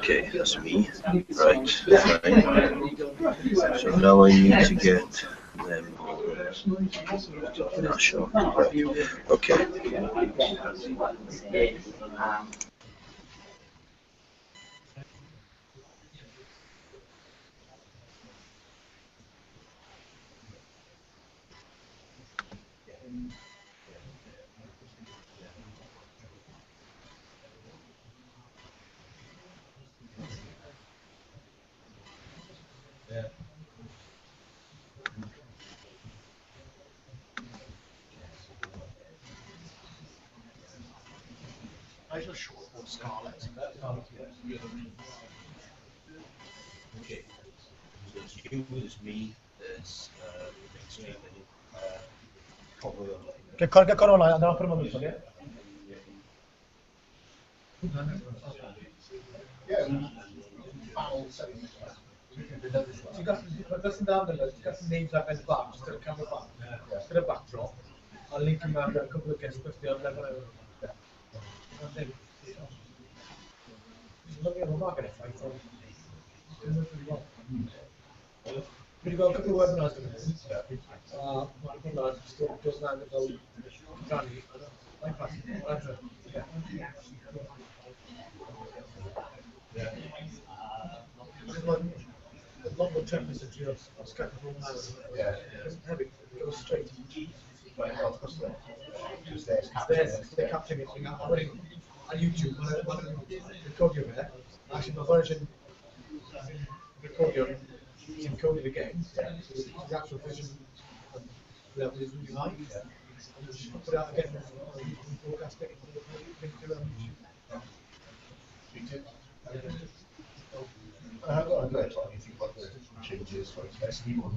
Okay, that's me. Right, fine. So now I need to get them. Not sure. Right. Okay. I just short for Scarlets. Okay. So it's you, it's me, there's extremely probably Get on online, and I'll put them on the phone, yeah? You got listen down there, you got some names up at the back, just to the camera back, just to the backdrop. I'll link them around a couple of guests, Kirsty, I'll never looking at the market, right? So, we've got a couple of webinars today. One of them still goes down about Johnny. Like that. The longer term message of Skype from it doesn't have it, it goes straight. They're capturing it. I'm running on YouTube, when I record you there. Actually, my version record you is encoded again. So the actual version level is really high. And just put it out again and broadcast it into YouTube. I have got a good anything like the changes for FSB or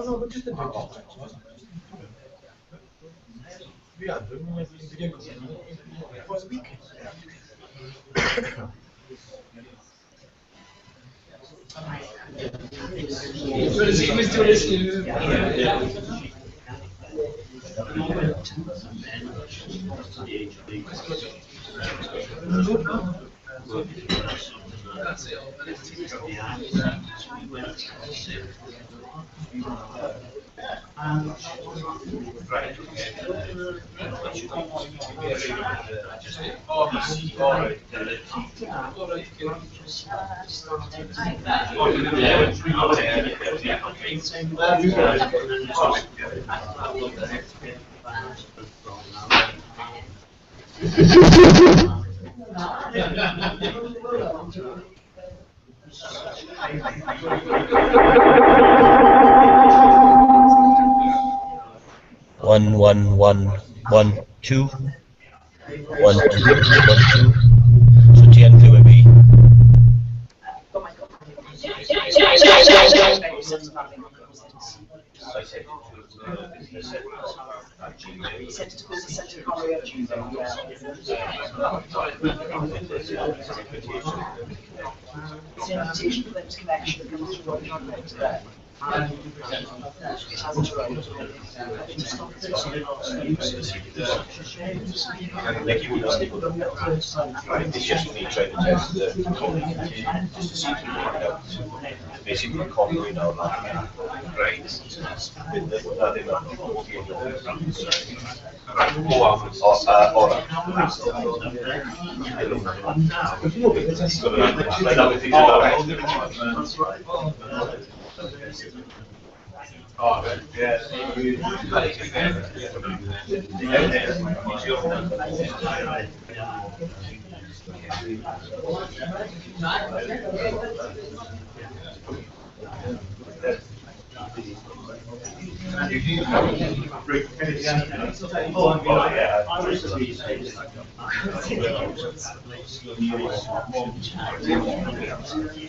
no, but just the yeah, doing video for a week. One, two. 1, 2, 1, 2. So TN for me. Invitation for them to connection comes through what you're doing today. Basically, covering our grades.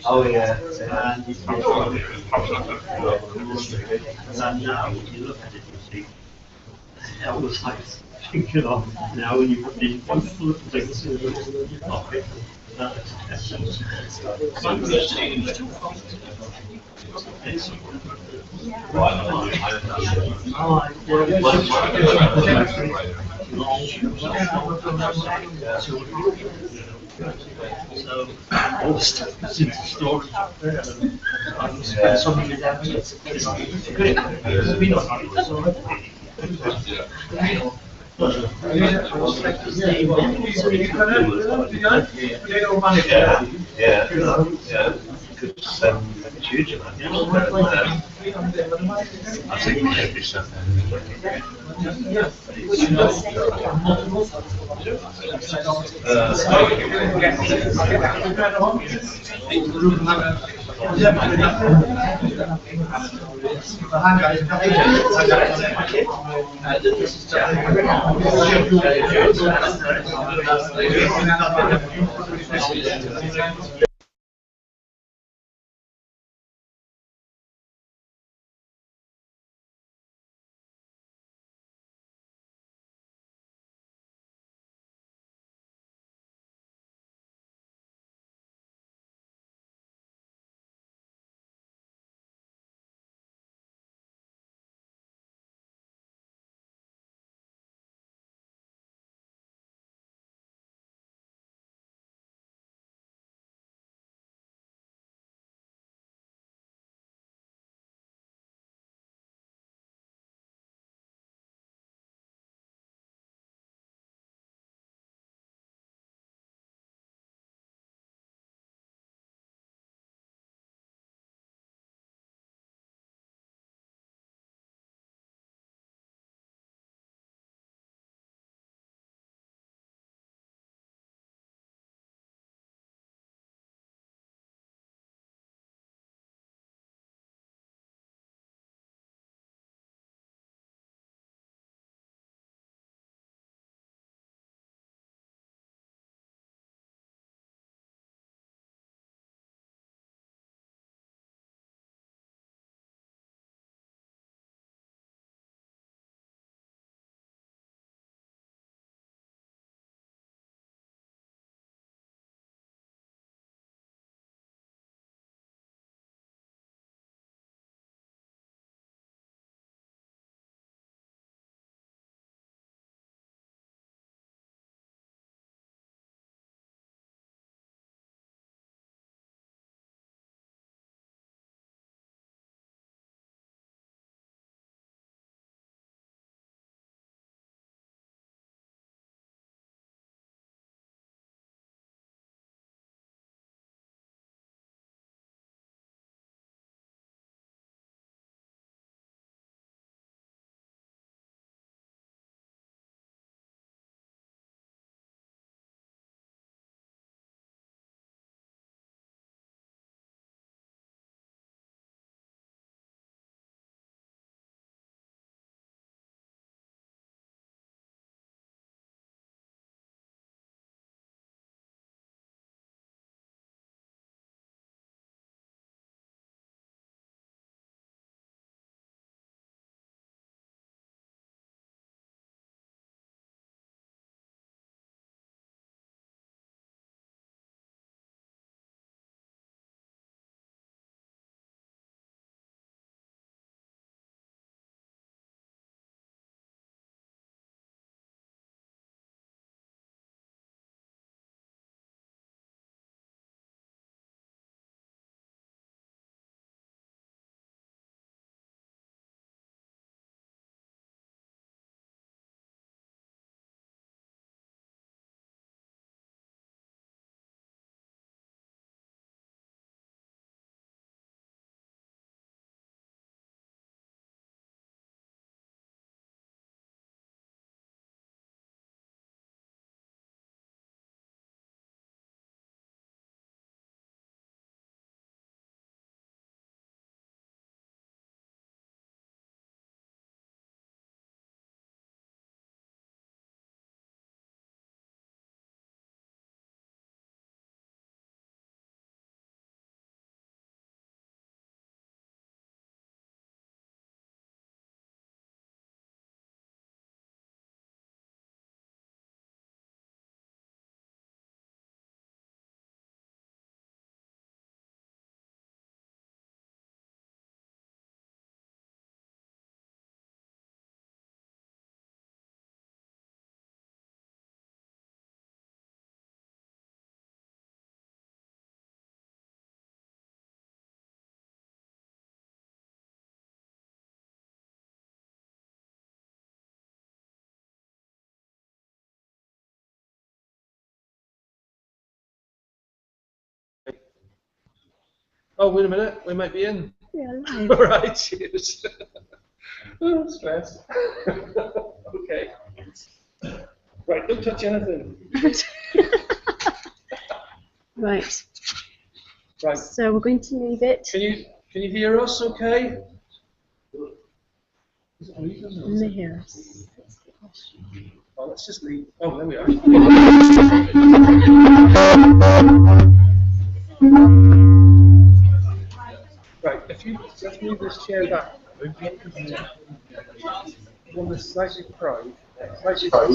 Oh yeah, and now when you look at it, you see, that was like thinking of now when you put these wonderful little things in the pocket. So all the stuff is into storage up there. And something is happening. It's good. It's been on storage. Yeah. It's huge amount. I think every Stuff. Oh, wait a minute, we might be in. Yeah, live. All right, cheers. Oh, stress. Okay. Right, don't touch anything. Right. Right. So we're going to leave it. Can you hear us? Okay. Can they hear us? Oh, let's just leave. Oh, there we are. Right, if you let's move this chair back. One that's slightly proud. Slightly proud.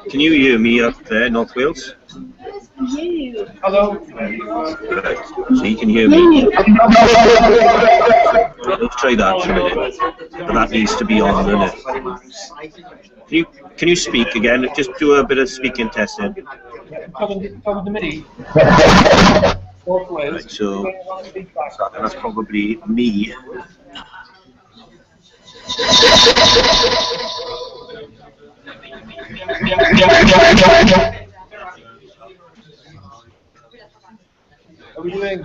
Can you hear me up there, North Wales? You. Hello. Right. So you can hear me. Let's try that for a minute. But that needs to be on, doesn't it? Can you speak again? Just do a bit of speaking testing. Talking to me. Right, so that's probably me. How are we doing?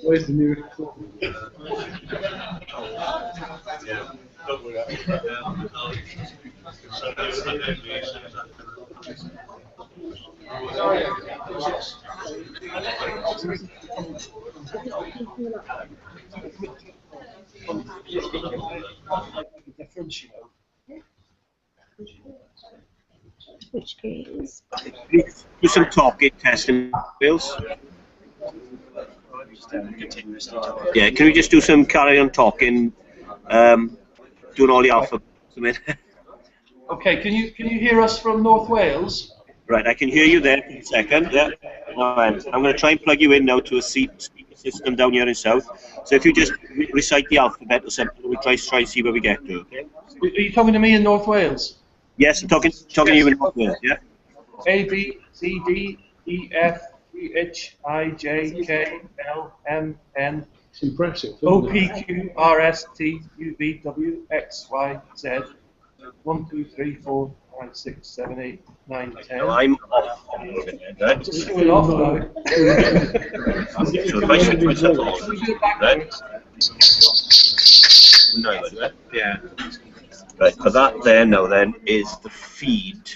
Where's the new? Which is Do some talking testing, Wales. Yeah, can we just do some carry on talking, doing all the alphabets? Okay, can you hear us from North Wales? Right, I can hear you there for a second. Yeah. Right. I'm going to try and plug you in now to a speaker system down here in South. So if you just recite the alphabet or something, we'll try and see where we get to. Okay? Are you talking to me in North Wales? Yes, I'm talking to you in North Wales. Yeah. A, B, C, D, E, F, G, H, I, J, K, L, M, N. It's impressive. O, P, Q, R, S, T, U, V, W, X, Y, Z. 1, 2, 3, 4, 5, 6, 7, 8, 9, 10. Now I'm off. Right. Just going off now. So if I switch myself on, right? No, yeah. Right, so that there now then is the feed.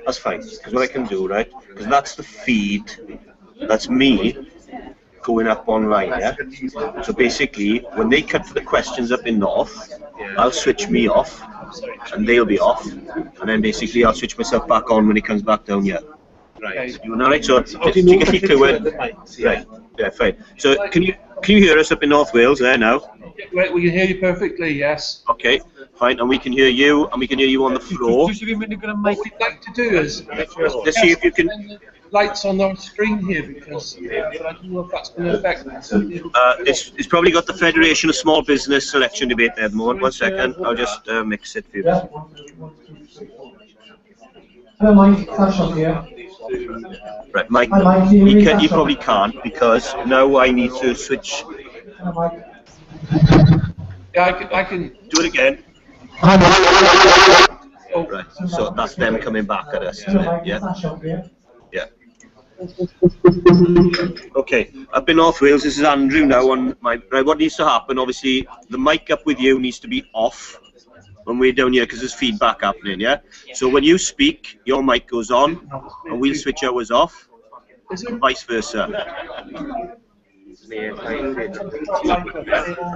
That's fine, because what I can do, right? Because that's the feed. That's me going up online, yeah? So basically, when they cut to the questions up in North, I'll switch me off, and they'll be off, and then basically I'll switch myself back on when he comes back down here. Right. You know, right? So, do you get me clear? Right. Yeah, fine. So, can you hear us up in North Wales there now? We can hear you perfectly, yes. Okay, fine, and we can hear you, and we can hear you on the floor. What you're going to make it like to do is Let's see if you can. lights on our screen here because I don't know if that's going to affect us. It's probably got the Federation of Small Business selection debate there at the moment. 1 second, I'll just mix it for you. Hello, Mike. Sasha here. Right, Mike, Hi, Mike. you probably can't because now I need to switch. Hello, Mike. Yeah, I can Do it again. Hi, Mike. Oh, right, so that's them coming back at us. Hello, Mike. Yeah, Sasha here. yeah. Okay, up in North Wales, this is Andrew now on my. Right, what needs to happen? Obviously, the mic up with you needs to be off when we're down here because there's feedback happening. Yeah. So when you speak, your mic goes on, and we'll switch ours off, and vice versa.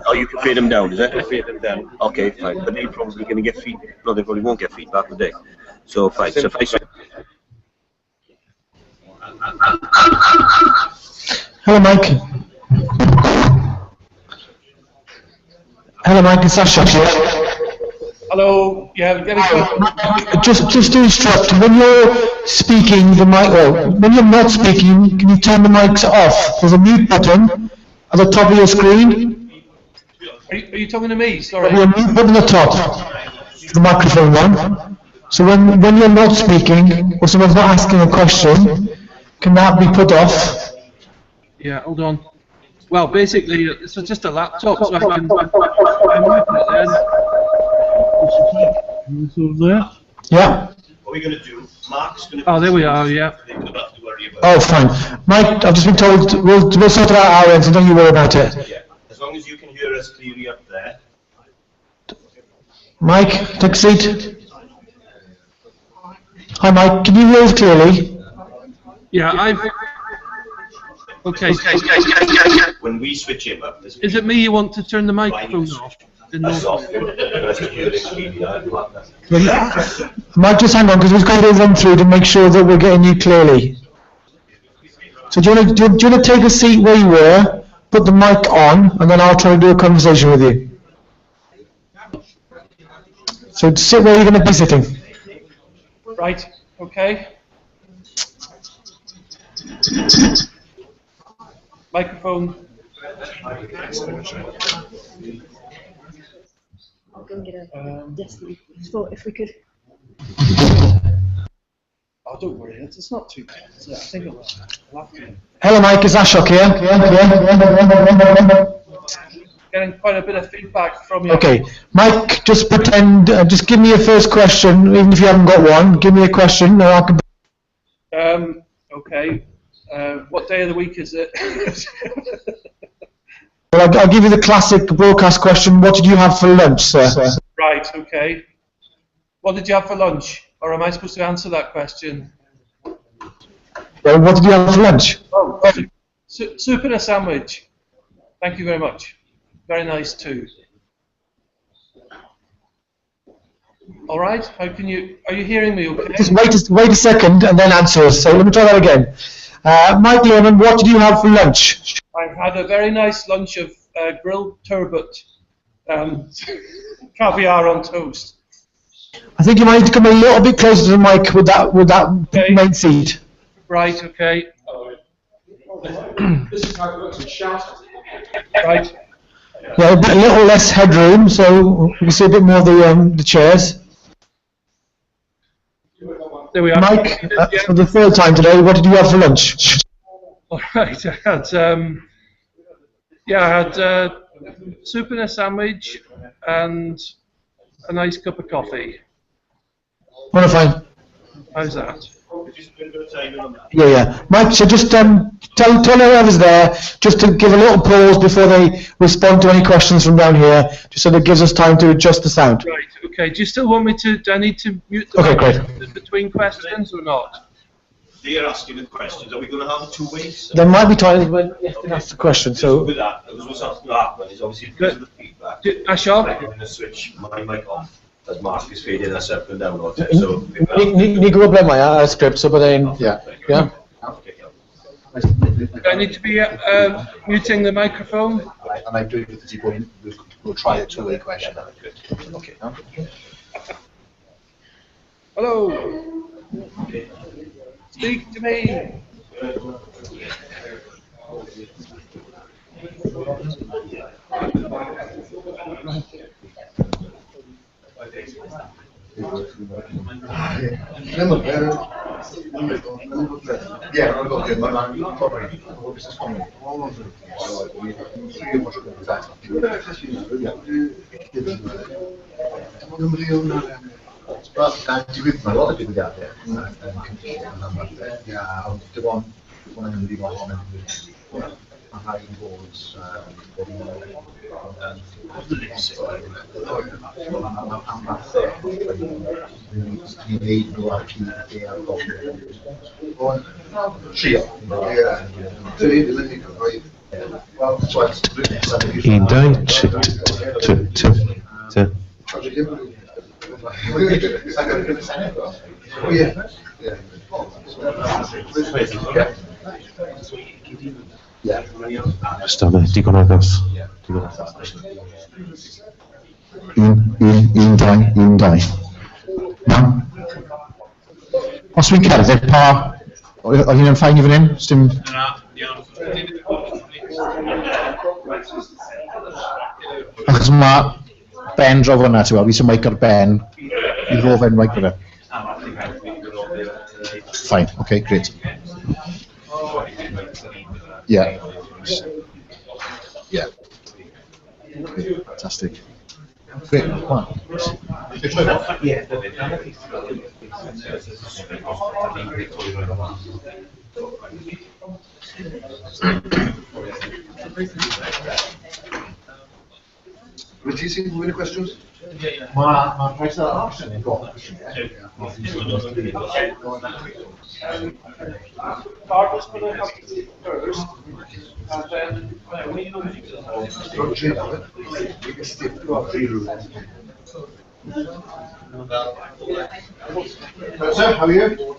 Oh, you can fade them down, is it? Fade them down. Okay, fine. But they're probably going to get feedback. No, they probably won't get feedback, will they? So fine. So if I Hello, Mike. Hello, Mike. It's Sasha here. Hello. Yeah, get it. Just to instruct, when you're speaking, the mic. Well, when you're not speaking, can you turn the mics off? There's a mute button at the top of your screen. Are you talking to me? Sorry. There's a mute button at the top, the microphone one. So when you're not speaking or someone's not asking a question, can that be put off? Yeah, hold on. Well, basically, it's just a laptop, so I can. I'm looking at there. Yeah. What are we going to do? Mark's going to... Oh, there we are, yeah. You don't have to worry about Oh, fine. Mike, I've just been told we'll sort it out our end, so don't you worry about it. Yeah. As long as you can hear us clearly up there. Mike, take a seat. Hi, Mike. Can you hear us clearly? Yeah, I've. Okay. When we switch him up, there's... Is it me you want to turn the microphone off? That's off. That's the hearing clearly. Mike, just hang on, because we've got to run through to make sure that we're getting you clearly. So do you want to take a seat where you were, put the mic on, and then I'll try to do a conversation with you. So sit where you're going to be sitting. Right, okay. Microphone. I'll go and get a Destiny thought if we could. Oh, don't worry, it's not too bad. I think I'll have to. Hello, Mike. Is Ashok here? Getting quite a bit of feedback from you. Okay, Mike. Just pretend. Just give me your first question, even if you haven't got one. Give me a question, and I can. Okay. What day of the week is it? Well, I'll give you the classic broadcast question. What did you have for lunch, sir? Right. Okay. What did you have for lunch? Or am I supposed to answer that question? Well, what did you have for lunch? Oh, soup and a sandwich. Thank you very much. Very nice too. All right. How can you? Are you hearing me? Okay. Just wait a second and then answer us. So let me try that again. Mike Leanne, what did you have for lunch? I've had a very nice lunch of grilled turbot, caviar on toast. I think you might need to come a little bit closer to the mic with that Okay. main seat. Right. Okay. This is how it works in shout. Right. Yeah, a little less headroom, so we can see a bit more of the chairs. There we are. Mike, Yeah. for the third time today, what did you have for lunch? All right. I had soup and a sandwich and a nice cup of coffee. Well, fine. How's that? Yeah. Mike, so just tell whoever's there just to give a little pause before they respond to any questions from down here, just so that gives us time to adjust the sound. Right. Okay. Do you still want me to? Do I need to mute the Okay, great. between questions or not? They're asking the questions. Are we going to have 2 ways? There might be times when you have to ask the question. So with that, what's going to happen is obviously because of the feedback. Ashok? I'm going to switch my mic off as Mark is fading us up and down. So ni problem mają script, so then yeah. Do I need to be muting the microphone? And I do it with the people. We'll try a 2-way question. Okay. Hello. Speak to me. Mae lot o digwyddiadau yn ia, ond dim ond hwnna'n mynd i fod yn mae rhaid yn bod am fathau ni'n neud nhw ar cyd ar gofio. Ond trio. Un, dau, Just digon agos. Un, dau. Na? Os fi'n cerdded, pa... Oedd hynny'n ffain i fan hyn? Dim... Achos mae Ben draw hwnna, ti'n gweld, fi sy'n maic ar Ben, i ro fe'n maic ar e. Fine, okay, great. Yeah. Yeah. Fantastic. Great, come on. Yeah. Reducing any questions? My price of option in goal. Carter's going to have to do it first, and then we know Sir, how are you?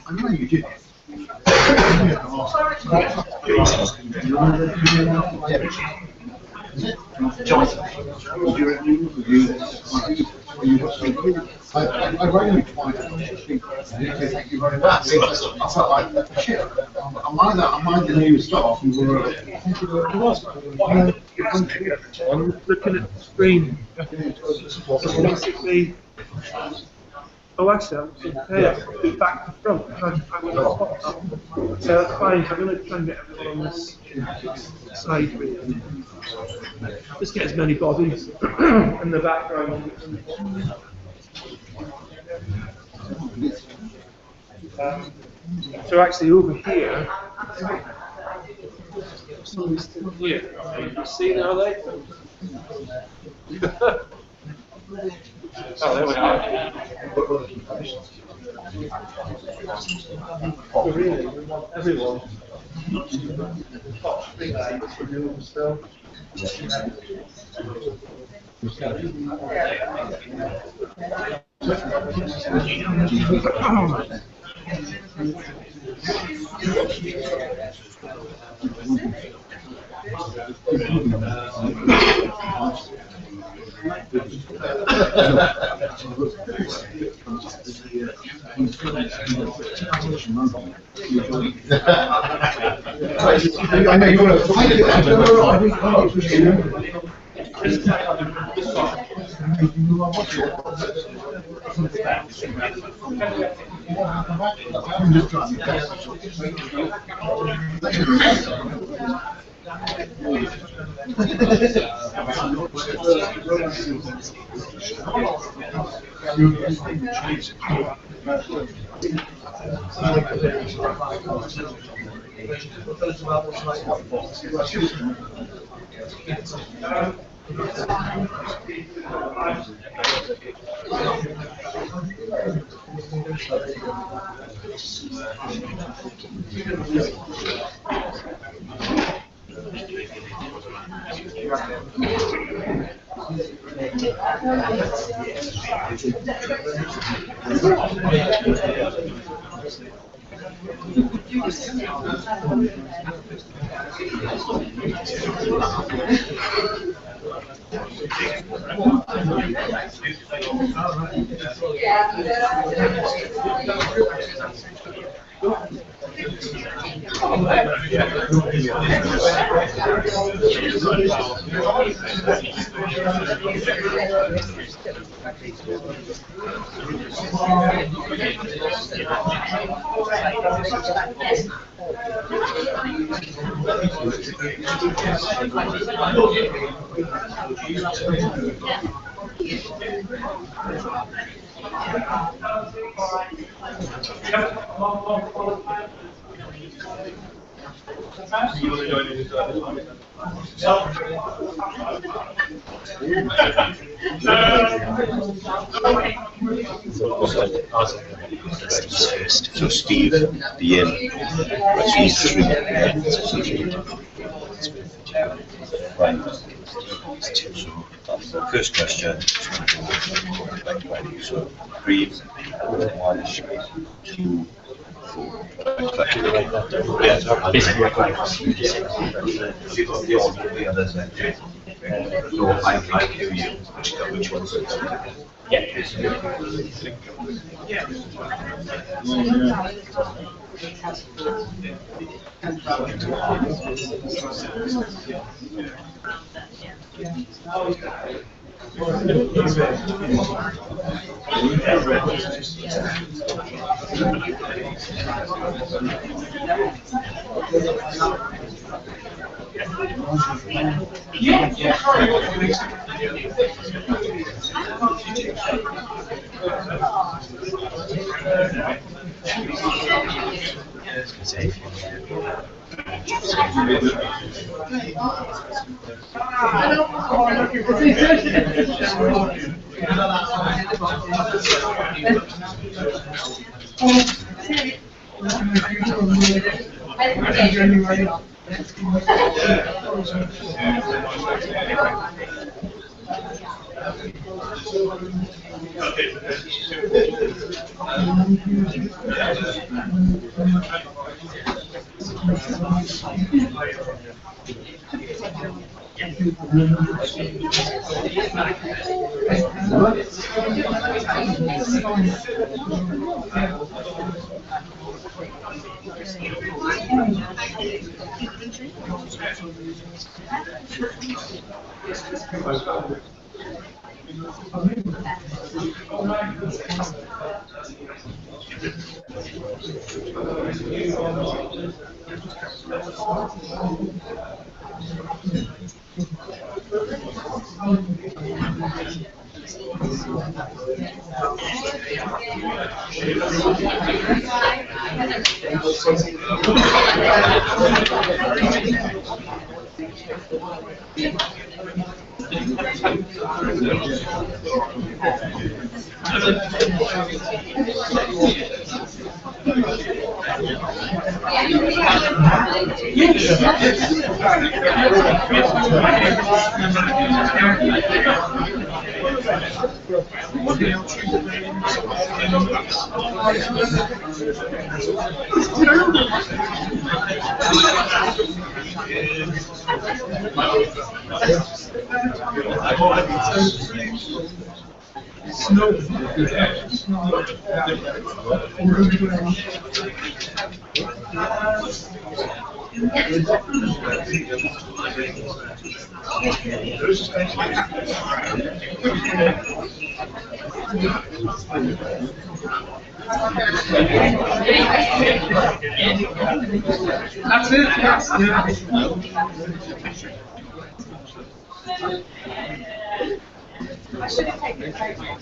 I'm not you. I rang you twice. Thank you very much. I felt like shit. I'm either the new staff and we're. I'm looking at the screen. So basically, oh actually, I'm prepared to back to front. I'm going to pop up. So that's fine. I'm going to try and get everyone on this side with me. Just get as many bodies in the background. So actually over here, somebody's still here. You see now, they? Oh, there we are. Oh, really? We want everyone. I know you want to fight So Steve, the end, he's three. Right. So first question. So 3, 1, 2, 4. So I hear you. Which one's it? That's it. I should have taken a photo.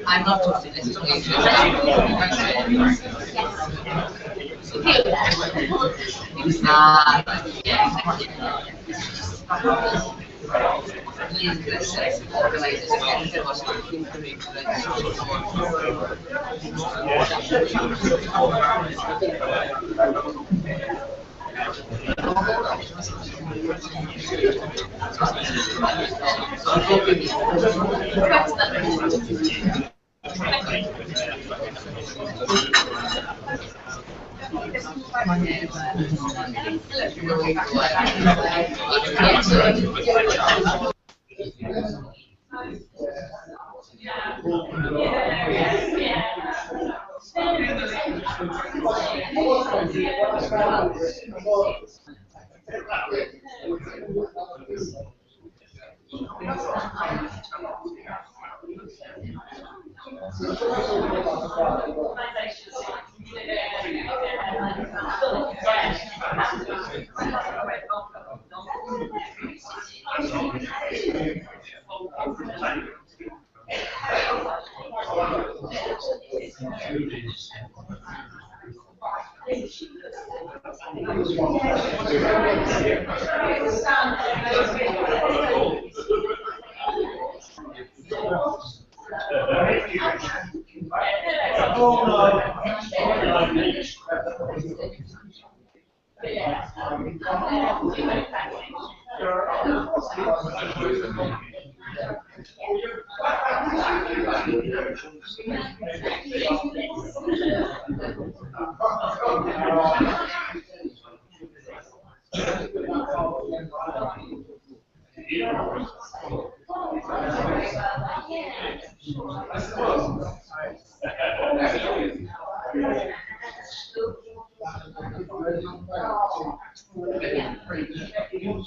I'm not talking this to you.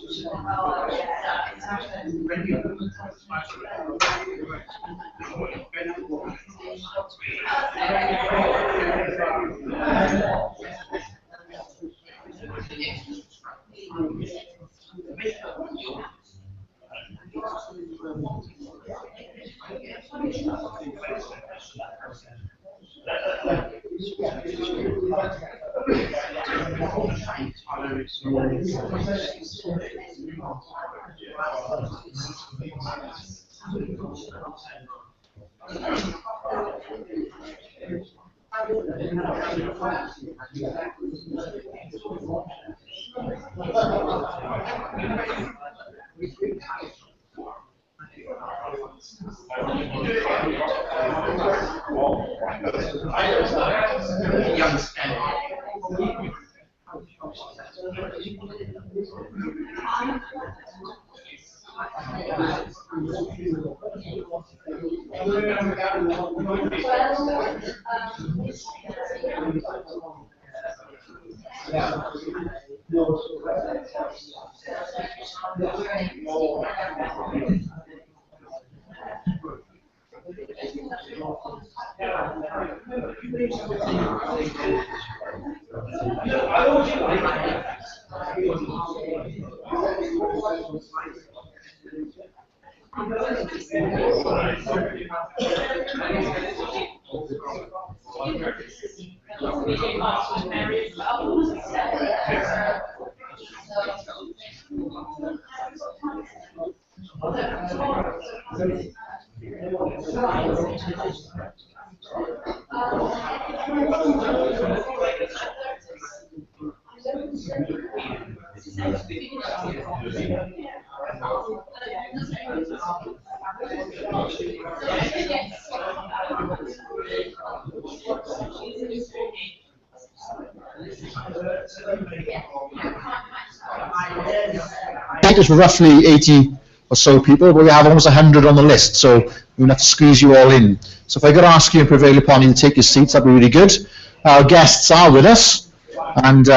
There's roughly 80 or so people, but we have almost 100 on the list, so we're going to have to squeeze you all in. So if I could ask you and prevail upon you to take your seats, that'd be really good. Our guests are with us, and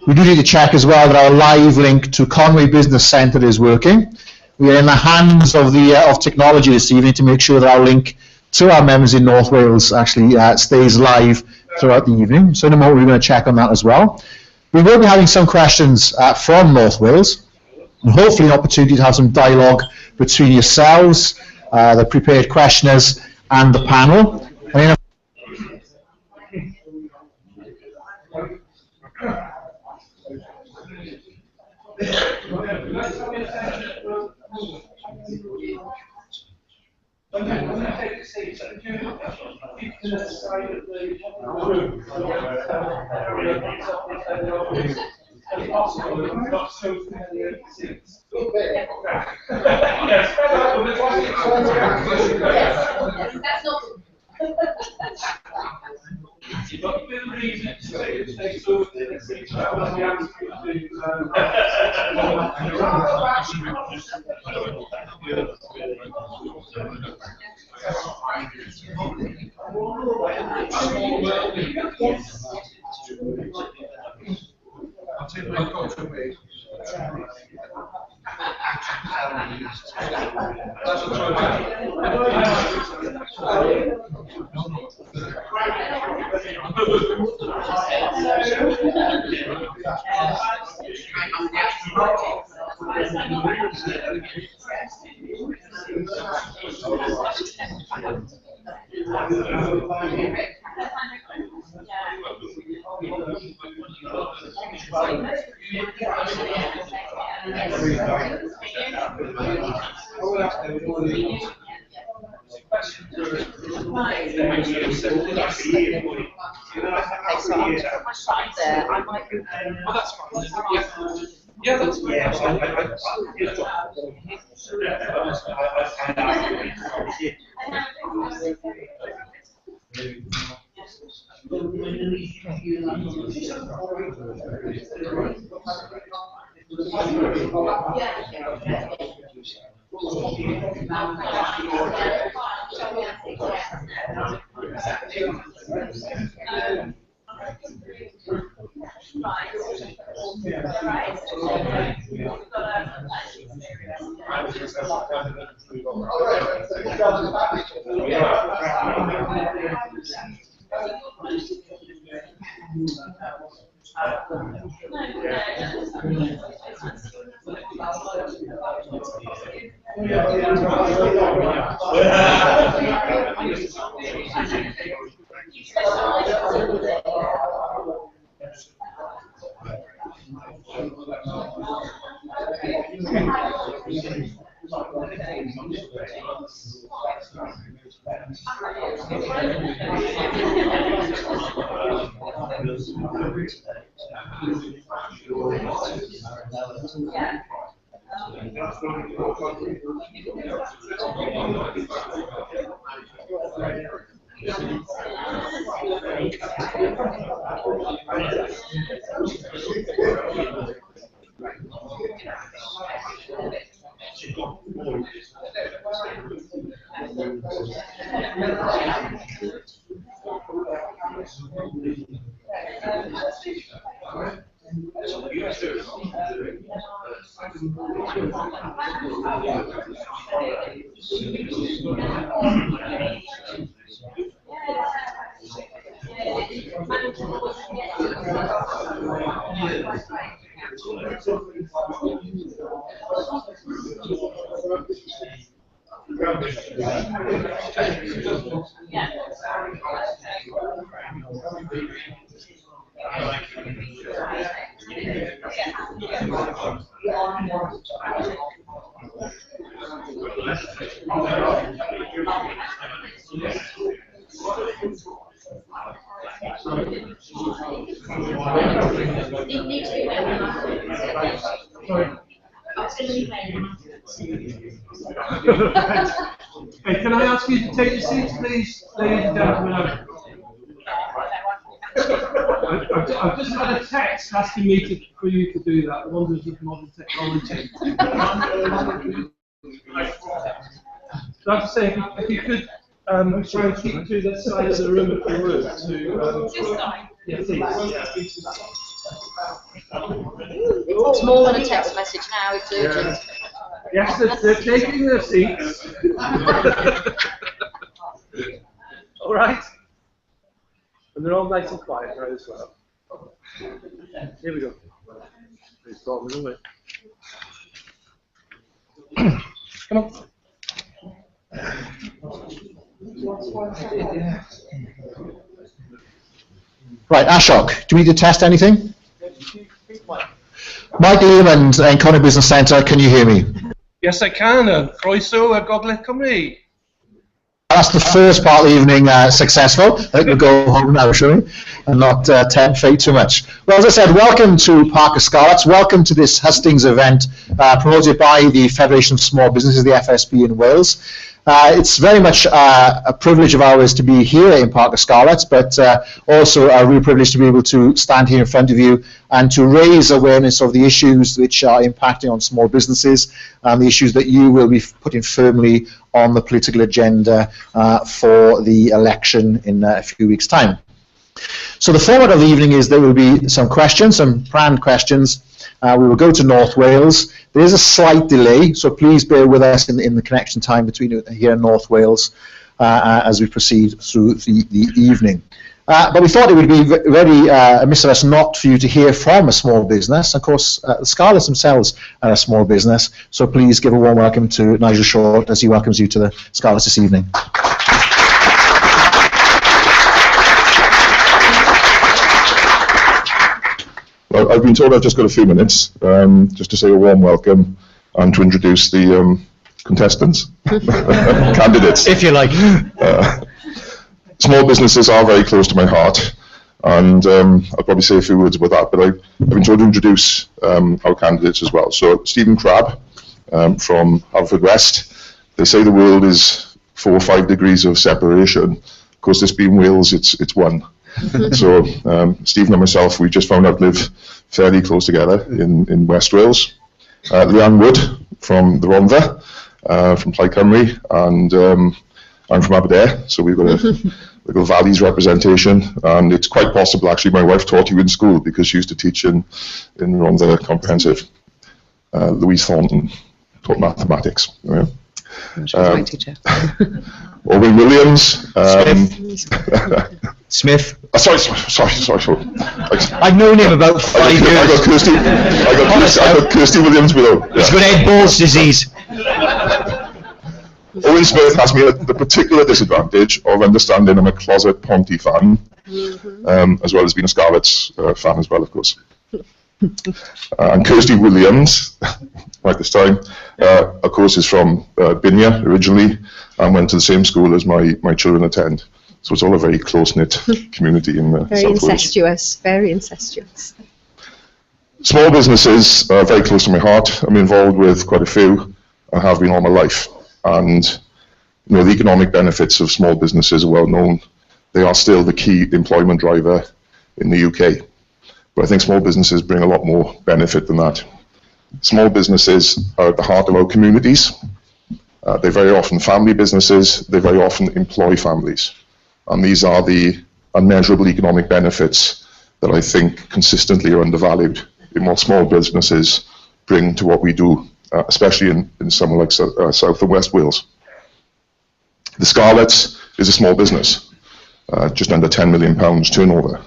we do need to check as well that our live link to Conway Business Centre is working. We are in the hands of of technology this evening to make sure that our link to our members in North Wales actually stays live throughout the evening. So in a moment we're going to check on that as well. We will be having some questions from North Wales, and hopefully an opportunity to have some dialogue between yourselves, the prepared questioners, and the panel. I'll take my Goto away. That's a Hey, can I ask you to take your seats, please, ladies and gentlemen? I've just had a text asking me for you to do that. Wonders of modern technology. So I have to say, if you could try and keep to the side of the room if you would. Yeah, please. It's more than a text message now, it's urgent. Yes, they're taking their seats. All right. And they're all nice and quiet now as well. Here we go. Please start with away. Come on. Right, Ashok, do we need to test anything? Mike Leanne and Connor Business Centre, can you hear me? Yes, I can. Croeso a Gogledd Cymru. That's the first part of the evening successful. I think we'll go home now, shall we? And not tempt fate too much. Well, as I said, welcome to Parc Y Scarlets. Welcome to this hustings event promoted by the Federation of Small Businesses, the FSB in Wales. It's very much a privilege of ours to be here in Parc Y Scarlets, but also a real privilege to be able to stand here in front of you and to raise awareness of the issues which are impacting on small businesses and the issues that you will be putting firmly on the political agenda for the election in a few weeks' time. So the format of the evening is there will be some questions, some planned questions. We will go to North Wales. There is a slight delay, so please bear with us in the connection time between here and North Wales as we proceed through the evening. But we thought it would be very amiss of us not for you to hear from a small business. Of course, the Scarlets themselves are a small business, so please give a warm welcome to Nigel Short as he welcomes you to the Scarlets this evening. Well, I've been told I've just got a few minutes just to say a warm welcome and to introduce the contestants, candidates. If you like. Small businesses are very close to my heart, and I'll probably say a few words about that, but I've been told to introduce our candidates as well. So Stephen Crabb from Haverfordwest. They say the world is 4 or 5 degrees of separation. Of course, this being Wales, it's 1. So Stephen and myself, we just found out live fairly close together in West Wales. Leanne Wood from the Rhondda, from Plaid Cymru, and I'm from Aberdare, so we've got a Valleys representation, and it's quite possible actually my wife taught you in school because she used to teach in Rhondda Comprehensive. Louise Thornton taught mathematics. Yeah. Great teacher. Owen Williams. Smith. Sorry. I've known him about 5 years. I got Kirsty Williams below. He's got Ed Balls disease. Owen Smith has me at the particular disadvantage of understanding I'm a closet Ponty fan, as well as being a Scarlets fan as well, of course. And Kirsty Williams, right this time, of course, is from Binia originally, and went to the same school as my children attend. So it's all a very close-knit community in Very South Wales. incestuous, very incestuous. Small businesses are very close to my heart. I'm involved with quite a few and have been all my life. And you know, the economic benefits of small businesses are well known. They are still the key employment driver in the UK. But I think small businesses bring a lot more benefit than that. Small businesses are at the heart of our communities. They're very often family businesses. They very often employ families. And these are the unmeasurable economic benefits that I think consistently are undervalued in what small businesses bring to what we do, especially in somewhere like South and West Wales. The Scarlets is a small business, just under £10 million turnover.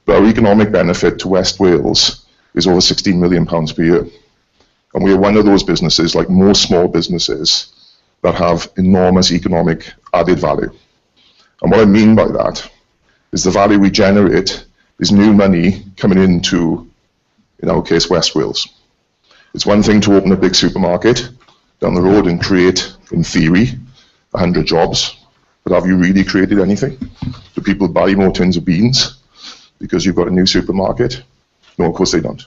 But our economic benefit to West Wales is over £16 million per year. And we are one of those businesses, like most small businesses, that have enormous economic added value. And what I mean by that is the value we generate is new money coming into, in our case, West Wales. It's one thing to open a big supermarket down the road and create, in theory, 100 jobs, but have you really created anything? Do people buy more tins of beans because you've got a new supermarket? No, of course they don't.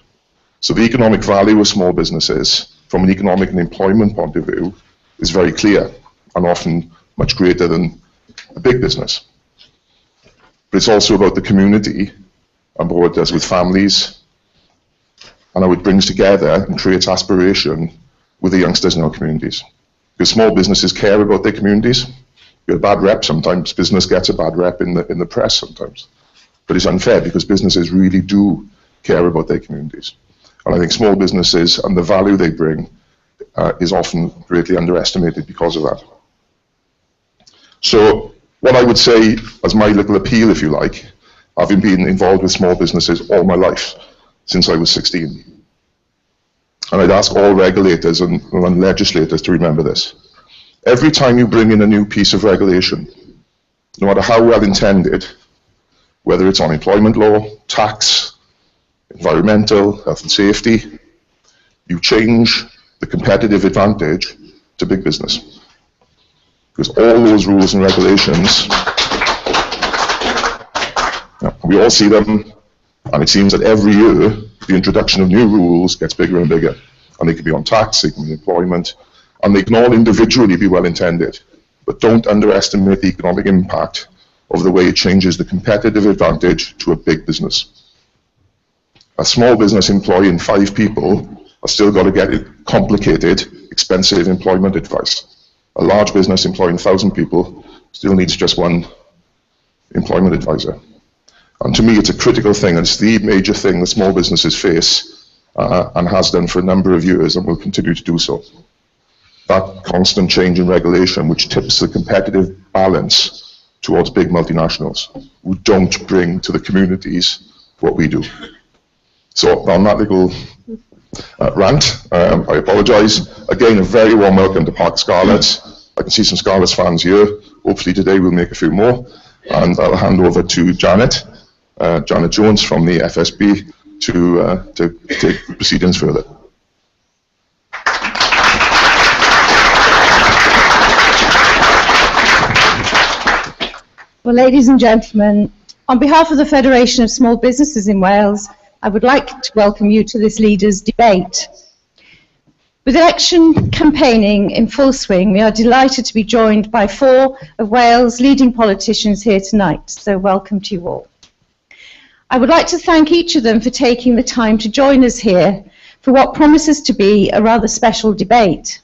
So the economic value of small businesses, from an economic and employment point of view, is very clear and often much greater than a big business. But it's also about the community and what it does with families and how it brings together and creates aspiration with the youngsters in our communities. Because small businesses care about their communities. You get a bad rep sometimes, business gets a bad rep in the press sometimes. But it's unfair because businesses really do care about their communities. And I think small businesses and the value they bring is often greatly underestimated because of that. So what I would say as my little appeal, if you like, having been involved with small businesses all my life, since I was 16. And I'd ask all regulators and legislators to remember this. Every time you bring in a new piece of regulation, no matter how well intended, whether it's on employment law, tax, environmental, health and safety, you change the competitive advantage to big business. Because all those rules and regulations, we all see them, and it seems that every year the introduction of new rules gets bigger and bigger. And they can be on tax, they can be on employment, and they can all individually be well intended. But don't underestimate the economic impact of the way it changes the competitive advantage to a big business. A small business employing 5 people has still got to get complicated, expensive employment advice. A large business employing 1,000 people still needs just one employment advisor. And to me, it's a critical thing, and it's the major thing that small businesses face and has done for a number of years and will continue to do so. That constant change in regulation, which tips the competitive balance towards big multinationals who don't bring to the communities what we do. So on that little rant, I apologise. Again, a very warm welcome to Parc Y Scarlets. I can see some Scarlets fans here. Hopefully today we'll make a few more. And I'll hand over to Janet Jones from the FSB to take proceedings further. Well, ladies and gentlemen, on behalf of the Federation of Small Businesses in Wales, I would like to welcome you to this leaders' debate. With election campaigning in full swing, we are delighted to be joined by 4 of Wales' leading politicians here tonight, so welcome to you all. I would like to thank each of them for taking the time to join us here for what promises to be a rather special debate.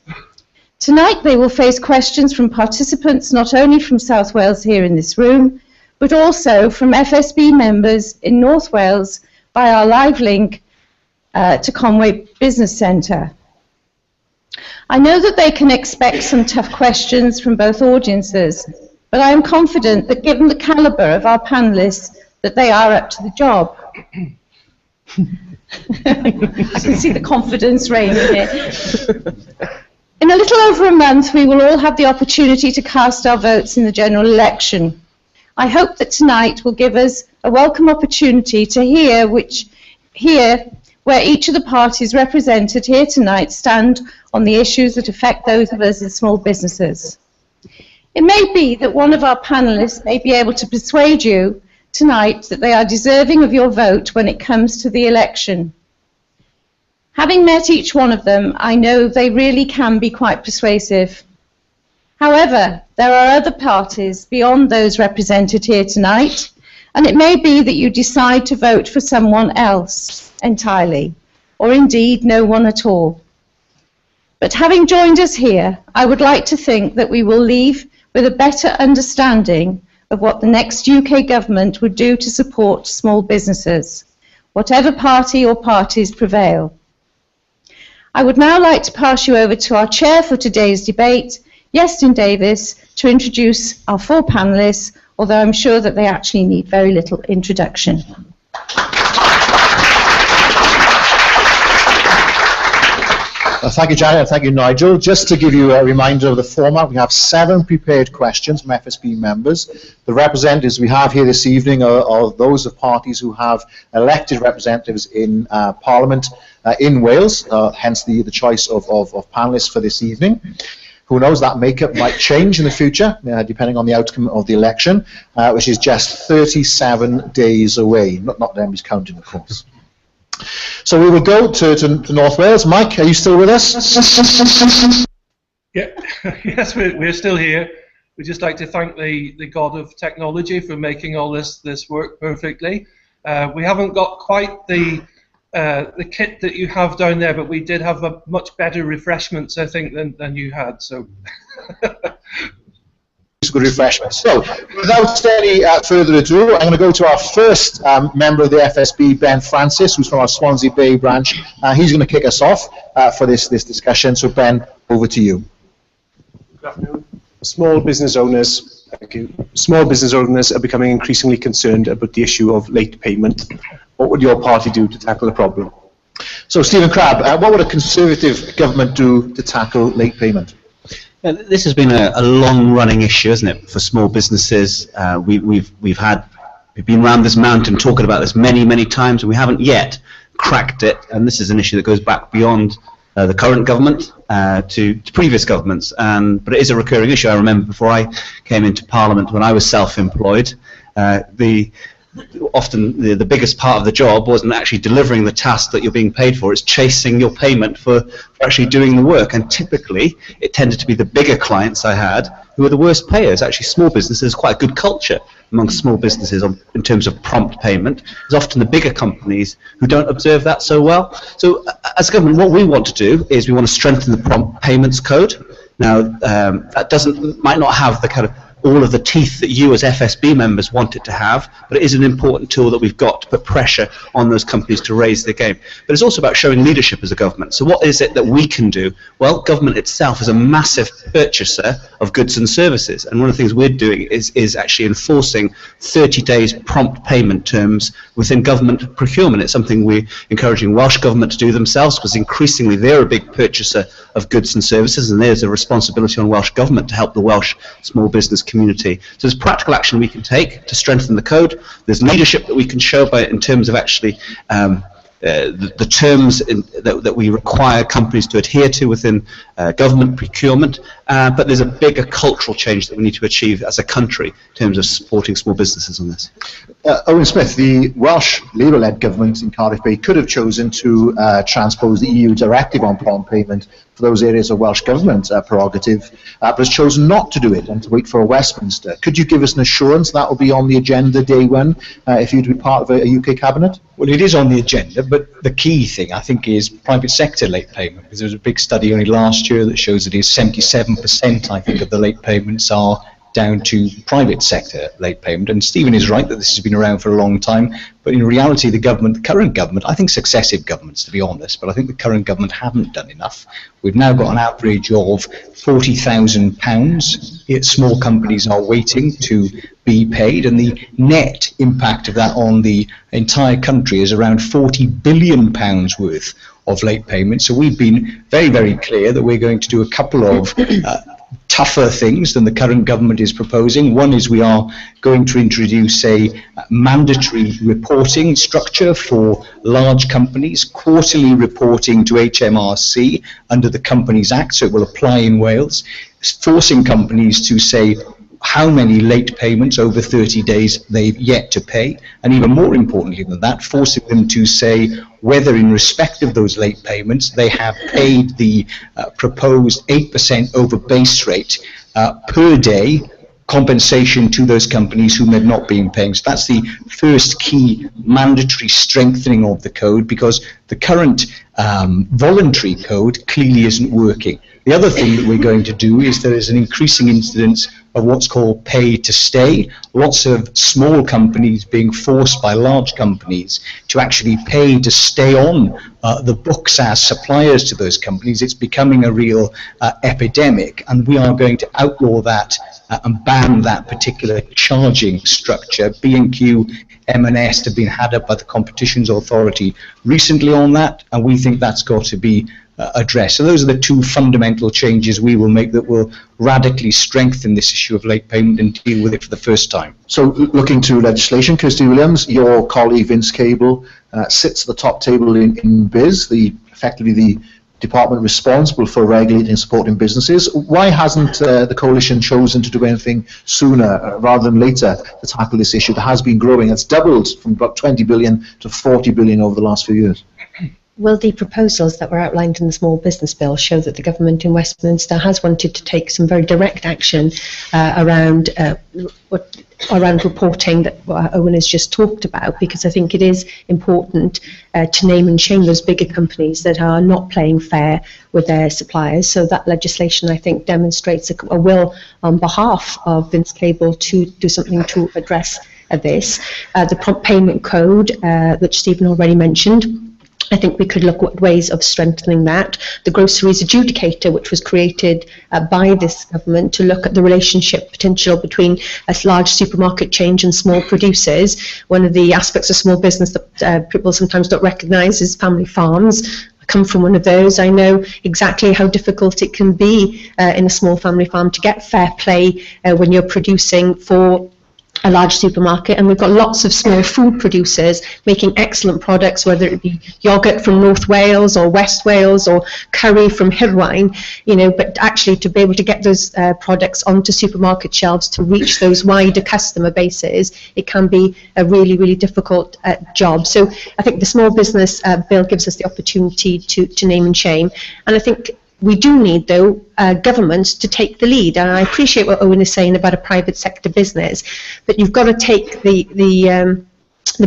Tonight they will face questions from participants not only from South Wales here in this room, but also from FSB members in North Wales by our live link to Conway Business Centre. I know that they can expect some tough questions from both audiences, but I am confident that given the calibre of our panellists, that they are up to the job. I can see the confidence reigning here. In a little over a month, we will all have the opportunity to cast our votes in the general election. I hope that tonight will give us a welcome opportunity to hear where each of the parties represented here tonight stand on the issues that affect those of us in small businesses. It may be that one of our panellists may be able to persuade you tonight that they are deserving of your vote when it comes to the election. Having met each one of them, I know they really can be quite persuasive. However, there are other parties beyond those represented here tonight, and it may be that you decide to vote for someone else entirely, or indeed no one at all. But having joined us here, I would like to think that we will leave with a better understanding of what the next UK government would do to support small businesses, whatever party or parties prevail. I would now like to pass you over to our chair for today's debate, Iestyn Davies, to introduce our four panellists, although I'm sure that they actually need very little introduction. Thank you, Janet, and thank you, Nigel. Just to give you a reminder of the format, we have 7 prepared questions from FSB members. The representatives we have here this evening are those of parties who have elected representatives in Parliament in Wales, hence the choice of panellists for this evening. Who knows, that makeup might change in the future, depending on the outcome of the election, which is just 37 days away. Not Dems counting, of course. So we will go to North Wales. Mike, are you still with us? Yeah, yes, we're still here. We'd just like to thank the God of technology for making all this work perfectly. We haven't got quite the kit that you have down there, but we did have a much better refreshments, I think, than you had. So. Good refreshments. So, without any further ado, I'm going to go to our first member of the FSB, Ben Francis, who's from our Swansea Bay branch. He's going to kick us off for this discussion. So, Ben, over to you. Good afternoon. Small business owners, thank you. Small business owners are becoming increasingly concerned about the issue of late payment. What would your party do to tackle the problem? So, Stephen Crabb, what would a Conservative government do to tackle late payment? This has been a long-running issue, isn't it, for small businesses? We've been around this mountain talking about this many times, and we haven't yet cracked it. And this is an issue that goes back beyond the current government to previous governments. But it is a recurring issue. I remember before I came into Parliament, when I was self-employed, often the biggest part of the job wasn't actually delivering the task that you're being paid for, it's chasing your payment for actually doing the work, and typically it tended to be the bigger clients I had who were the worst payers. Actually, small businesses, quite a good culture among small businesses in terms of prompt payment. It's often the bigger companies who don't observe that so well. So as a government, what we want to do is we want to strengthen the prompt payments code. Now, that might not have the kind of all of the teeth that you as FSB members want it to have, but it is an important tool that we've got to put pressure on those companies to raise their game. But it's also about showing leadership as a government. So what is it that we can do? Well, government itself is a massive purchaser of goods and services, and one of the things we're doing is actually enforcing 30 days prompt payment terms within government procurement. It's something we're encouraging Welsh Government to do themselves, because increasingly they're a big purchaser of goods and services, and there's a responsibility on Welsh Government to help the Welsh small business community. So there's practical action we can take to strengthen the code. There's leadership that we can show by in terms of actually the terms that we require companies to adhere to within government procurement, but there's a bigger cultural change that we need to achieve as a country in terms of supporting small businesses on this. Owen Smith, the Welsh Labour-led government in Cardiff Bay could have chosen to transpose the EU directive on prompt payment for those areas of Welsh Government prerogative, but has chosen not to do it and to wait for a Westminster. Could you give us an assurance that will be on the agenda day one if you'd be part of a UK cabinet? Well, it is on the agenda, but the key thing, I think, is private sector late payment, because there was a big study only last year that shows that it is 77%, I think, of the late payments are down to private sector late payment. And Stephen is right that this has been around for a long time, but in reality the current government, I think successive governments to be honest, but I think the current government haven't done enough. We've now got an average of £40,000 small companies are waiting to be paid, and the net impact of that on the entire country is around £40 billion worth of late payments. So we've been very clear that we're going to do a couple of tougher things than the current government is proposing. One is we are going to introduce a mandatory reporting structure for large companies, quarterly reporting to HMRC under the Companies Act, so it will apply in Wales, forcing companies to say how many late payments over 30 days they've yet to pay, and even more importantly than that, forcing them to say whether in respect of those late payments they have paid the proposed 8% over base rate per day compensation to those companies whom they've not been paying. So that's the first key mandatory strengthening of the code, because the current voluntary code clearly isn't working. The other thing that we're going to do is there is an increasing incidence of what's called pay to stay. Lots of small companies being forced by large companies to actually pay to stay on the books as suppliers to those companies. It's becoming a real epidemic, and we are going to outlaw that and ban that particular charging structure. B&Q, M&S have been had up by the Competitions Authority recently on that, and we think that's got to be addressed. So those are the two fundamental changes we will make that will radically strengthen this issue of late payment and deal with it for the first time. So looking to legislation, Kirsty Williams, your colleague Vince Cable sits at the top table in BIS, effectively the department responsible for regulating and supporting businesses. Why hasn't the coalition chosen to do anything sooner rather than later to tackle this issue that has been growing? It's doubled from about 20 billion to 40 billion over the last few years. Well, the proposals that were outlined in the Small Business Bill show that the government in Westminster has wanted to take some very direct action around reporting that Owen has just talked about, because I think it is important to name and shame those bigger companies that are not playing fair with their suppliers. So that legislation, I think, demonstrates a will on behalf of Vince Cable to do something to address this. The prompt payment code, which Stephen already mentioned, I think we could look at ways of strengthening that. The groceries adjudicator, which was created by this government to look at the relationship potential between a large supermarket chain and small producers. One of the aspects of small business that people sometimes don't recognise is family farms. I come from one of those. I know exactly how difficult it can be in a small family farm to get fair play when you're producing for a large supermarket, and we've got lots of small food producers making excellent products, whether it be yogurt from North Wales or West Wales or curry from Hirwaun, but actually to be able to get those products onto supermarket shelves to reach those wider customer bases, it can be a really, really difficult job. So I think the Small Business Bill gives us the opportunity to name and shame, and I think we do need, though, governments to take the lead. And I appreciate what Owen is saying about a private sector business, but you've got to take the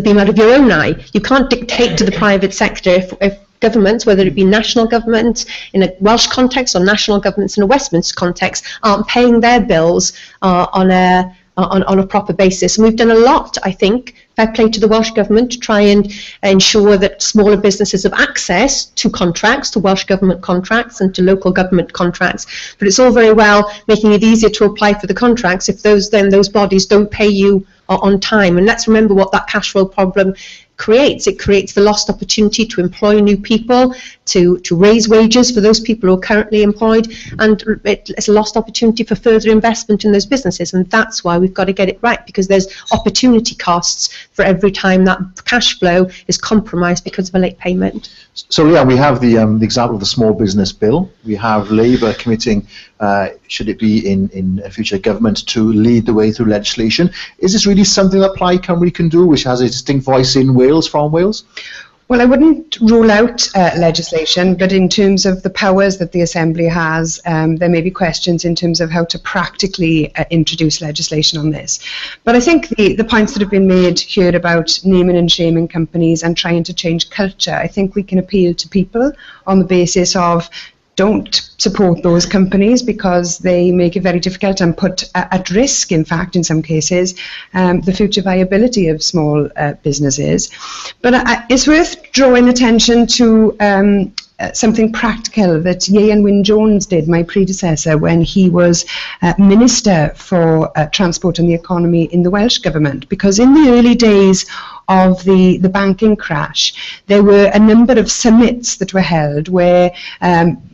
beam out of your own eye. You can't dictate to the private sector if governments, whether it be national governments in a Welsh context or national governments in a Westminster context, aren't paying their bills on a proper basis. And we've done a lot, I think, fair play to the Welsh Government, to try and ensure that smaller businesses have access to contracts, to Welsh Government contracts and to local government contracts. But it's all very well making it easier to apply for the contracts if those bodies don't pay you on time. And let's remember what that cash flow problem creates. It creates the lost opportunity to employ new people, to raise wages for those people who are currently employed, and it's a lost opportunity for further investment in those businesses. And that's why we've got to get it right, because there's opportunity costs for every time that cash flow is compromised because of a late payment. So Leanne, we have the example of the Small Business Bill. We have Labour committing, should it be in a future government, to lead the way through legislation. Is this really something that Plaid Cymru can do, which has a distinct voice in Wales, from Wales? Well, I wouldn't rule out legislation, but in terms of the powers that the Assembly has, there may be questions in terms of how to practically introduce legislation on this. But I think the points that have been made here about naming and shaming companies and trying to change culture, I think we can appeal to people on the basis of don't support those companies because they make it very difficult and put at risk, in fact, in some cases, the future viability of small businesses. But it's worth drawing attention to something practical that Iestyn Wyn-Jones did, my predecessor, when he was Minister for Transport and the Economy in the Welsh Government. Because in the early days of the banking crash, there were a number of summits that were held where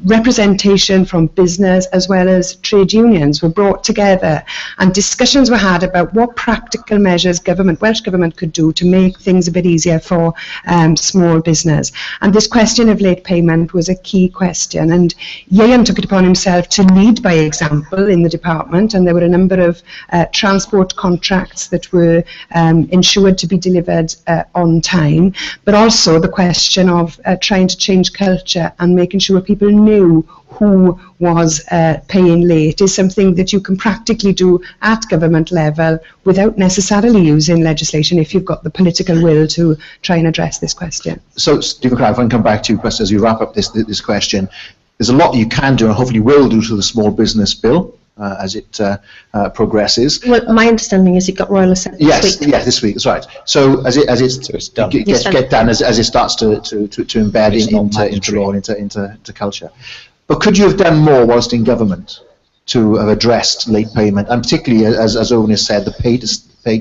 representation from business as well as trade unions were brought together, and discussions were had about what practical measures Welsh Government could do to make things a bit easier for small business. And this question of late payment was a key question, and Iestyn took it upon himself to lead by example in the department, and there were a number of transport contracts that were ensured to be delivered on time, but also the question of trying to change culture and making sure people knew who was paying late is something that you can practically do at government level without necessarily using legislation if you've got the political will to try and address this question. So, Stephen Crabb, if I can come back to you as we wrap up this question, there's a lot you can do and hopefully will do to the small business bill as it progresses. Well, my understanding is it got royal assent this week. Yes, this week, that's right. So as it get done, as it starts to embed into law and into culture. But could you have done more whilst in government to have addressed late payment, and particularly, as Owen has said, the pay to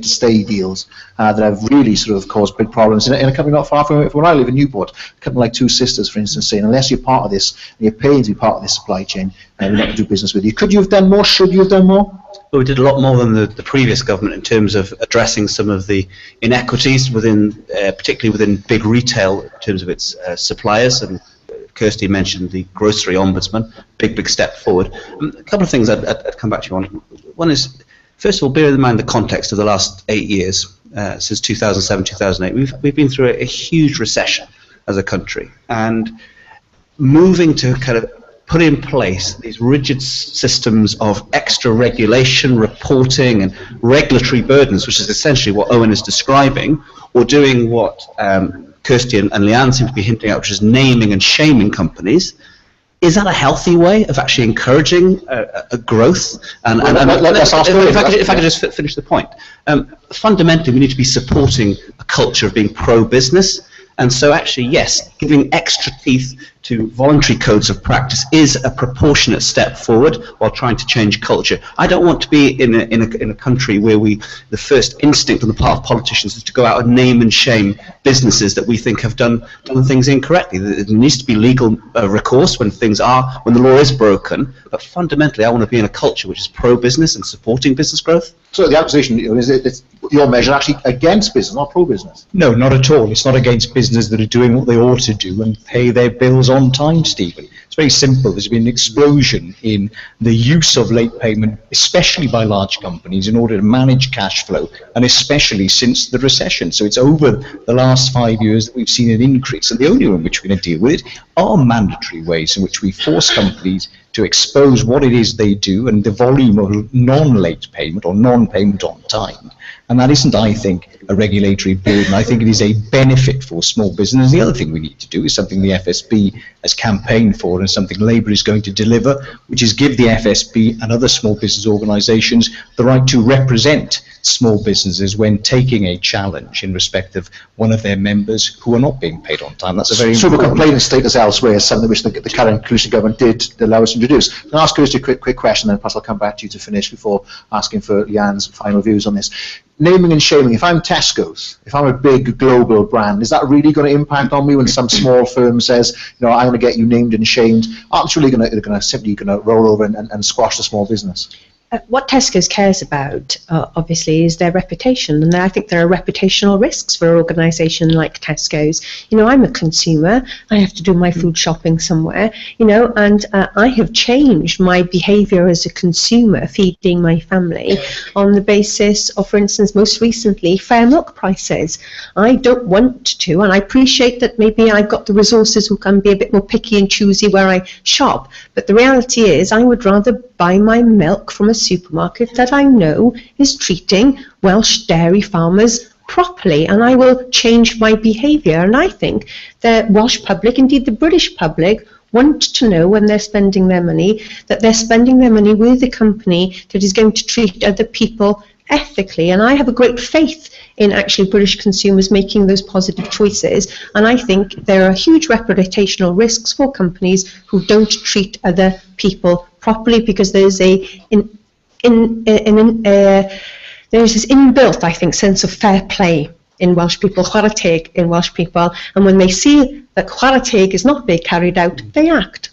stay deals that have really sort of caused big problems in a company not far from where I live in Newport, a company like Two Sisters, for instance, saying unless you're part of this and you're paying to be part of this supply chain, we're not going to do business with you. Could you have done more? Should you have done more? Well, we did a lot more than the previous government in terms of addressing some of the inequities within, particularly within big retail in terms of its suppliers, and Kirsty mentioned the grocery ombudsman, big step forward. A couple of things I'd come back to you on. One is, first of all, bear in mind the context of the last 8 years, since 2007, 2008. We've been through a huge recession as a country, and moving to kind of put in place these rigid systems of extra regulation, reporting, and regulatory burdens, which is essentially what Owen is describing, or doing what Kirsty and Leanne seem to be hinting at, which is naming and shaming companies. Is that a healthy way of actually encouraging a growth? If I could just finish the point. Fundamentally, we need to be supporting a culture of being pro-business. And so actually, yes, giving extra teeth to voluntary codes of practice is a proportionate step forward while trying to change culture. I don't want to be in a country where the first instinct on the part of politicians is to go out and name and shame businesses that we think have done things incorrectly. There needs to be legal recourse when the law is broken, but fundamentally I want to be in a culture which is pro-business and supporting business growth. So the accusation is it's your measure actually against business, not pro-business? No, not at all. It's not against business that are doing what they ought to do and pay their bills on time, Stephen. It's very simple. There's been an explosion in the use of late payment, especially by large companies, in order to manage cash flow, and especially since the recession. So it's over the last 5 years that we've seen an increase, and the only way in which we're going to deal with it are mandatory ways in which we force companies to expose what it is they do and the volume of non-late payment or non-payment on time. And that isn't, I think, a regulatory burden. I think it is a benefit for small business. The other thing we need to do is something the FSB has campaigned for and something Labour is going to deliver, which is give the FSB and other small business organisations the right to represent small businesses when taking a challenge in respect of one of their members who are not being paid on time. That's a very important... So complaining status elsewhere is something which the current coalition government did allow us to introduce. I'll ask Kirsty a quick question, then perhaps I'll come back to you to finish before asking for Leanne's final views on this. Naming and shaming, if I'm Tesco's, if I'm a big global brand, is that really going to impact on me when some small firm says, you know, I'm going to get you named and shamed? Aren't you really going to simply roll over and squash the small business? What Tesco's cares about, obviously, is their reputation, and I think there are reputational risks for an organisation like Tesco's. You know, I'm a consumer, I have to do my food shopping somewhere, you know, and I have changed my behaviour as a consumer feeding my family on the basis of, for instance, most recently, fair milk prices. I don't want to, and I appreciate that maybe I've got the resources who can be a bit more picky and choosy where I shop, but the reality is I would rather buy my milk from a supermarket that I know is treating Welsh dairy farmers properly, and I will change my behaviour. And I think the Welsh public, indeed the British public, want to know when they're spending their money that they're spending their money with a company that is going to treat other people ethically. And I have a great faith in actually British consumers making those positive choices, and I think there are huge reputational risks for companies who don't treat other people properly, because there's there's this inbuilt, I think, sense of fair play in Welsh people, chwarae teg in Welsh people, and when they see that chwarae teg is not being carried out, they act.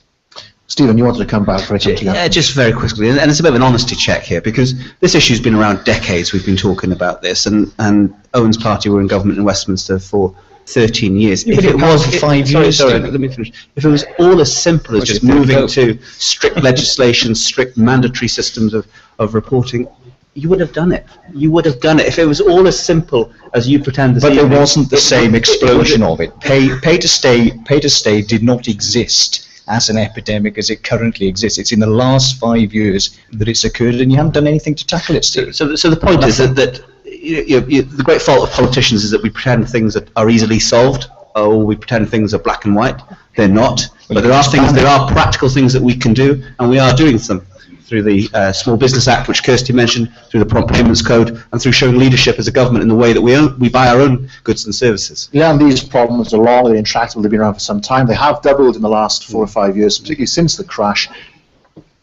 Stephen, you wanted to come back for a quick. Yeah, just very quickly, and it's a bit of an honesty check here, because this issue's been around decades. We've been talking about this, and Owen's party were in government in Westminster for 13 years. Yeah, but it was for 5 years. Sorry, let me finish. If it was all as simple as just moving to strict legislation, strict mandatory systems of reporting, you would have done it. You would have done it. If it was all as simple as you pretend to see. But there wasn't the same explosion of it. Pay to stay did not exist as an epidemic as it currently exists. It's in the last 5 years that it's occurred, and you haven't done anything to tackle it, Steve. So the point is that the great fault of politicians is that we pretend things that are easily solved, or we pretend things are black and white. They're not. But there are practical things that we can do, and we are doing them through the Small Business Act, which Kirsty mentioned, through the Prompt Payments Code, and through showing leadership as a government in the way that we buy our own goods and services. Yeah, and these problems are long, they're intractable, they've been around for some time. They have doubled in the last 4 or 5 years, particularly since the crash.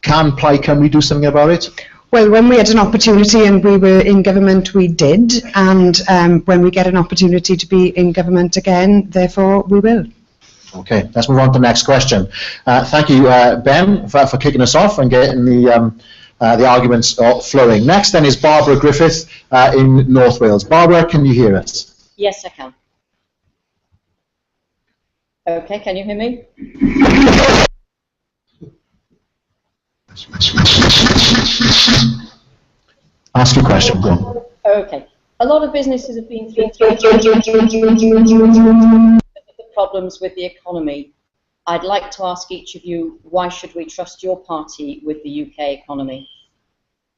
Can Plaid Cymru do something about it? Well, when we had an opportunity and we were in government, we did, and when we get an opportunity to be in government again, therefore we will. Okay, let's move on to the next question. Thank you, Ben, for kicking us off and getting the arguments flowing. Next then is Barbara Griffith in North Wales. Barbara, can you hear us? Yes, I can. Okay, can you hear me? Ask your question, go on. Okay. A lot of businesses have been through problems with the economy. I'd like to ask each of you, why should we trust your party with the UK economy?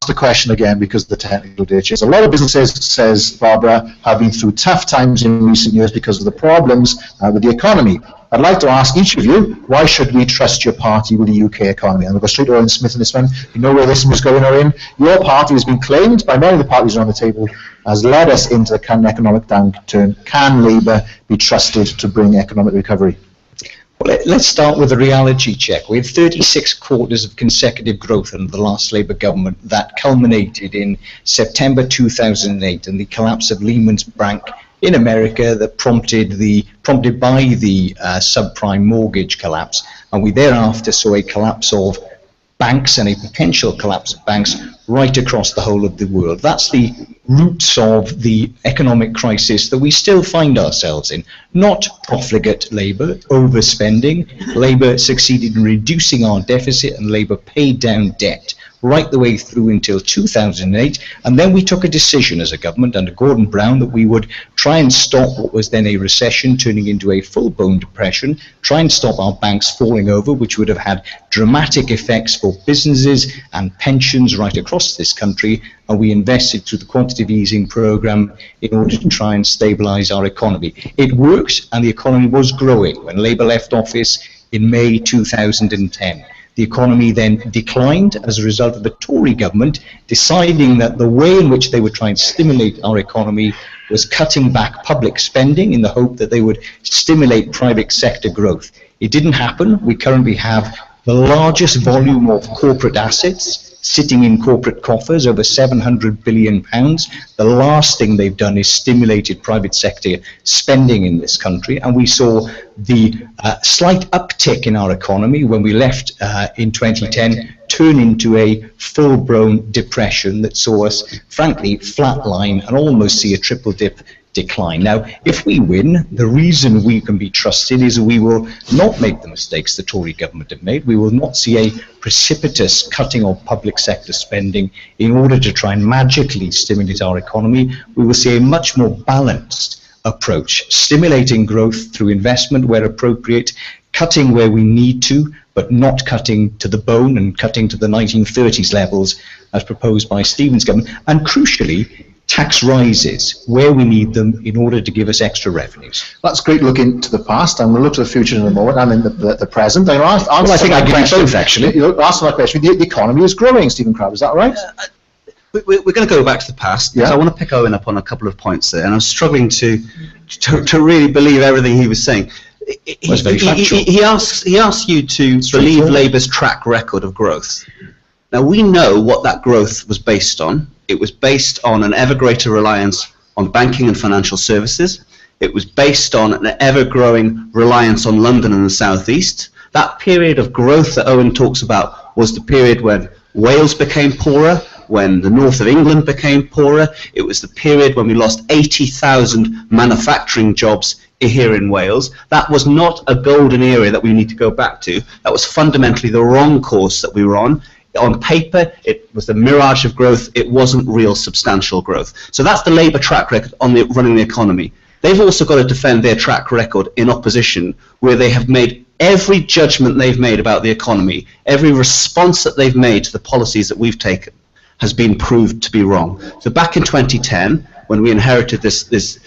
Ask the question again because of the technical glitches. A lot of businesses, says Barbara, have been through tough times in recent years because of the problems with the economy. I'd like to ask each of you, why should we trust your party with the UK economy? And we'll go straight to Owen Smith in this one. You know where this was going, Owen. Your party has been claimed by many of the parties around the table has led us into the current economic downturn. Can Labour be trusted to bring economic recovery? Well, let's start with a reality check. We had 36 quarters of consecutive growth under the last Labour government that culminated in September 2008 and the collapse of Lehman's Bank in America that prompted by the subprime mortgage collapse, and we thereafter saw a collapse of banks and a potential collapse of banks right across the whole of the world. That's the roots of the economic crisis that we still find ourselves in. Not profligate Labour, overspending. Labour succeeded in reducing our deficit, and Labour paid down debt right the way through until 2008, and then we took a decision as a government under Gordon Brown that we would try and stop what was then a recession turning into a full-blown depression, try and stop our banks falling over, which would have had dramatic effects for businesses and pensions right across this country, and we invested through the quantitative easing programme in order to try and stabilise our economy. It worked, and the economy was growing when Labour left office in May 2010. The economy then declined as a result of the Tory government deciding that the way in which they would try and stimulate our economy was cutting back public spending in the hope that they would stimulate private sector growth. It didn't happen. We currently have the largest volume of corporate assets sitting in corporate coffers, over £700 billion. The last thing they've done is stimulated private sector spending in this country, and we saw the slight uptick in our economy when we left in 2010 turn into a full-blown depression that saw us, frankly, flatline and almost see a triple-dip decline. Now, if we win, the reason we can be trusted is we will not make the mistakes the Tory government have made. We will not see a precipitous cutting of public sector spending in order to try and magically stimulate our economy. We will see a much more balanced approach, stimulating growth through investment where appropriate, cutting where we need to, but not cutting to the bone and cutting to the 1930s levels as proposed by Stephen's government, and crucially, tax rises where we need them in order to give us extra revenues. That's great looking to the past, and we'll look to the future in a moment, and in the present. I think I can both, actually. Answer my question. The economy is growing, Stephen Crabb, is that right? We're going to go back to the past, because I want to pick Owen up on a couple of points there, and I'm struggling to really believe everything he was saying. He asks you to believe Labour's track record of growth. Now, we know what that growth was based on. It was based on an ever greater reliance on banking and financial services. It was based on an ever-growing reliance on London and the South East. That period of growth that Owen talks about was the period when Wales became poorer, when the north of England became poorer. It was the period when we lost 80,000 manufacturing jobs here in Wales. That was not a golden era that we need to go back to. That was fundamentally the wrong course that we were on. On paper, it was the mirage of growth. It wasn't real substantial growth. So that's the Labour track record on running the economy. They've also got to defend their track record in opposition, where they have made every judgment they've made about the economy, every response that they've made to the policies that we've taken has been proved to be wrong. So back in 2010, when we inherited this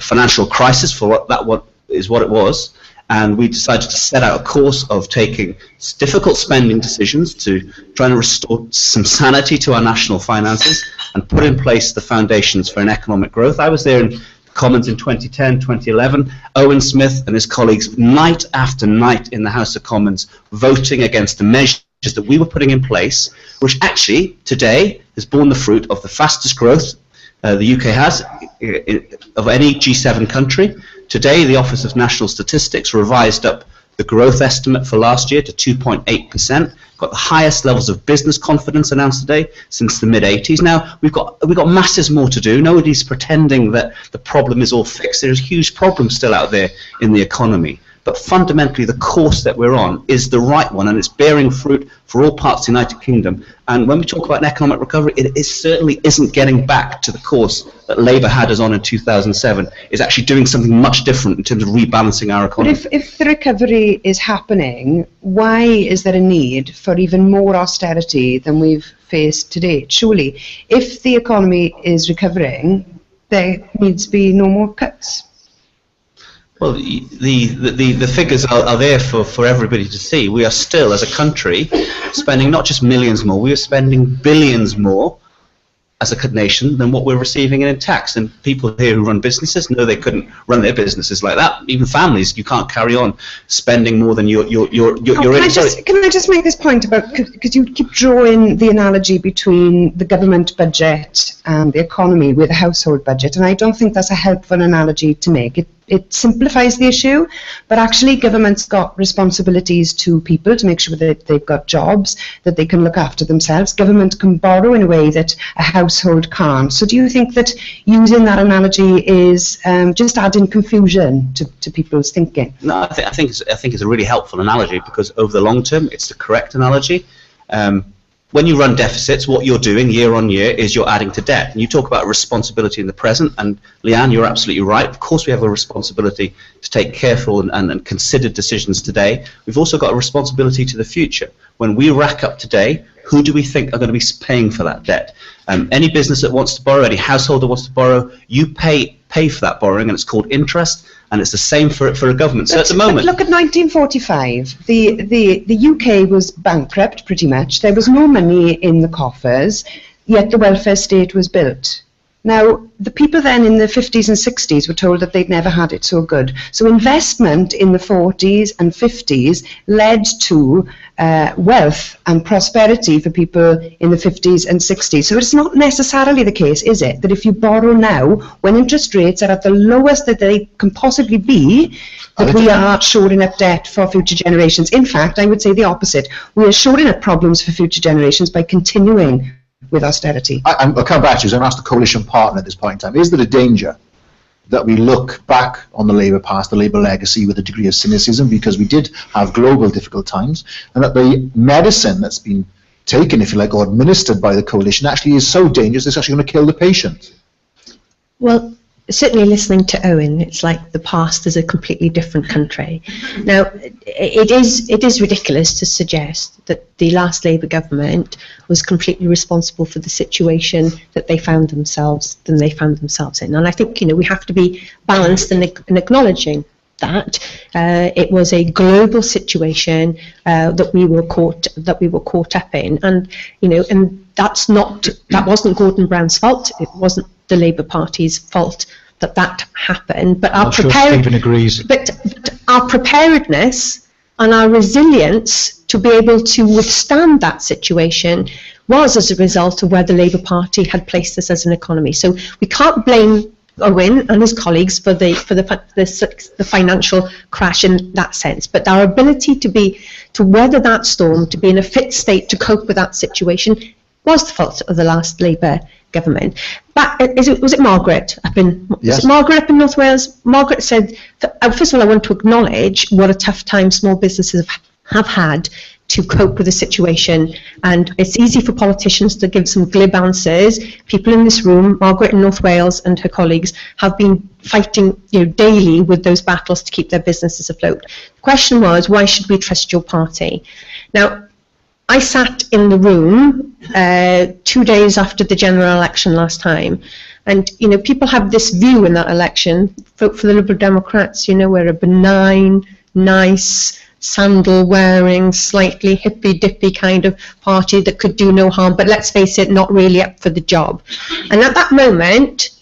financial crisis for what it was, and we decided to set out a course of taking difficult spending decisions to try and restore some sanity to our national finances and put in place the foundations for an economic growth. I was there in Commons in 2010, 2011, Owen Smith and his colleagues night after night in the House of Commons voting against the measures that we were putting in place, which actually today has borne the fruit of the fastest growth the UK has of any G7 country. Today the Office of National Statistics revised up the growth estimate for last year to 2.8%. Got the highest levels of business confidence announced today since the mid-80s. Now we've got masses more to do. Nobody's pretending that the problem is all fixed. There's huge problems still out there in the economy. But fundamentally, the course that we're on is the right one, and it's bearing fruit for all parts of the United Kingdom. And when we talk about an economic recovery, it certainly isn't getting back to the course that Labour had us on in 2007. It's actually doing something much different in terms of rebalancing our economy. But if the recovery is happening, why is there a need for even more austerity than we've faced today? Surely, if the economy is recovering, there needs to be no more cuts. Well, the figures are there for everybody to see. We are still, as a country, spending not just millions more, we are spending billions more as a nation than what we're receiving in tax. And people here who run businesses know they couldn't run their businesses like that. Even families, you can't carry on spending more than you're Can I just make this point about, because you keep drawing the analogy between the government budget and the economy with a household budget, and I don't think that's a helpful analogy to make. It simplifies the issue, but actually government's got responsibilities to people to make sure that they've got jobs, that they can look after themselves. Government can borrow in a way that a household can't. So do you think that using that analogy is just adding confusion to people's thinking? No, I think it's a really helpful analogy, because over the long term it's the correct analogy. When you run deficits, what you're doing year on year is you're adding to debt. And you talk about responsibility in the present, and Leanne, you're absolutely right. Of course we have a responsibility to take careful and considered decisions today. We've also got a responsibility to the future. When we rack up today, who do we think are going to be paying for that debt? Any business that wants to borrow, any household that wants to borrow, you pay for that borrowing, and it's called interest, and it's the same for a government. So at the moment, but look at 1945. The UK was bankrupt pretty much. There was no money in the coffers, yet the welfare state was built. Now, the people then in the 50s and 60s were told that they'd never had it so good. So investment in the 40s and 50s led to wealth and prosperity for people in the 50s and 60s. So it's not necessarily the case, is it, that if you borrow now, when interest rates are at the lowest that they can possibly be, that we are shoring up debt for future generations. In fact, I would say the opposite. We are shoring up problems for future generations by continuing with austerity. I'll come back to you, and ask the coalition partner at this point in time. Is there a danger that we look back on the Labour past, the Labour legacy, with a degree of cynicism, because we did have global difficult times, and that the medicine that's been taken, if you like, or administered by the coalition actually is so dangerous it's actually going to kill the patient? Well, certainly listening to Owen, it's like the past is a completely different country. Now, it is ridiculous to suggest that the last Labour government was completely responsible for the situation that they found themselves in. And I think, we have to be balanced in acknowledging that it was a global situation that we were caught up in, and and that wasn't Gordon Brown's fault. It wasn't the Labour Party's fault that happened. But our Stephen agrees. But our preparedness and our resilience to be able to withstand that situation was as a result of where the Labour Party had placed us as an economy. So we can't blame Owen and his colleagues for the financial crash in that sense, but our ability to weather that storm, to be in a fit state to cope with that situation, was the fault of the last Labour government. But was it Margaret up in? Yes. Was it Margaret up in North Wales? Margaret said, first of all, I want to acknowledge what a tough time small businesses have had to cope with the situation, and it's easy for politicians to give some glib answers. People in this room, Margaret in North Wales and her colleagues, have been fighting daily with those battles to keep their businesses afloat. The question was, why should we trust your party? Now, I sat in the room 2 days after the general election last time, and people have this view in that election, vote for the Liberal Democrats, we're a benign, nice, sandal-wearing, slightly hippy-dippy kind of party that could do no harm, but let's face it, not really up for the job. And at that moment,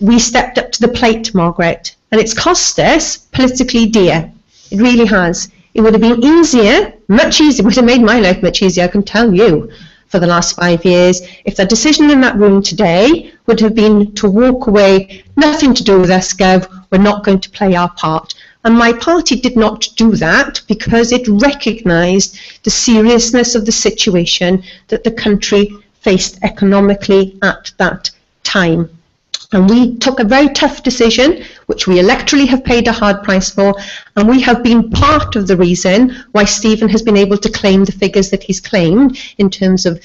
we stepped up to the plate, Margaret, and it's cost us politically dear. It really has. It would have been easier, much easier, would have made my life much easier, I can tell you, for the last 5 years, if the decision in that room today would have been to walk away, nothing to do with us, Gov, we're not going to play our part. And my party did not do that because it recognised the seriousness of the situation that the country faced economically at that time. And we took a very tough decision, which we electorally have paid a hard price for, and we have been part of the reason why Stephen has been able to claim the figures that he's claimed in terms of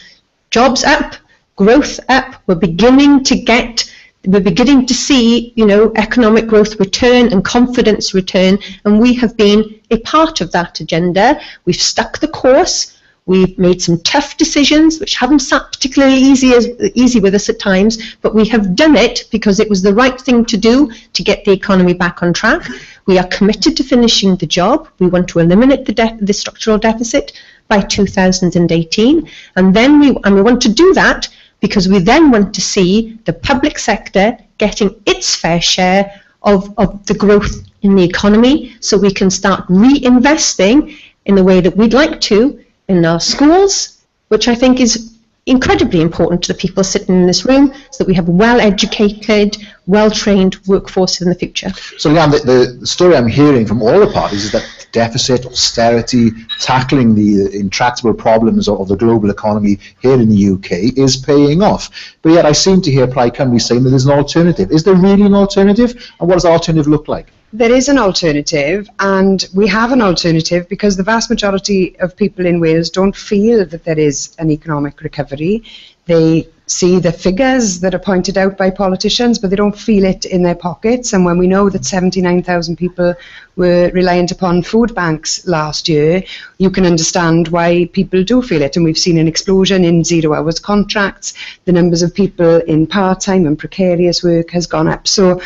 jobs up, growth up. We're beginning to see, economic growth return and confidence return, and we have been a part of that agenda. We've stuck the course. We've made some tough decisions, which haven't sat particularly easy with us at times, but we have done it because it was the right thing to do to get the economy back on track. We are committed to finishing the job. We want to eliminate the structural deficit by 2018, and we want to do that because we then want to see the public sector getting its fair share of the growth in the economy, so we can start reinvesting in the way that we'd like to in our schools, which I think is incredibly important to the people sitting in this room, so that we have well-educated, well-trained workforce in the future. So Leanne, the story I'm hearing from all the parties is that deficit, austerity, tackling the intractable problems of the global economy here in the UK is paying off. But yet I seem to hear Plaid Cymru saying that there's an alternative. Is there really an alternative? And what does the alternative look like? There is an alternative, and we have an alternative because the vast majority of people in Wales don't feel that there is an economic recovery. They see the figures that are pointed out by politicians, but they don't feel it in their pockets. And when we know that 79,000 people were reliant upon food banks last year, you can understand why people do feel it. And we've seen an explosion in 0 hours contracts. The numbers of people in part-time and precarious work has gone up. So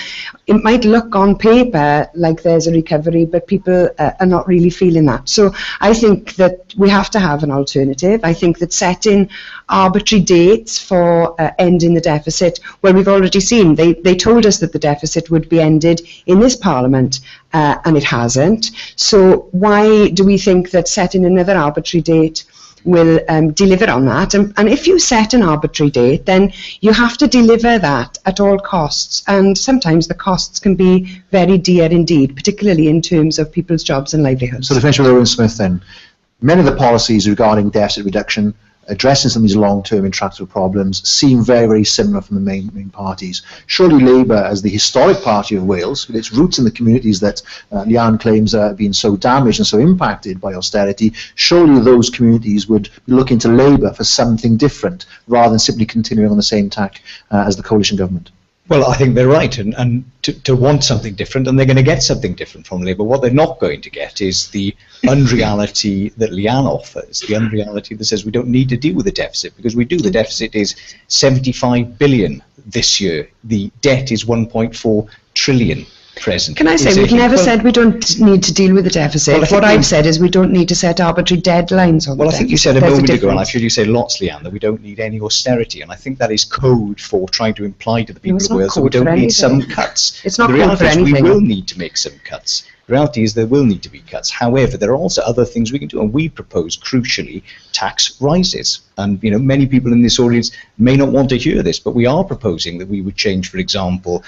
it might look on paper like there's a recovery, but people are not really feeling that. So I think that we have to have an alternative. I think that setting arbitrary dates for ending the deficit, well, we've already seen, they told us that the deficit would be ended in this Parliament, and it hasn't. So why do we think that setting another arbitrary date will deliver on that? And if you set an arbitrary date, then you have to deliver that at all costs, and sometimes the costs can be very dear indeed, particularly in terms of people's jobs and livelihoods. So to finish with Owen Smith then, many of the policies regarding deficit reduction, addressing some of these long-term intractable problems, seem very, very similar from the main parties. Surely Labour, as the historic party of Wales, with its roots in the communities that Leanne claims have been so damaged and so impacted by austerity, surely those communities would be looking to Labour for something different, rather than simply continuing on the same tack as the coalition government. Well, I think they're right, and to want something different, and they're going to get something different from Labour. What they're not going to get is the unreality that Leanne offers, the unreality that says we don't need to deal with the deficit, because we do. The deficit is 75 billion this year. The debt is 1.4 trillion present. Can I say, we've never said we don't need to deal with the deficit. Well, what I've said is we don't need to set arbitrary deadlines on the deficit. Well, I think you said a moment ago, and I've heard you say lots, Leanne, that we don't need any austerity, and I think that is code for trying to imply to the people of Wales that we don't need some cuts. It's not the code for anything. We will need to make some cuts. The reality is there will need to be cuts. However, there are also other things we can do, and we propose, crucially, tax rises. And many people in this audience may not want to hear this, but we are proposing that we would change, for example,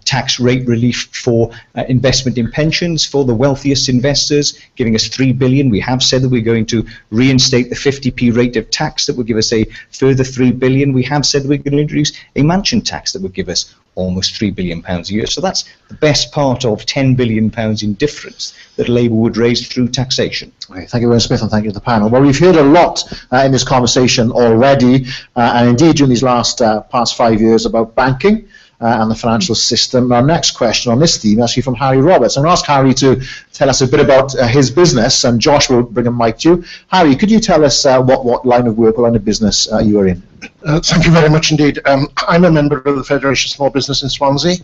tax rate relief for investment in pensions for the wealthiest investors, giving us £3 billion. We have said that we're going to reinstate the 50p rate of tax that would give us a further £3 billion. We have said we're going to introduce a mansion tax that would give us almost £3 billion a year. So that's the best part of £10 billion in difference that Labour would raise through taxation. Okay, thank you, Owen Smith, and thank you to the panel. Well, we've heard a lot in this conversation already, and indeed during these past 5 years about banking and the financial system. Our next question on this theme is actually from Harry Roberts. I'm going to ask Harry to tell us a bit about his business, and Josh will bring a mic to you. Harry, could you tell us what line of work or line of business you are in? Thank you very much indeed. I'm a member of the Federation of Small Business in Swansea,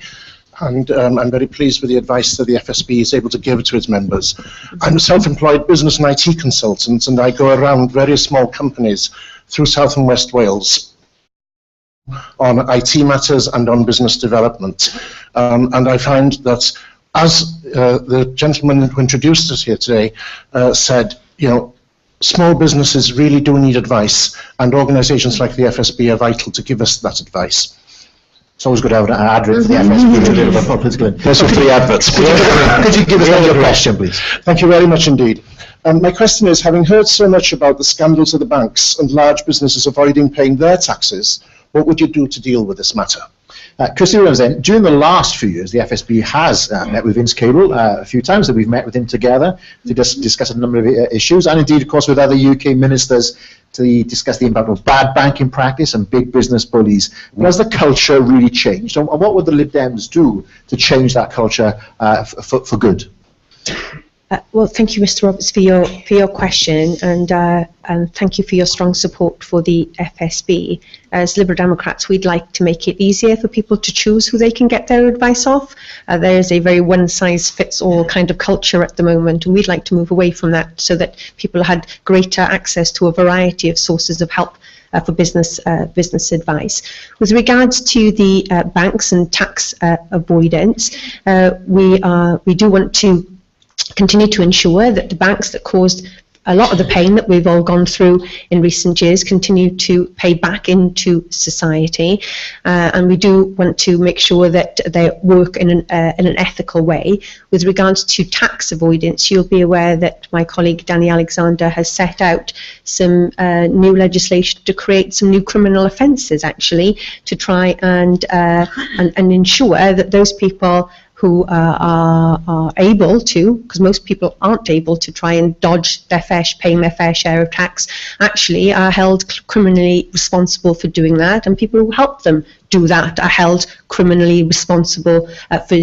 and I'm very pleased with the advice that the FSB is able to give to its members. I'm a self-employed business and IT consultant, and I go around various small companies through South and West Wales on IT matters and on business development. And I find that, as the gentleman who introduced us here today said, small businesses really do need advice, and organisations like the FSB are vital to give us that advice. It's always good to have an advert for the FSB to deliver political. There's 3 adverts. Could you give us your question, please? Thank you very much indeed. My question is, having heard so much about the scandals of the banks and large businesses avoiding paying their taxes, what would you do to deal with this matter? Kirsty, during the last few years, the FSB has met with Vince Cable a few times, that we've met with him together to discuss a number of issues, and indeed, of course, with other UK ministers to discuss the impact of bad banking practice and big business bullies. But has the culture really changed, and what would the Lib Dems do to change that culture for good? Well, thank you, Mr. Roberts, for your question, and thank you for your strong support for the FSB. As Liberal Democrats, we'd like to make it easier for people to choose who they can get their advice off. There is a very one-size-fits-all kind of culture at the moment, and we'd like to move away from that so that people had greater access to a variety of sources of help for business advice. With regards to the banks and tax avoidance, we do want to continue to ensure that the banks that caused a lot of the pain that we've all gone through in recent years continue to pay back into society, and we do want to make sure that they work in an ethical way. With regards to tax avoidance, you'll be aware that my colleague Danny Alexander has set out some new legislation to create some new criminal offences, actually, to try and ensure that those people who are able to, because most people aren't able to try and dodge paying their fair share of tax, actually are held criminally responsible for doing that, and people who help them do that are held criminally responsible for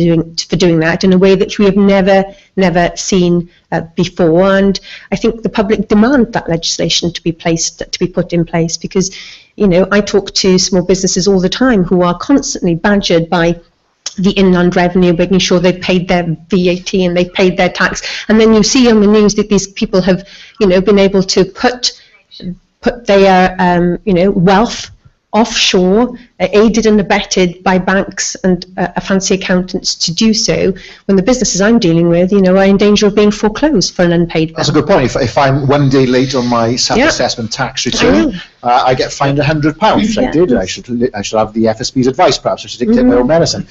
doing that in a way that we have never seen before. And I think the public demand that legislation to be put in place, because I talk to small businesses all the time who are constantly badgered by the inland revenue, making sure they've paid their VAT and they've paid their tax, and then you see on the news that these people have, been able to put their, wealth offshore, aided and abetted by banks and fancy accountants to do so, when the businesses I'm dealing with, are in danger of being foreclosed for an unpaid bill. That's a good point. If I'm one day late on my self-assessment tax return, I get fined £100, which I did. I should have the FSB's advice, perhaps. I should dictate my own medicine.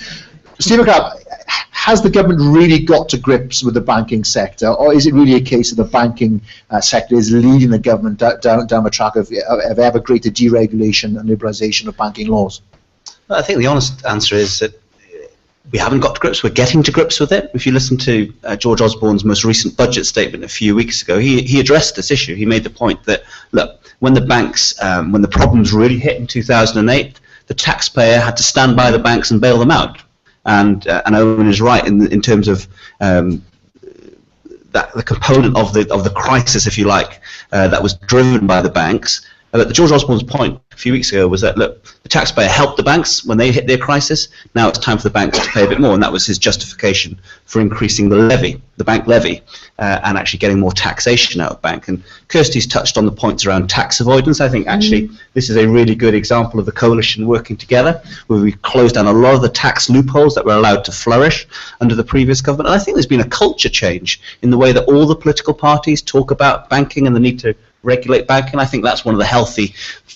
Stephen Crabb, has the government really got to grips with the banking sector, or is it really a case that the banking sector is leading the government down the track of ever greater deregulation and liberalisation of banking laws? Well, I think the honest answer is that we haven't got to grips. We're getting to grips with it. If you listen to George Osborne's most recent budget statement a few weeks ago, he addressed this issue. He made the point that, look, when the banks, when the problems really hit in 2008, the taxpayer had to stand by the banks and bail them out. And Owen is right in terms of that the component of the crisis, if you like, that was driven by the banks But George Osborne's point a few weeks ago was that, look, the taxpayer helped the banks when they hit their crisis. Now it's time for the banks to pay a bit more, and that was his justification for increasing the levy, the bank levy, and actually getting more taxation out of bank. And Kirsty's touched on the points around tax avoidance. I think actually this is a really good example of the coalition working together, where we closed down a lot of the tax loopholes that were allowed to flourish under the previous government. And I think there's been a culture change in the way that all the political parties talk about banking and the need to regulate banking. I think that's one of the healthy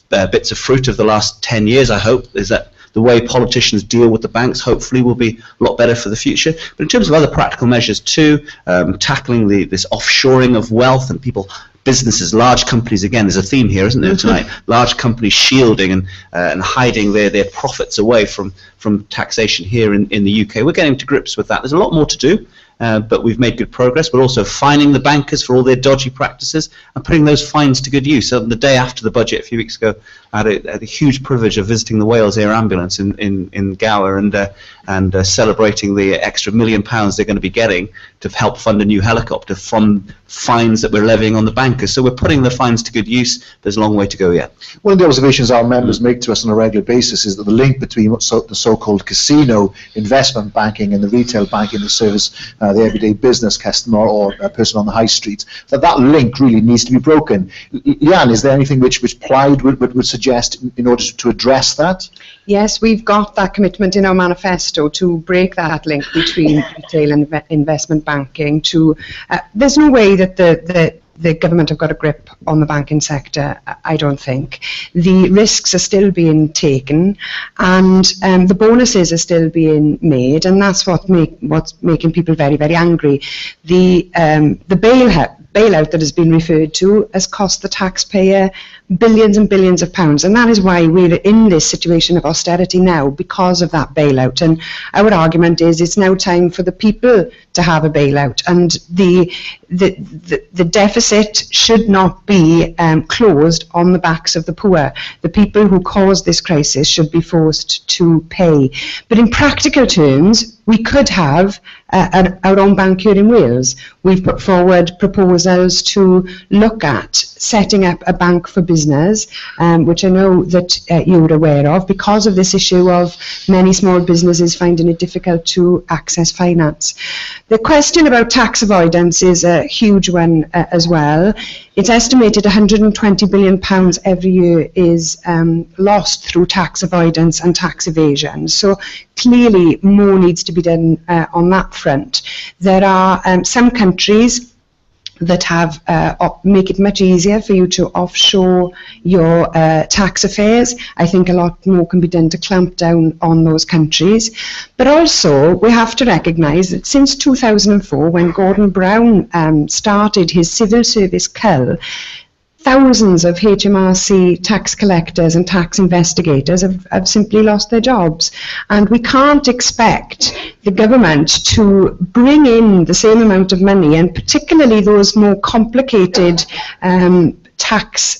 bits of fruit of the last 10 years, I hope, is that the way politicians deal with the banks hopefully will be a lot better for the future. But in terms of other practical measures too, tackling this offshoring of wealth and businesses, large companies, again, there's a theme here, isn't there, tonight? Large companies shielding and hiding their profits away from taxation here in the UK. We're getting to grips with that. There's a lot more to do. But we've made good progress. We're also fining the bankers for all their dodgy practices and putting those fines to good use. So the day after the budget, a few weeks ago, I had a huge privilege of visiting the Wales Air Ambulance in Gower and celebrating the extra £1 million they're going to be getting to help fund a new helicopter from fines that we're levying on the bankers. So we're putting the fines to good use. There's a long way to go yet. One of the observations our members make to us on a regular basis is that the link between the so-called casino investment banking and the retail banking that service the everyday business customer or a person on the high street, that link really needs to be broken. Leanne, is there anything which Plaid would suggest in order to address that? Yes, we've got that commitment in our manifesto to break that link between retail and investment banking. There's no way that the government have got a grip on the banking sector, I don't think. The risks are still being taken, and the bonuses are still being made, and that's what's making people very, very angry. The bailout that has been referred to has cost the taxpayer billions and billions of pounds, and that is why we're in this situation of austerity now, because of that bailout. And our argument is it's now time for the people to have a bailout, and the deficit should not be closed on the backs of the poor. The people who caused this crisis should be forced to pay. But in practical terms, we could have our own bank here in Wales. We've put forward proposals to look at setting up a bank for business, which I know that you're aware of, because of this issue of many small businesses finding it difficult to access finance. The question about tax avoidance is a huge one as well. It's estimated £120 billion every year is lost through tax avoidance and tax evasion. So clearly more needs to be done on that front. There are some countries that have make it much easier for you to offshore your tax affairs. I think a lot more can be done to clamp down on those countries. But also, we have to recognise that since 2004, when Gordon Brown started his civil service cull, thousands of HMRC tax collectors and tax investigators have simply lost their jobs. And we can't expect the government to bring in the same amount of money, and particularly those more complicated tax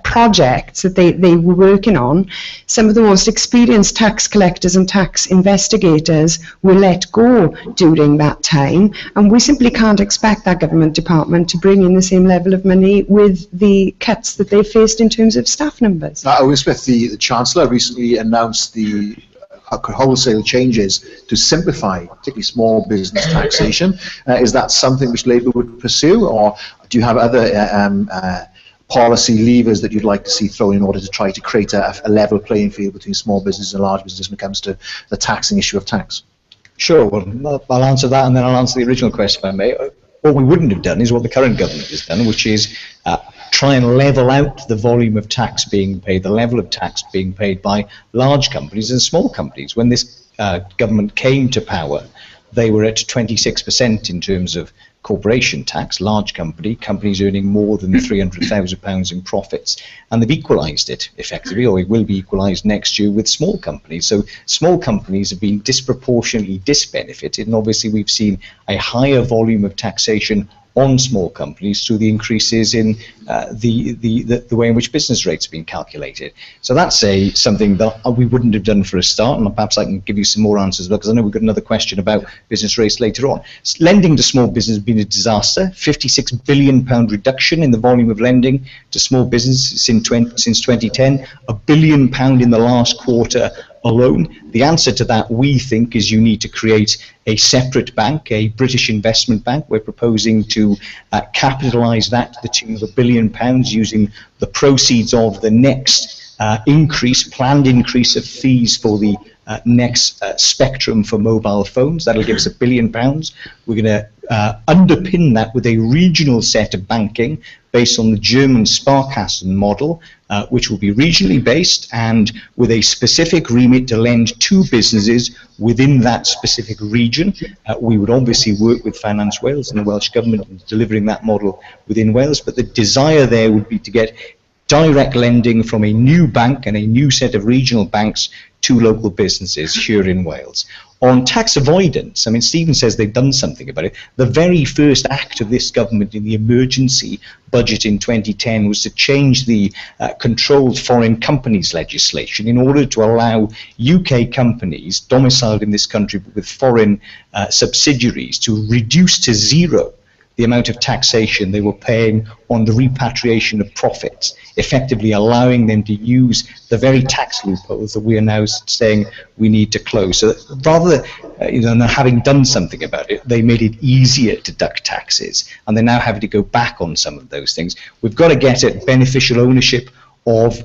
projects that they were working on. Some of the most experienced tax collectors and tax investigators were let go during that time, and we simply can't expect that government department to bring in the same level of money with the cuts that they faced in terms of staff numbers. Owen Smith, the Chancellor, recently announced the wholesale changes to simplify particularly small business taxation. Is that something which Labour would pursue, or do you have other policy levers that you'd like to see thrown in order to try to create a level playing field between small business and large business when it comes to the taxing issue of tax? Sure, well, I'll answer that, and then I'll answer the original question, if I may. What we wouldn't have done is what the current government has done, which is try and level out the volume of tax being paid, the level of tax being paid by large companies and small companies. When this government came to power, they were at 26% in terms of corporation tax, large companies earning more than £300,000 in profits, and they've equalised it effectively, or it will be equalised next year with small companies. So small companies have been disproportionately disbenefited, and obviously we've seen a higher volume of taxation on small companies through the increases in the way in which business rates have been calculated. So that's something that we wouldn't have done for a start, and perhaps I can give you some more answers, because I know we've got another question about business rates later on. Lending to small business has been a disaster. £56 billion reduction in the volume of lending to small businesses since 2010, £1 billion in the last quarter alone. The answer to that, we think, is you need to create a separate bank, a British investment bank. We're proposing to capitalise that to the tune of £1 billion using the proceeds of the next planned increase of fees for the next spectrum for mobile phones. That'll give us £1 billion. We're going to underpin that with a regional set of banking based on the German Sparkassen model, which will be regionally based and with a specific remit to lend to businesses within that specific region. We would obviously work with Finance Wales and the Welsh Government in delivering that model within Wales, but the desire there would be to get direct lending from a new bank and a new set of regional banks to local businesses here in Wales. On tax avoidance, I mean, Stephen says they've done something about it. The very first act of this government in the emergency budget in 2010 was to change the controlled foreign companies legislation in order to allow UK companies domiciled in this country with foreign subsidiaries to reduce to zero the amount of taxation they were paying on the repatriation of profits, effectively allowing them to use the very tax loopholes that we are now saying we need to close. So rather than having done something about it, they made it easier to deduct taxes, and they're now having to go back on some of those things. We've got to get at beneficial ownership of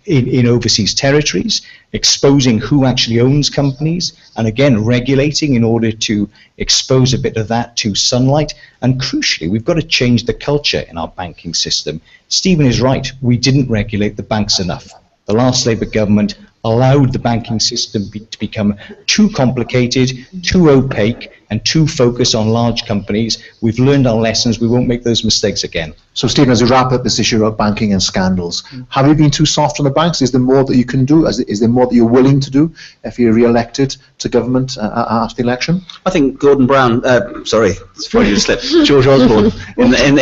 in overseas territories, exposing who actually owns companies, and again regulating in order to expose a bit of that to sunlight. And crucially, we've got to change the culture in our banking system. Stephen is right, we didn't regulate the banks enough. The last Labour government allowed the banking system to become too complicated, too opaque, and too focused on large companies. We've learned our lessons. We won't make those mistakes again. So, Stephen, as we wrap up this issue of banking and scandals, have you been too soft on the banks? Is there more that you can do? Is there more that you're willing to do if you're re-elected to government after the election? I think Gordon Brown, sorry, it's Freudian slip, George Osborne, in that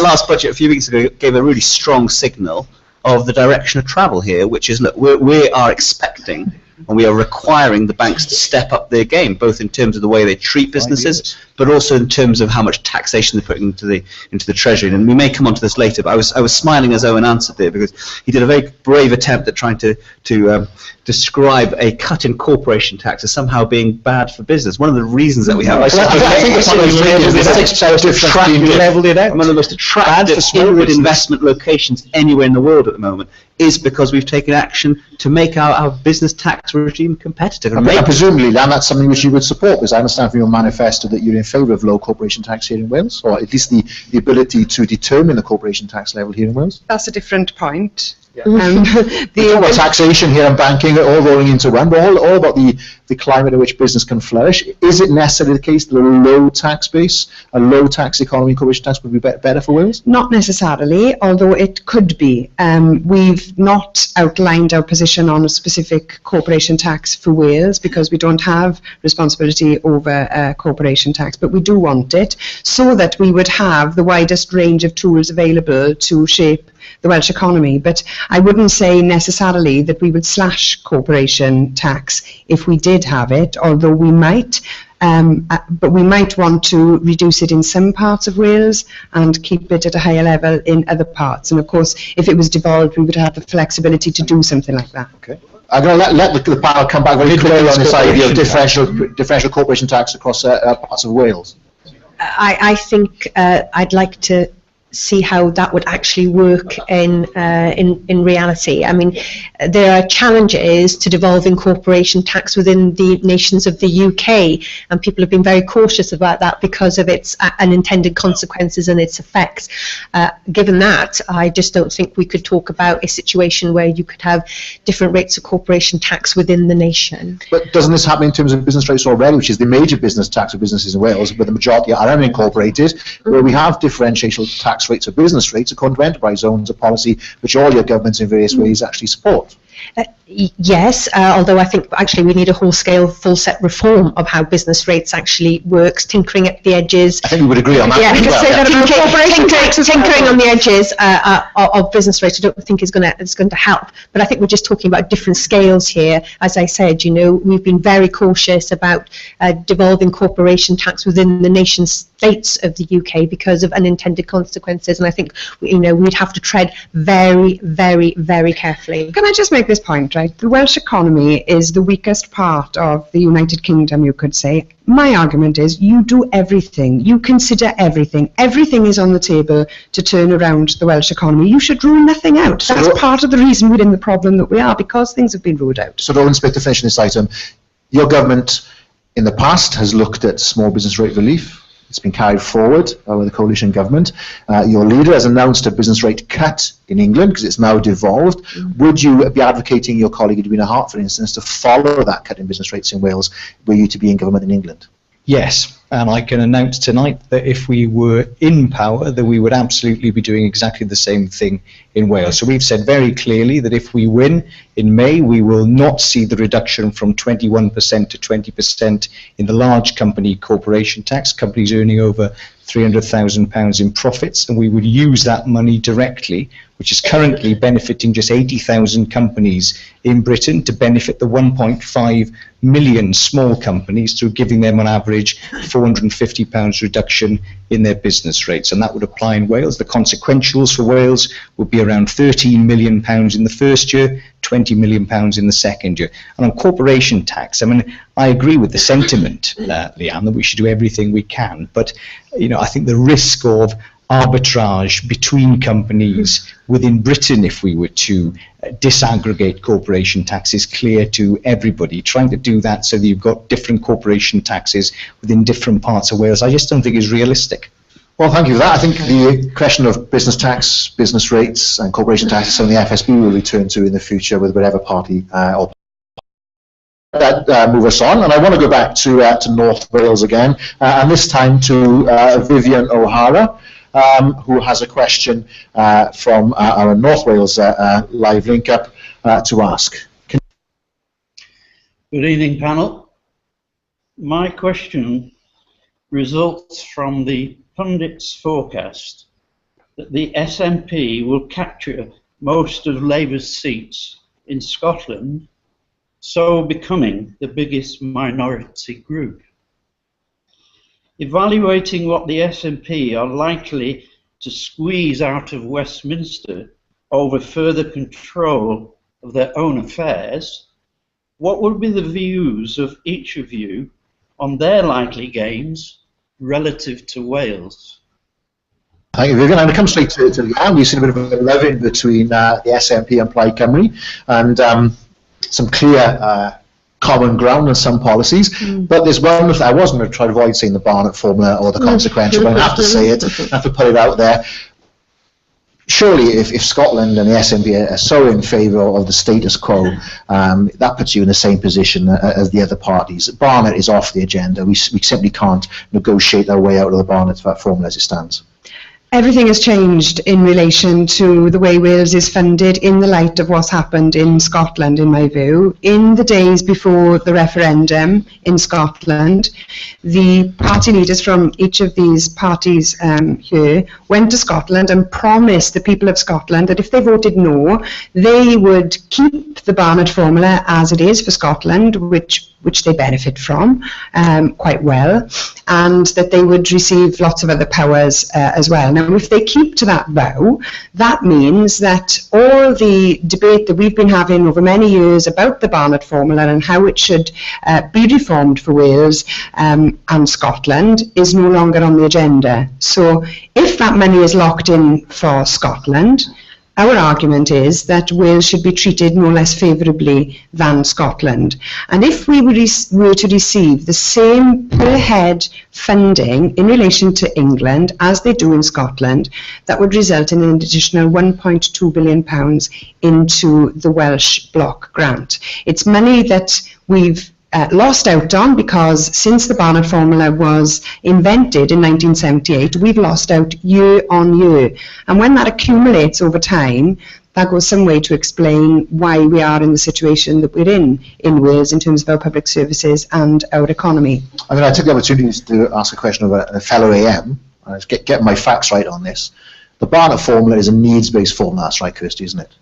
last budget a few weeks ago, gave a really strong signal of the direction of travel here, which is, look, we are expecting and we are requiring the banks to step up their game, both in terms of the way they treat businesses, but also in terms of how much taxation they're putting into the Treasury. And we may come on to this later, but I was smiling as Owen answered there, because he did a very brave attempt at trying to describe a cut in corporation tax as somehow being bad for business. One of the reasons that we have, I think it's one of the most attractive inward investment locations anywhere in the world at the moment, is because we've taken action to make our business tax regime competitive. And presumably, Leanne, that's something which you would support, because I understand from your manifesto that you're in favour of low corporation tax here in Wales, or at least the ability to determine the corporation tax level here in Wales. That's a different point. Yeah. We're talking about taxation here and banking, all rolling into one, but all about the climate in which business can flourish. Is it necessarily the case that a low tax base, a low tax economy, corporation tax would be better for Wales? Not necessarily, although it could be. We've not outlined our position on a specific corporation tax for Wales, because we don't have responsibility over corporation tax, but we do want it so that we would have the widest range of tools available to shape the Welsh economy. But I wouldn't say necessarily that we would slash corporation tax if we did have it, although we might. But we might want to reduce it in some parts of Wales and keep it at a higher level in other parts. And of course, if it was devolved, we would have the flexibility to do something like that. Okay. I'm going to let the panel come back very clearly on this idea of differential corporation tax across parts of Wales. I think I'd like to see how that would actually work in reality. I mean, there are challenges to devolving corporation tax within the nations of the UK, and people have been very cautious about that because of its unintended consequences and its effects. Given that, I just don't think we could talk about a situation where you could have different rates of corporation tax within the nation. But doesn't this happen in terms of business rates already, which is the major business tax of businesses in Wales, where the majority are unincorporated, where we have differential tax rates of business rates according to enterprise zones, a policy which all your governments in various ways actually support? Yes, although I think actually we need a whole-scale, full-set reform of how business rates actually works, tinkering at the edges. I think we would agree on that. Yeah, Well, tinkering on the edges of business rates, I don't think is going to help. But I think we're just talking about different scales here. As I said, you know, we've been very cautious about devolving corporation tax within the nation states of the UK because of unintended consequences, and I think, you know, we'd have to tread very, very, very carefully. Can I just make this point, right? The Welsh economy is the weakest part of the United Kingdom, you could say. My argument is you do everything, you consider everything. Everything is on the table to turn around the Welsh economy. You should rule nothing out. That's part of the reason we're in the problem that we are, because things have been ruled out. So, Owen, to finish this item, your government in the past has looked at small business rate relief. It's been carried forward with the coalition government. Your leader has announced a business rate cut in England because it's now devolved. Would you be advocating your colleague Edwina Hart, for instance, to follow that cut in business rates in Wales were you to be in government in England? Yes, and I can announce tonight that if we were in power, that we would absolutely be doing exactly the same thing in Wales. So we've said very clearly that if we win in May, we will not see the reduction from 21% to 20% in the large company corporation tax, companies earning over £300,000 in profits, and we would use that money directly, which is currently benefiting just 80,000 companies in Britain, to benefit the 1.5 million small companies through giving them on average £450 reduction in their business rates, and that would apply in Wales. The consequentials for Wales would be around £13 million in the first year, £20 million in the second year. And on corporation tax, I mean, I agree with the sentiment, Leanne, that we should do everything we can, but you know, I think the risk of arbitrage between companies within Britain, if we were to disaggregate corporation tax, is clear to everybody. Trying to do that so that you've got different corporation taxes within different parts of Wales, I just don't think is realistic. Well, thank you for that. I think the question of business tax, business rates and corporation tax is something the FSB will return to in the future with whatever party or move us on. And I want to go back to North Wales again, and this time to Vivian O'Hara, who has a question from our North Wales live link-up to ask. Good evening, panel. My question results from the pundits' forecast that the SNP will capture most of Labour's seats in Scotland, so becoming the biggest minority group. Evaluating what the SNP are likely to squeeze out of Westminster over further control of their own affairs, what would be the views of each of you on their likely gains relative to Wales? Thank you, Vivian. I'm going to come straight to Leanne. We've seen a bit of a love-in between the SNP and Plaid Cymru, and some clear common ground on some policies, but there's one that I wasn't going to try to avoid saying the Barnett formula or the consequential, but I have to say it, I have to put it out there. Surely if Scotland and the SNP are so in favour of the status quo, that puts you in the same position as the other parties. Barnett is off the agenda. We simply can't negotiate our way out of the Barnett formula as it stands. Everything has changed in relation to the way Wales is funded in the light of what's happened in Scotland, in my view. In the days before the referendum in Scotland, the party leaders from each of these parties here went to Scotland and promised the people of Scotland that if they voted no, they would keep the Barnett formula as it is for Scotland, which they benefit from quite well, and that they would receive lots of other powers as well. Now, if they keep to that vow, that means that all the debate that we've been having over many years about the Barnett formula and how it should be reformed for Wales and Scotland is no longer on the agenda. So if that money is locked in for Scotland, our argument is that Wales should be treated no less favourably than Scotland. And if we were to receive the same per head funding in relation to England as they do in Scotland, that would result in an additional £1.2 billion into the Welsh block grant. It's money that we've lost out on because since the Barnett formula was invented in 1978, we've lost out year on year. And when that accumulates over time, that goes some way to explain why we are in the situation that we're in Wales in terms of our public services and our economy. I mean, I took the opportunity to ask a question of a fellow AM, get my facts right on this. The Barnett formula is a needs-based formula, that's right, Kirsty, isn't it?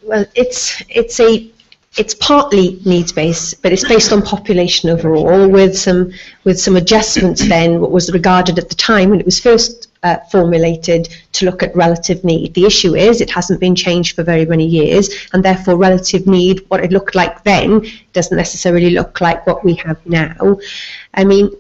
Well, it's partly needs-based, but it's based on population overall, with some adjustments then, what was regarded at the time when it was first formulated to look at relative need. The issue is it hasn't been changed for very many years, and therefore relative need, what it looked like then, doesn't necessarily look like what we have now. I mean,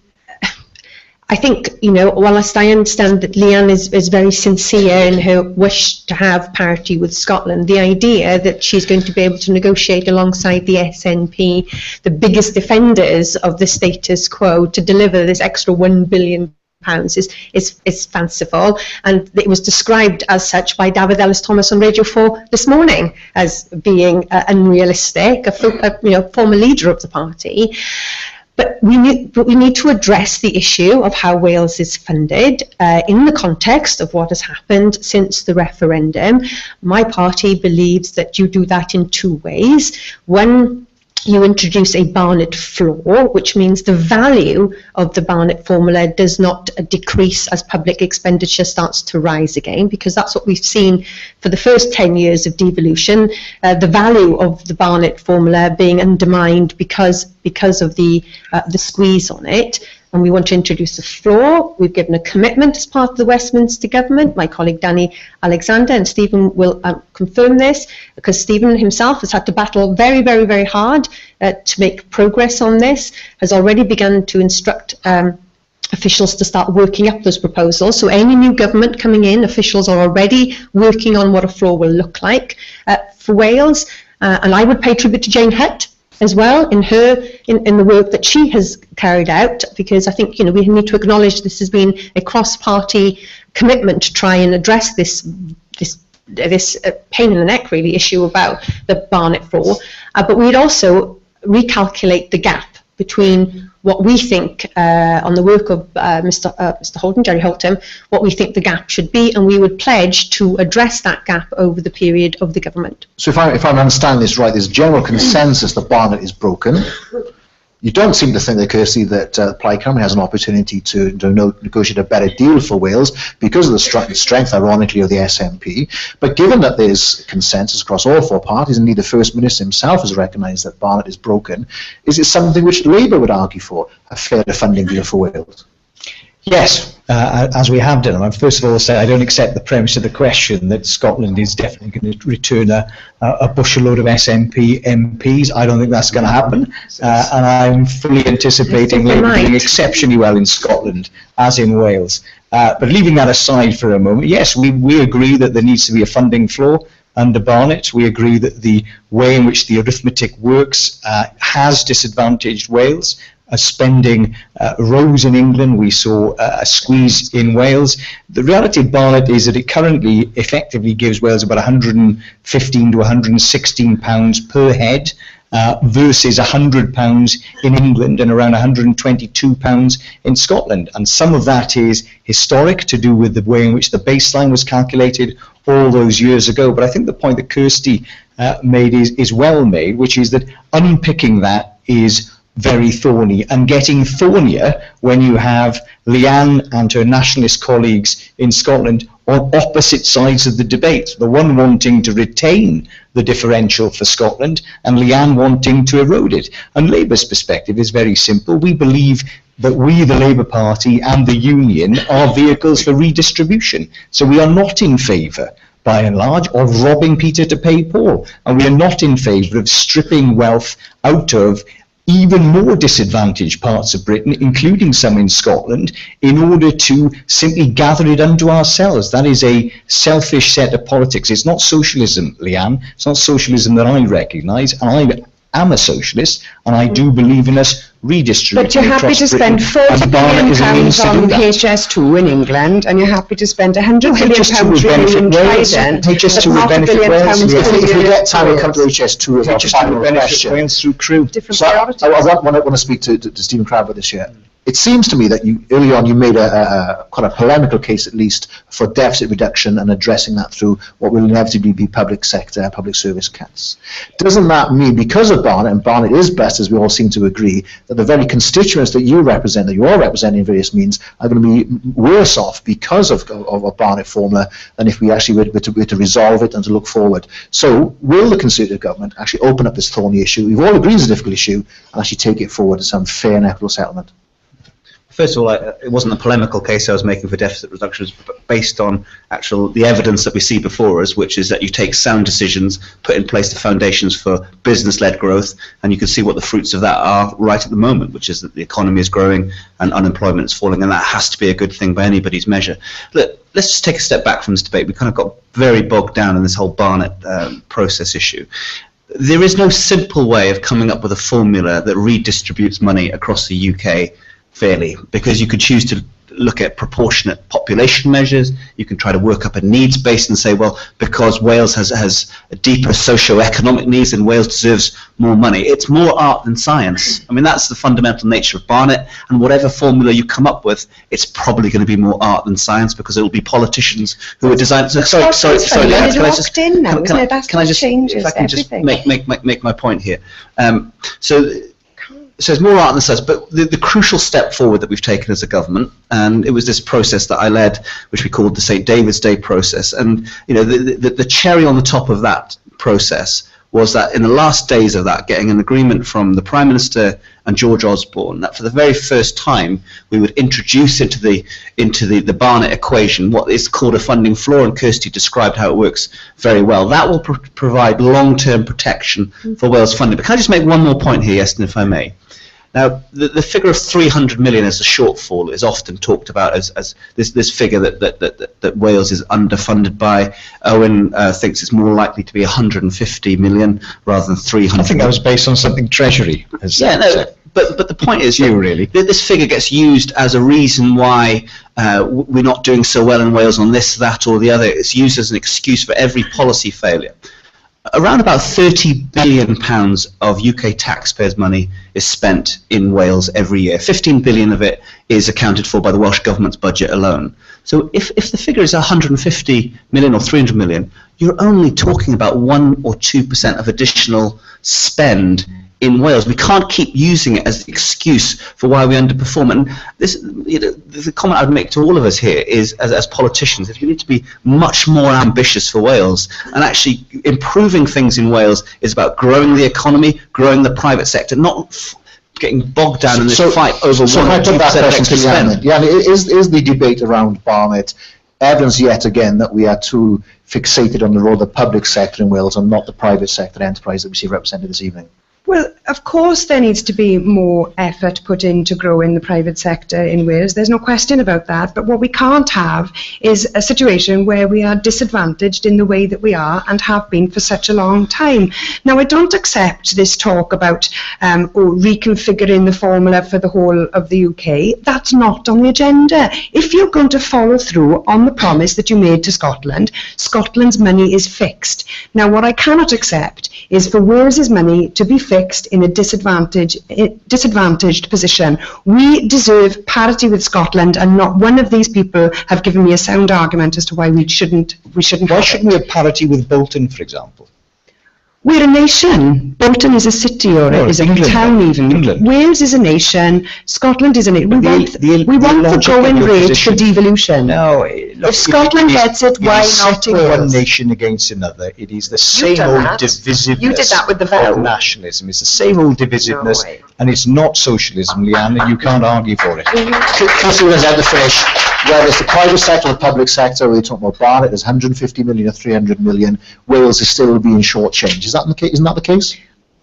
I think, whilst I understand that Leanne is very sincere in her wish to have parity with Scotland, the idea that she's going to be able to negotiate alongside the SNP, the biggest defenders of the status quo, to deliver this extra £1 billion is fanciful, and it was described as such by David Ellis-Thomas on Radio 4 this morning as being unrealistic, a former leader of the party. But we need to address the issue of how Wales is funded in the context of what has happened since the referendum. My party believes that you do that in two ways. One, you introduce a Barnett floor, which means the value of the Barnett formula does not decrease as public expenditure starts to rise again, because that's what we've seen for the first 10 years of devolution, the value of the Barnett formula being undermined because of the squeeze on it. And we want to introduce a floor. We've given a commitment as part of the Westminster government. My colleague Danny Alexander and Stephen will confirm this, because Stephen himself has had to battle very, very, very hard to make progress on this, has already begun to instruct officials to start working up those proposals. So any new government coming in, officials are already working on what a floor will look like for Wales. And I would pay tribute to Jane Hutt as well in the work that she has carried out, because I think we need to acknowledge this has been a cross-party commitment to try and address this pain in the neck really issue about the Barnett floor. But we'd also recalculate the gap between what we think on the work of Mr. Holden, Jerry Holton, what we think the gap should be, and we would pledge to address that gap over the period of the government. So if I'm understanding this right, there's general consensus that Barnett is broken. You don't seem to think, that, Kirsty, that Plaid Cymru has an opportunity to negotiate a better deal for Wales because of the strength, ironically, of the SNP. But given that there's consensus across all four parties, indeed the First Minister himself has recognised that Barnett is broken, is it something which Labour would argue for, a fairer funding deal for Wales? Yes, as we have done. And first of all, say I don't accept the premise of the question that Scotland is definitely going to return a bushel load of SNP MPs. I don't think that's going to happen, and I'm fully anticipating Labour doing exceptionally well in Scotland, as in Wales. But leaving that aside for a moment, yes, we agree that there needs to be a funding floor under Barnett. We agree that the way in which the arithmetic works has disadvantaged Wales. As spending rose in England, we saw a squeeze in Wales. The reality of Barnett is that it currently effectively gives Wales about £115 to £116 per head versus £100 in England and around £122 in Scotland. And some of that is historic, to do with the way in which the baseline was calculated all those years ago. But I think the point that Kirsty made is well made, which is that unpicking that is very thorny, and getting thornier when you have Leanne and her nationalist colleagues in Scotland on opposite sides of the debate, the one wanting to retain the differential for Scotland and Leanne wanting to erode it. And Labour's perspective is very simple. We believe that we, the Labour Party and the Union, are vehicles for redistribution. So we are not in favour, by and large, of robbing Peter to pay Paul, and we are not in favour of stripping wealth out of even more disadvantaged parts of Britain, including some in Scotland, in order to simply gather it unto ourselves. That is a selfish set of politics. It's not socialism, Leanne. It's not socialism that I recognise, and I am a socialist, and I do believe in us redistributing. But you're happy to spend £40 billion on HS2 in England, and you're happy to spend £100 billion in Trident. HS2 would benefit Wales. If we get time, we'll come to HS2 as our final question. Wales through Crew. So I want to speak to Stephen Crabb with this yet. it seems to me that early on you made quite a polemical case, at least, for deficit reduction and addressing that through what will inevitably be public sector and public service cuts. Doesn't that mean, because of Barnet, and Barnet is best, as we all seem to agree, that the very constituents that you represent, that you all represent in various means, are going to be worse off because of Barnet formula than if we actually were to resolve it and to look forward? So will the Conservative government actually open up this thorny issue, we've all agreed it's a difficult issue, and actually take it forward to some fair and equitable settlement? First of all, it wasn't a polemical case I was making for deficit reductions, but based on the evidence that we see before us, which is that you take sound decisions, put in place the foundations for business-led growth, and you can see what the fruits of that are right at the moment, which is that the economy is growing and unemployment is falling, and that has to be a good thing by anybody's measure. Look, let's just take a step back from this debate. We kind of got very bogged down in this whole Barnet process issue. There is no simple way of coming up with a formula that redistributes money across the UK fairly, because you could choose to look at proportionate population measures. You can try to work up a needs base and say, well, because Wales has a deeper socio-economic needs and Wales deserves more money. It's more art than science. I mean, that's the fundamental nature of Barnet, and whatever formula you come up with, it's probably going to be more art than science, because it will be politicians who are designed. Sorry, Leanne, can I just make my point here? So it's more art than science, but the crucial step forward that we've taken as a government, and it was this process that I led, which we called the St. David's Day process, and the cherry on the top of that process was that in the last days of that, getting an agreement from the Prime Minister and George Osborne that for the very first time we would introduce into the Barnet equation what is called a funding floor, and Kirsty described how it works very well. That will provide long-term protection for Wales funding. But can I just make one more point here, Iestyn, if I may? Now, the figure of 300 million as a shortfall is often talked about as this figure that Wales is underfunded by. Owen thinks it's more likely to be 150 million rather than 300. I think that was based on something Treasury has said. Yeah, no, but the point is, this figure gets used as a reason why we're not doing so well in Wales on this, that, or the other. It's used as an excuse for every policy failure. Around about £30 billion of UK taxpayers' money is spent in Wales every year. 15 billion of it is accounted for by the Welsh Government's budget alone. So if the figure is 150 million or 300 million, you're only talking about 1 or 2% of additional spend in Wales. We can't keep using it as an excuse for why we underperform. And this, the comment I'd make to all of us here is, as politicians, is we need to be much more ambitious for Wales. And actually, improving things in Wales is about growing the economy, growing the private sector, not getting bogged down in this fight over 1 or 2% extra spend. Yeah, is the debate around Barnet evidence yet again that we are too fixated on the role of the public sector in Wales and not the private sector enterprise that we see represented this evening? Well, of course there needs to be more effort put into growing the private sector in Wales. There's no question about that. But what we can't have is a situation where we are disadvantaged in the way that we are and have been for such a long time. Now, I don't accept this talk about reconfiguring the formula for the whole of the UK. That's not on the agenda. If you're going to follow through on the promise that you made to Scotland, Scotland's money is fixed. Now, what I cannot accept is for Wales's money to be fixed in a disadvantaged position. We deserve parity with Scotland, and not one of these people have given me a sound argument as to why we shouldn't. Why shouldn't we have parity with Bolton, for example? We're a nation. Bolton is a city, or is a town even. England. Wales is a nation. Scotland is a nation. We want the going rate for devolution. No, if Scotland gets it, why not Wales? One nation against another. It is the same old divisiveness. You did that with the vow. Of nationalism. It's the same old divisiveness, and it's not socialism, Leanne, and you can't argue for it. Kirsty was at the finish. Whether it's the private sector or the public sector, we're talking about Barnet, there's 150 million or 300 million. Wales is still being shortchanged. Isn't that the case?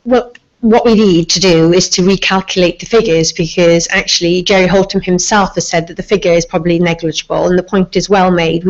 Well, what we need to do is to recalculate the figures, because actually Jerry Holtham himself has said that the figure is probably negligible, and the point is well made.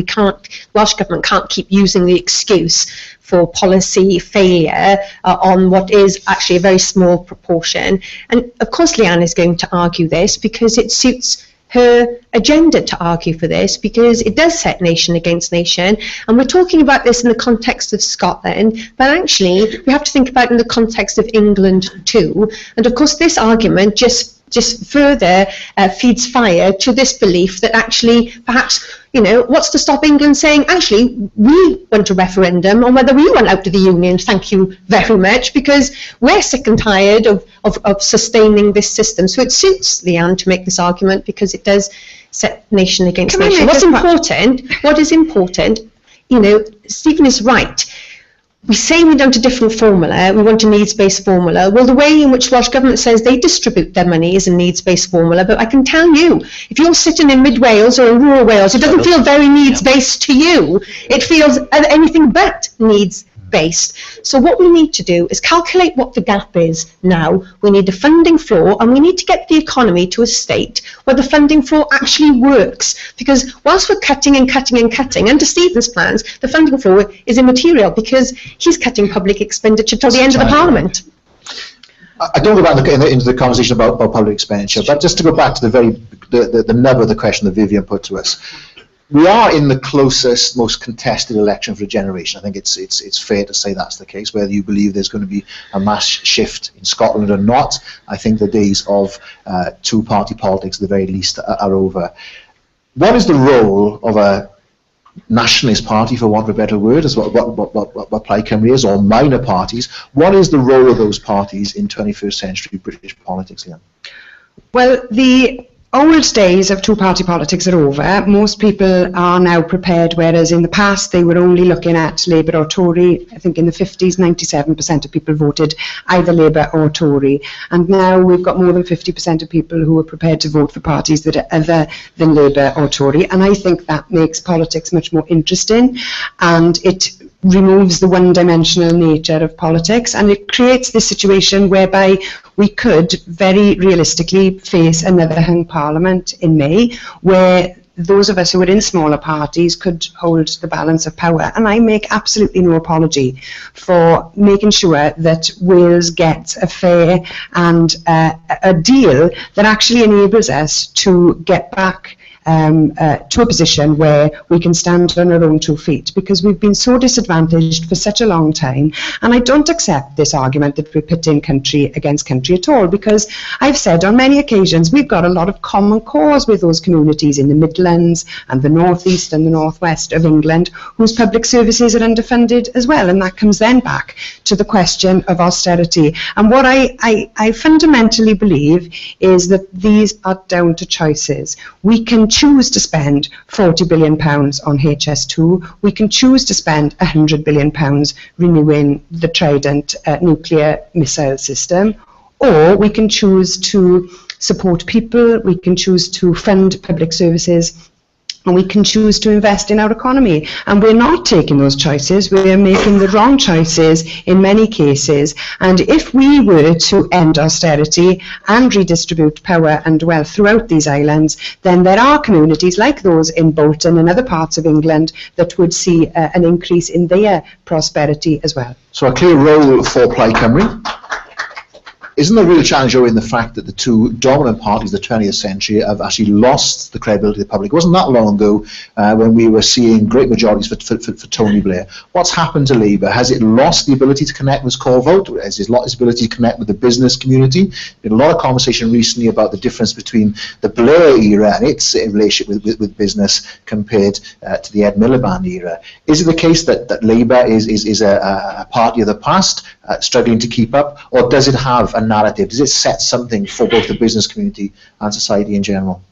Welsh Government can't keep using the excuse for policy failure on what is actually a very small proportion. And of course Leanne is going to argue this because it suits her agenda to argue for this, because it does set nation against nation, and we're talking about this in the context of Scotland, but actually we have to think about it in the context of England too. And of course this argument just just further feeds fire to this belief that actually, perhaps, you know, what's to stop England saying, actually, we want a referendum on whether we want out of the Union, thank you very much, because we're sick and tired of sustaining this system. So it suits Leanne to make this argument because it does set nation against nation. What is important, you know, Stephen is right. We say we want a different formula, we want a needs-based formula. Well, the way in which Welsh Government says they distribute their money is a needs-based formula, but I can tell you, if you're sitting in mid-Wales or in rural Wales, it doesn't feel very needs-based to you. It feels anything but needs-based. So what we need to do is calculate what the gap is now. We need a funding floor, and we need to get the economy to a state where the funding floor actually works. Because whilst we're cutting and cutting and cutting, under Stephen's plans, the funding floor is immaterial because he's cutting public expenditure till the end of the Parliament. I don't go back into the conversation about public expenditure, but just to go back to the nub of the question that Vivian put to us. We are in the closest, most contested election for a generation. I think it's fair to say that's the case. Whether you believe there's going to be a mass shift in Scotland or not, I think the days of two-party politics, at the very least, are over. What is the role of a nationalist party, for want of a better word, is what Plaid Cymru is, or minor parties? What is the role of those parties in 21st century British politics, Leanne? Well, the old days of two-party politics are over. Most people are now prepared, whereas in the past they were only looking at Labour or Tory. I think in the 50s, 97% of people voted either Labour or Tory. And now we've got more than 50% of people who are prepared to vote for parties that are other than Labour or Tory. And I think that makes politics much more interesting, and it removes the one-dimensional nature of politics, and it creates this situation whereby we could very realistically face another hung parliament in May, where those of us who are in smaller parties could hold the balance of power. And I make absolutely no apology for making sure that Wales gets a fair and a deal that actually enables us to get back to a position where we can stand on our own 2 feet, because we've been so disadvantaged for such a long time. And I don't accept this argument that we're pitting country against country at all, because I've said on many occasions we've got a lot of common cause with those communities in the Midlands and the North East and the North West of England whose public services are underfunded as well, and that comes then back to the question of austerity. And what I fundamentally believe is that these are down to choices. We can choose to spend £40 billion on HS2, we can choose to spend £100 billion renewing the Trident nuclear missile system, or we can choose to support people, we can choose to fund public services, and we can choose to invest in our economy. And we're not taking those choices, we're making the wrong choices in many cases. And if we were to end austerity and redistribute power and wealth throughout these islands, then there are communities like those in Bolton and other parts of England that would see an increase in their prosperity as well. So a clear role for Plaid Cymru. Isn't the real challenge, in the fact that the two dominant parties of the 20th century have actually lost the credibility of the public? It wasn't that long ago when we were seeing great majorities for Tony Blair. What's happened to Labour? Has it lost the ability to connect with its core vote? Has it lost its ability to connect with the business community? There's been a lot of conversation recently about the difference between the Blair era and its relationship with business compared to the Ed Miliband era. Is it the case that Labour is a party of the past, struggling to keep up, or does it have a narrative? Does it set something for both the business community and society in general?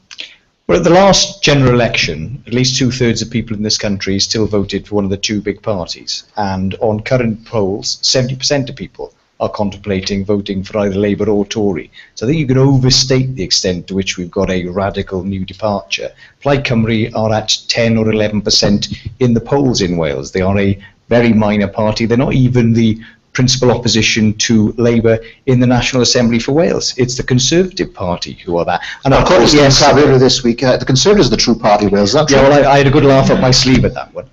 Well, at the last general election, at least 2/3 of people in this country still voted for one of the two big parties. And on current polls, 70% of people are contemplating voting for either Labour or Tory. So I think you could overstate the extent to which we've got a radical new departure. Plaid Cymru are at 10 or 11% in the polls in Wales. They are a very minor party. They're not even the principal opposition to Labour in the National Assembly for Wales. It's the Conservative Party who are that. And of course, yes, earlier this week, the Conservatives are the true party of Wales. Yeah, well, I had a good laugh up my sleeve at that one.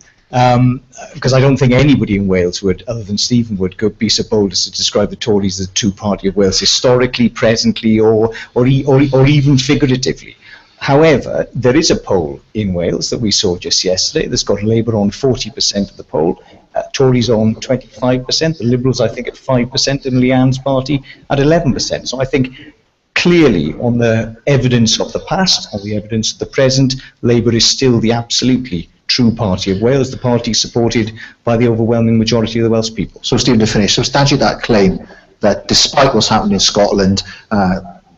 Because I don't think anybody in Wales would, other than Stephen, would be so bold as to describe the Tories as the true party of Wales historically, presently, or even figuratively. However, there is a poll in Wales that we saw just yesterday that's got Labour on 40% of the poll, Tories on 25%, the Liberals I think at 5%, and Leanne's party at 11%. So I think clearly, on the evidence of the past, on the evidence of the present, Labour is still the absolutely true party of Wales, the party supported by the overwhelming majority of the Welsh people. So, Stephen, to finish, substantiate that claim that despite what's happening in Scotland,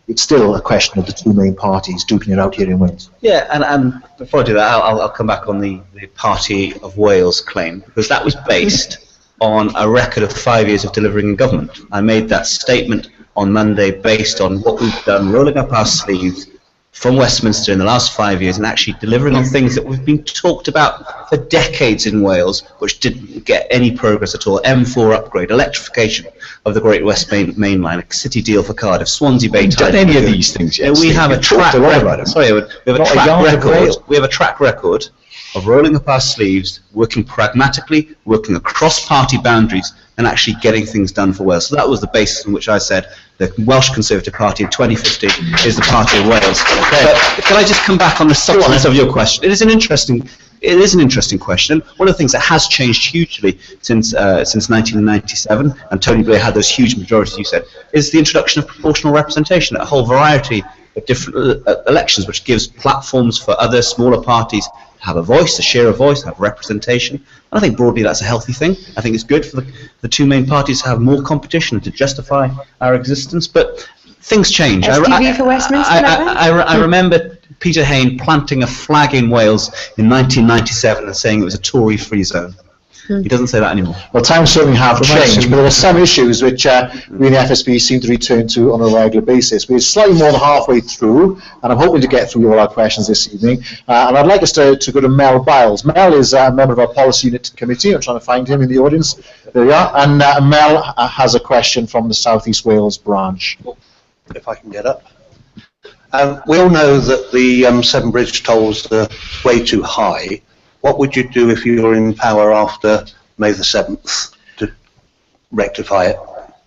it's still a question of the two main parties duking it out here in Wales. Yeah, and before I do that, I'll come back on the Party of Wales claim, because that was based on a record of 5 years of delivering in government. I made that statement on Monday based on what we've done, rolling up our sleeves from Westminster in the last 5 years and actually delivering on things that we've been talked about for decades in Wales, which didn't get any progress at all. M4 upgrade, electrification of the Great West Main Line, a city deal for Cardiff, Swansea Bay. Done any of these things yet? We have a track record. Sorry, we have a track record. We have a track record of rolling up our sleeves, working pragmatically, working across party boundaries, and actually getting things done for Wales. So that was the basis on which I said the Welsh Conservative Party in 2015 is the Party of Wales. Okay. But can I just come back on the substance of your question? It is an interesting question. One of the things that has changed hugely since 1997, and Tony Blair had those huge majorities you said, is the introduction of proportional representation, a whole variety of different elections, which gives platforms for other smaller parties to have a voice, to share a voice, have representation. And I think broadly that's a healthy thing. I think it's good for the two main parties to have more competition and to justify our existence. But things change. SPV for Westminster. I remember Peter Hain planting a flag in Wales in 1997 and saying it was a Tory-free zone. He doesn't say that anymore. Well, times certainly have changed, but there are some issues which we in the FSB seem to return to on a regular basis. We're slightly more than halfway through, and I'm hoping to get through all our questions this evening. And I'd like us to go to Mel Biles. Mel is a member of our Policy Unit Committee. I'm trying to find him in the audience. There we are. And Mel has a question from the South East Wales branch. If I can get up. We all know that the Severn Bridge tolls are way too high. What would you do if you were in power after May the 7th to rectify it?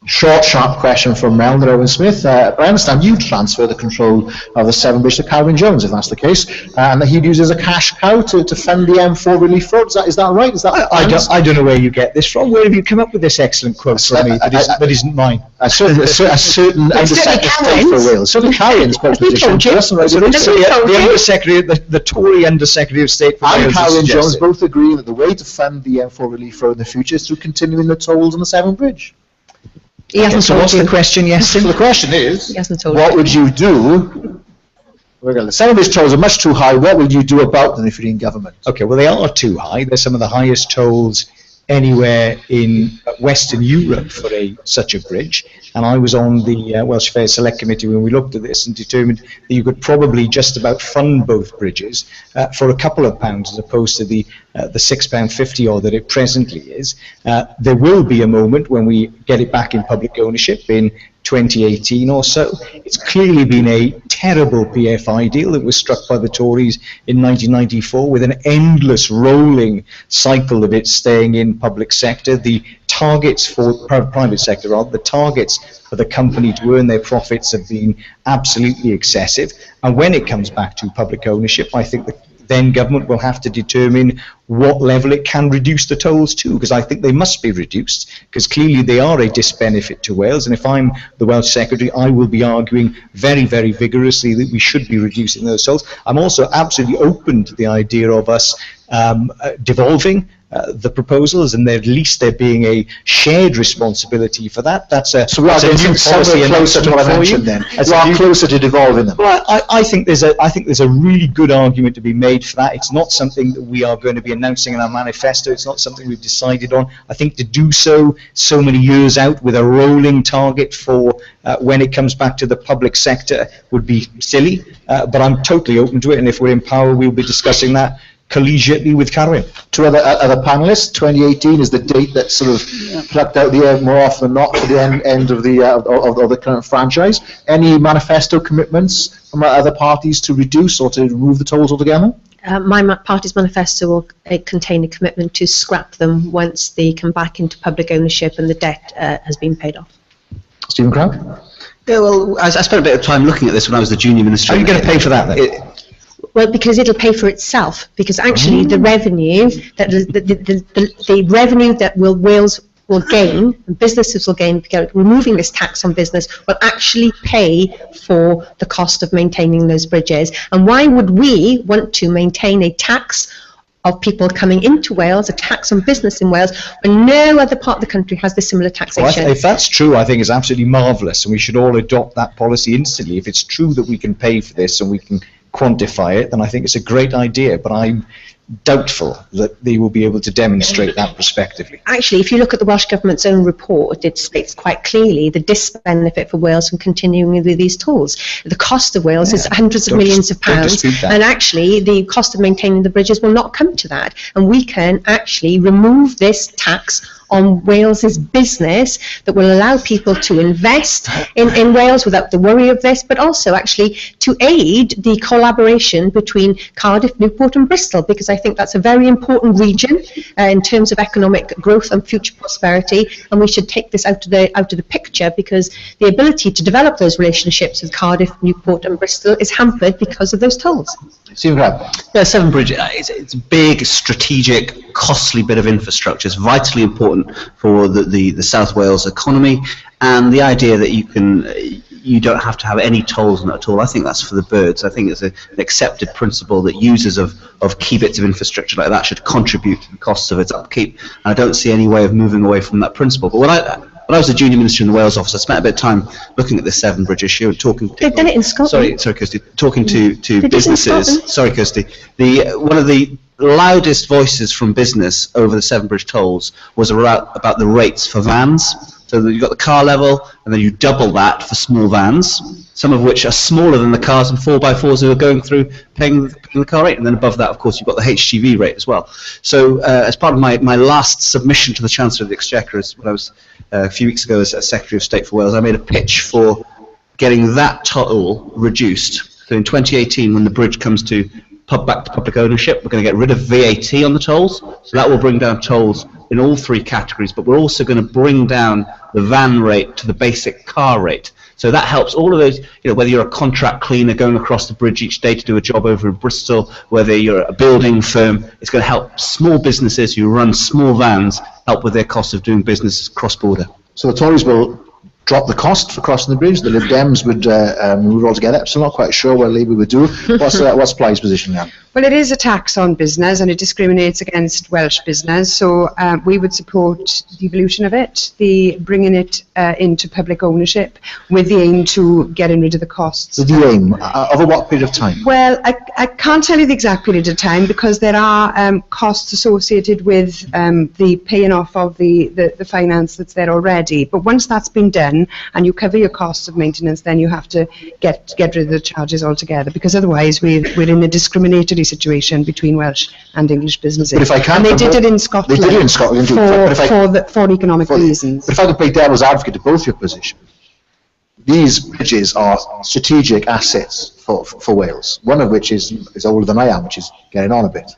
Short, sharp question from Mel and Owen Smith. I understand you transfer the control of the Severn Bridge to Calvin Jones, if that's the case, and that he'd use as a cash cow to fund the M4 relief road. Is that right? Is that I don't know where you get this from. Where have you come up with this excellent quote from me that isn't mine? A certain Undersecretary of State for Wales. Certainly Carrian's proposition. The Undersecretary, the Tory Undersecretary of State for Wales and Calvin Jones both agree that the way to fund the M4 relief road in the future is through continuing the tolls on the Severn Bridge. He hasn't so told what's you. the question, Iestyn? So the question is, he hasn't told what you. would you do? The Severn Bridge tolls are much too high. What would you do about them if you're in government? Okay, well, they are too high. They're some of the highest tolls anywhere in Western Europe for such a bridge. And I was on the Welsh Affairs Select Committee when we looked at this and determined that you could probably just about fund both bridges for a couple of pounds as opposed to the £6.50 odd that it presently is. There will be a moment when we get it back in public ownership in 2018 or so. It's clearly been a terrible PFI deal that was struck by the Tories in 1994 with an endless rolling cycle of it staying in public sector. The targets for private sector, the targets for the company to earn their profits have been absolutely excessive. And when it comes back to public ownership, I think the then government will have to determine what level it can reduce the tolls to, because I think they must be reduced, because clearly they are a disbenefit to Wales, and if I'm the Welsh Secretary, I will be arguing very, very vigorously that we should be reducing those tolls. I'm also absolutely open to the idea of us devolving the proposals, and at least there being a shared responsibility for that. That's a so we are getting somewhere closer to what I mentioned. Then you are closer to devolving them. Well, I think there's a really good argument to be made for that. It's not something that we are going to be announcing in our manifesto. It's not something we've decided on. I think to do so many years out with a rolling target for when it comes back to the public sector would be silly. But I'm totally open to it, and if we're in power, we'll be discussing that collegiately with Carwyn. To other panellists, 2018 is the date that's sort of plucked out the air more often than not for the end of the current franchise. Any manifesto commitments from other parties to reduce or to remove the tolls altogether? My party's manifesto will contain a commitment to scrap them once they come back into public ownership and the debt has been paid off. Stephen Crabb? Yeah, well, I spent a bit of time looking at this when I was the junior minister. Are you going to pay for that then? Well, because it'll pay for itself. Because actually, the revenue that the revenue that Wales will gain, and businesses will gain, because removing this tax on business will actually pay for the cost of maintaining those bridges. And why would we want to maintain a tax of people coming into Wales, a tax on business in Wales, when no other part of the country has this similar taxation? Well, if that's true, I think it's absolutely marvellous, and we should all adopt that policy instantly. If it's true that we can pay for this and we can quantify it, then I think it's a great idea, but I'm doubtful that they will be able to demonstrate that prospectively. Actually, if you look at the Welsh Government's own report, it states quite clearly the disbenefit for Wales from continuing with these tolls. The cost of Wales is hundreds of millions of pounds, and actually the cost of maintaining the bridges will not come to that. And we can actually remove this tax on Wales's business that will allow people to invest in Wales without the worry of this, but also actually to aid the collaboration between Cardiff, Newport and Bristol, because I think that's a very important region in terms of economic growth and future prosperity, and we should take this out of the picture, because the ability to develop those relationships with Cardiff, Newport and Bristol is hampered because of those tolls. Stephen Crabb. Yeah, Severn Bridge, it's a big, strategic, costly bit of infrastructure. It's vitally important for the South Wales economy, and the idea that you don't have to have any tolls on it at all, I think that's for the birds. I think it's an accepted principle that users of key bits of infrastructure like that should contribute to the costs of its upkeep, and I don't see any way of moving away from that principle. But when I was a junior minister in the Wales office, I spent a bit of time looking at the Severn Bridge issue and talking to... They've done it in Scotland. Sorry, Kirsty. Talking to businesses... Sorry, Kirsty. One of the loudest voices from business over the Severn Bridge tolls was about the rates for vans. So you've got the car level, and then you double that for small vans, some of which are smaller than the cars and 4x4s who are going through paying the car rate. And then above that, of course, you've got the HGV rate as well. So as part of my last submission to the Chancellor of the Exchequer, when I was a few weeks ago as Secretary of State for Wales, I made a pitch for getting that toll reduced. So in 2018, when the bridge comes to back to public ownership, we're going to get rid of VAT on the tolls. So that will bring down tolls in all three categories, but we're also going to bring down the van rate to the basic car rate. So that helps all of those, whether you're a contract cleaner going across the bridge each day to do a job over in Bristol, whether you're a building firm, it's going to help small businesses who run small vans help with their cost of doing business cross-border. So the Tories will drop the cost for crossing the bridge. The Lib Dems would move it all together. I'm still not quite sure what Labour would do. What's Plaid's position now? Well, it is a tax on business and it discriminates against Welsh business, so we would support the evolution of it, the bringing it into public ownership with the aim to getting rid of the costs. With the aim? Over what period of time? Well, I can't tell you the exact period of time because there are costs associated with the paying off of the finance that's there already, but once that's been done and you cover your costs of maintenance, then you have to get rid of the charges altogether, because otherwise we're in a discriminatory situation between Welsh and English businesses. But if I can, and they did it in Scotland. They did it in Scotland for economic reasons. But if I could play devil's advocate to both your positions, these bridges are strategic assets for Wales. One of which is older than I am, which is getting on a bit.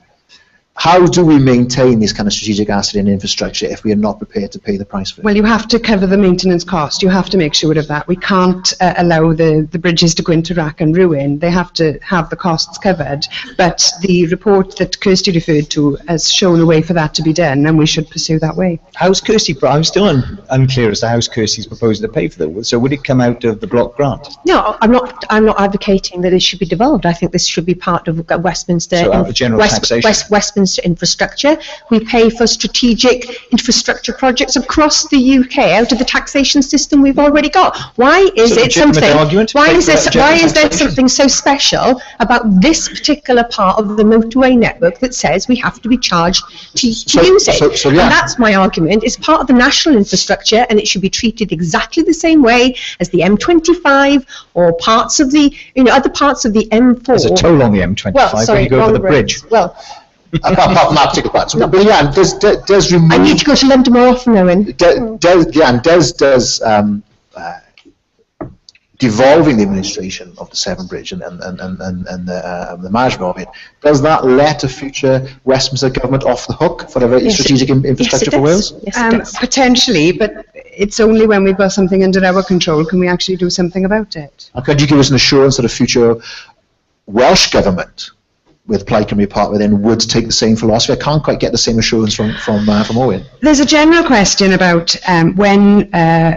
How do we maintain this kind of strategic asset in infrastructure if we are not prepared to pay the price for it? Well, you have to cover the maintenance cost. You have to make sure of that. We can't allow the bridges to go into rack and ruin. They have to have the costs covered. But the report that Kirsty referred to has shown a way for that to be done, and we should pursue that way. How's Kirsty? I'm still unclear as to how Kirsty's proposing to pay for that. So would it come out of the block grant? No, I'm not advocating that it should be devolved. I think this should be part of Westminster. So out of the general taxation. Westminster infrastructure. We pay for strategic infrastructure projects across the UK out of the taxation system we've already got. Why is it something? Why is there something so special about this particular part of the motorway network that says we have to be charged to use it? And that's my argument. It's part of the national infrastructure, and it should be treated exactly the same way as the M25 or parts of the other parts of the M4. There's a toll on the M25 when you go over the bridge. Well. Apart from that particular part. But Leanne, does remove... I need to go to London more often, Owen. Does devolving the administration of the Severn Bridge and the management of it, does that let a future Westminster government off the hook for a strategic infrastructure for Wales? Yes, it does. Potentially, but it's only when we've got something under our control can we actually do something about it. And could you give us an assurance that a future Welsh government with Plaid Cymru Parkway then would take the same philosophy? I can't quite get the same assurance from Owen. There's a general question about when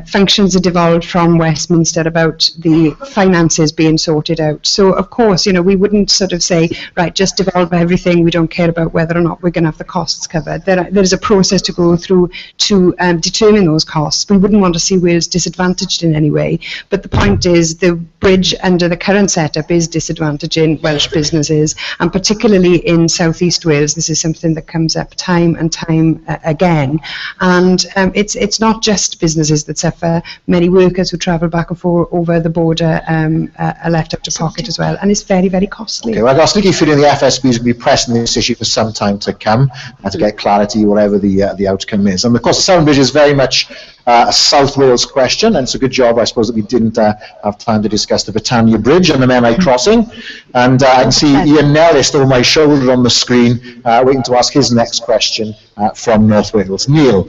functions are devolved from Westminster about the finances being sorted out. So of course, we wouldn't sort of say, right, just devolve everything, we don't care about whether or not we're going to have the costs covered. There's a process to go through to determine those costs. We wouldn't want to see Wales disadvantaged in any way, but the point is the bridge under the current setup is disadvantaging Welsh businesses, and particularly in South East Wales, this is something that comes up time and time again. And it's not just businesses that suffer. Many workers who travel back and forth over the border are left out of pocket as well, and it's very, very costly. Okay, well, I've got a sneaky feeling the FSB is going to be pressing this issue for some time to come to get clarity, whatever the outcome is. And of course, the Severn Bridge is very much a South Wales question, and it's a good job, I suppose, that we didn't have time to discuss the Britannia Bridge and the Menai Crossing. And I can see Llanelli over my shoulder on the screen, waiting to ask his next question from North Wales. Neil.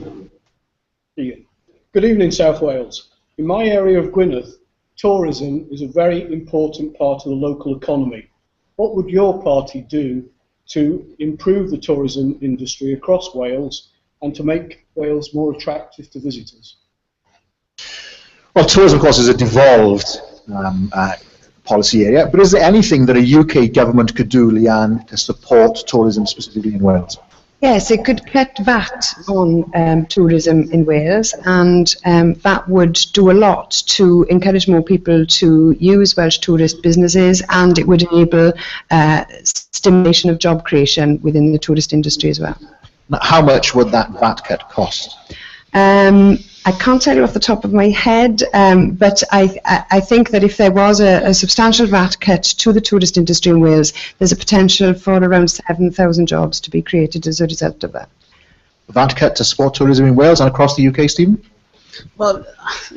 Good evening, South Wales. In my area of Gwynedd, tourism is a very important part of the local economy. What would your party do to improve the tourism industry across Wales and to make Wales more attractive to visitors? Well, tourism, of course, is a devolved policy area, but is there anything that a UK government could do, Leanne, to support tourism specifically in Wales? Yes, it could cut VAT on tourism in Wales, and that would do a lot to encourage more people to use Welsh tourist businesses, and it would enable stimulation of job creation within the tourist industry as well. How much would that VAT cut cost? I can't tell you off the top of my head, but I think that if there was a substantial VAT cut to the tourist industry in Wales, there's a potential for around 7,000 jobs to be created as a result of that. VAT cut to support tourism in Wales and across the UK, Stephen? Well,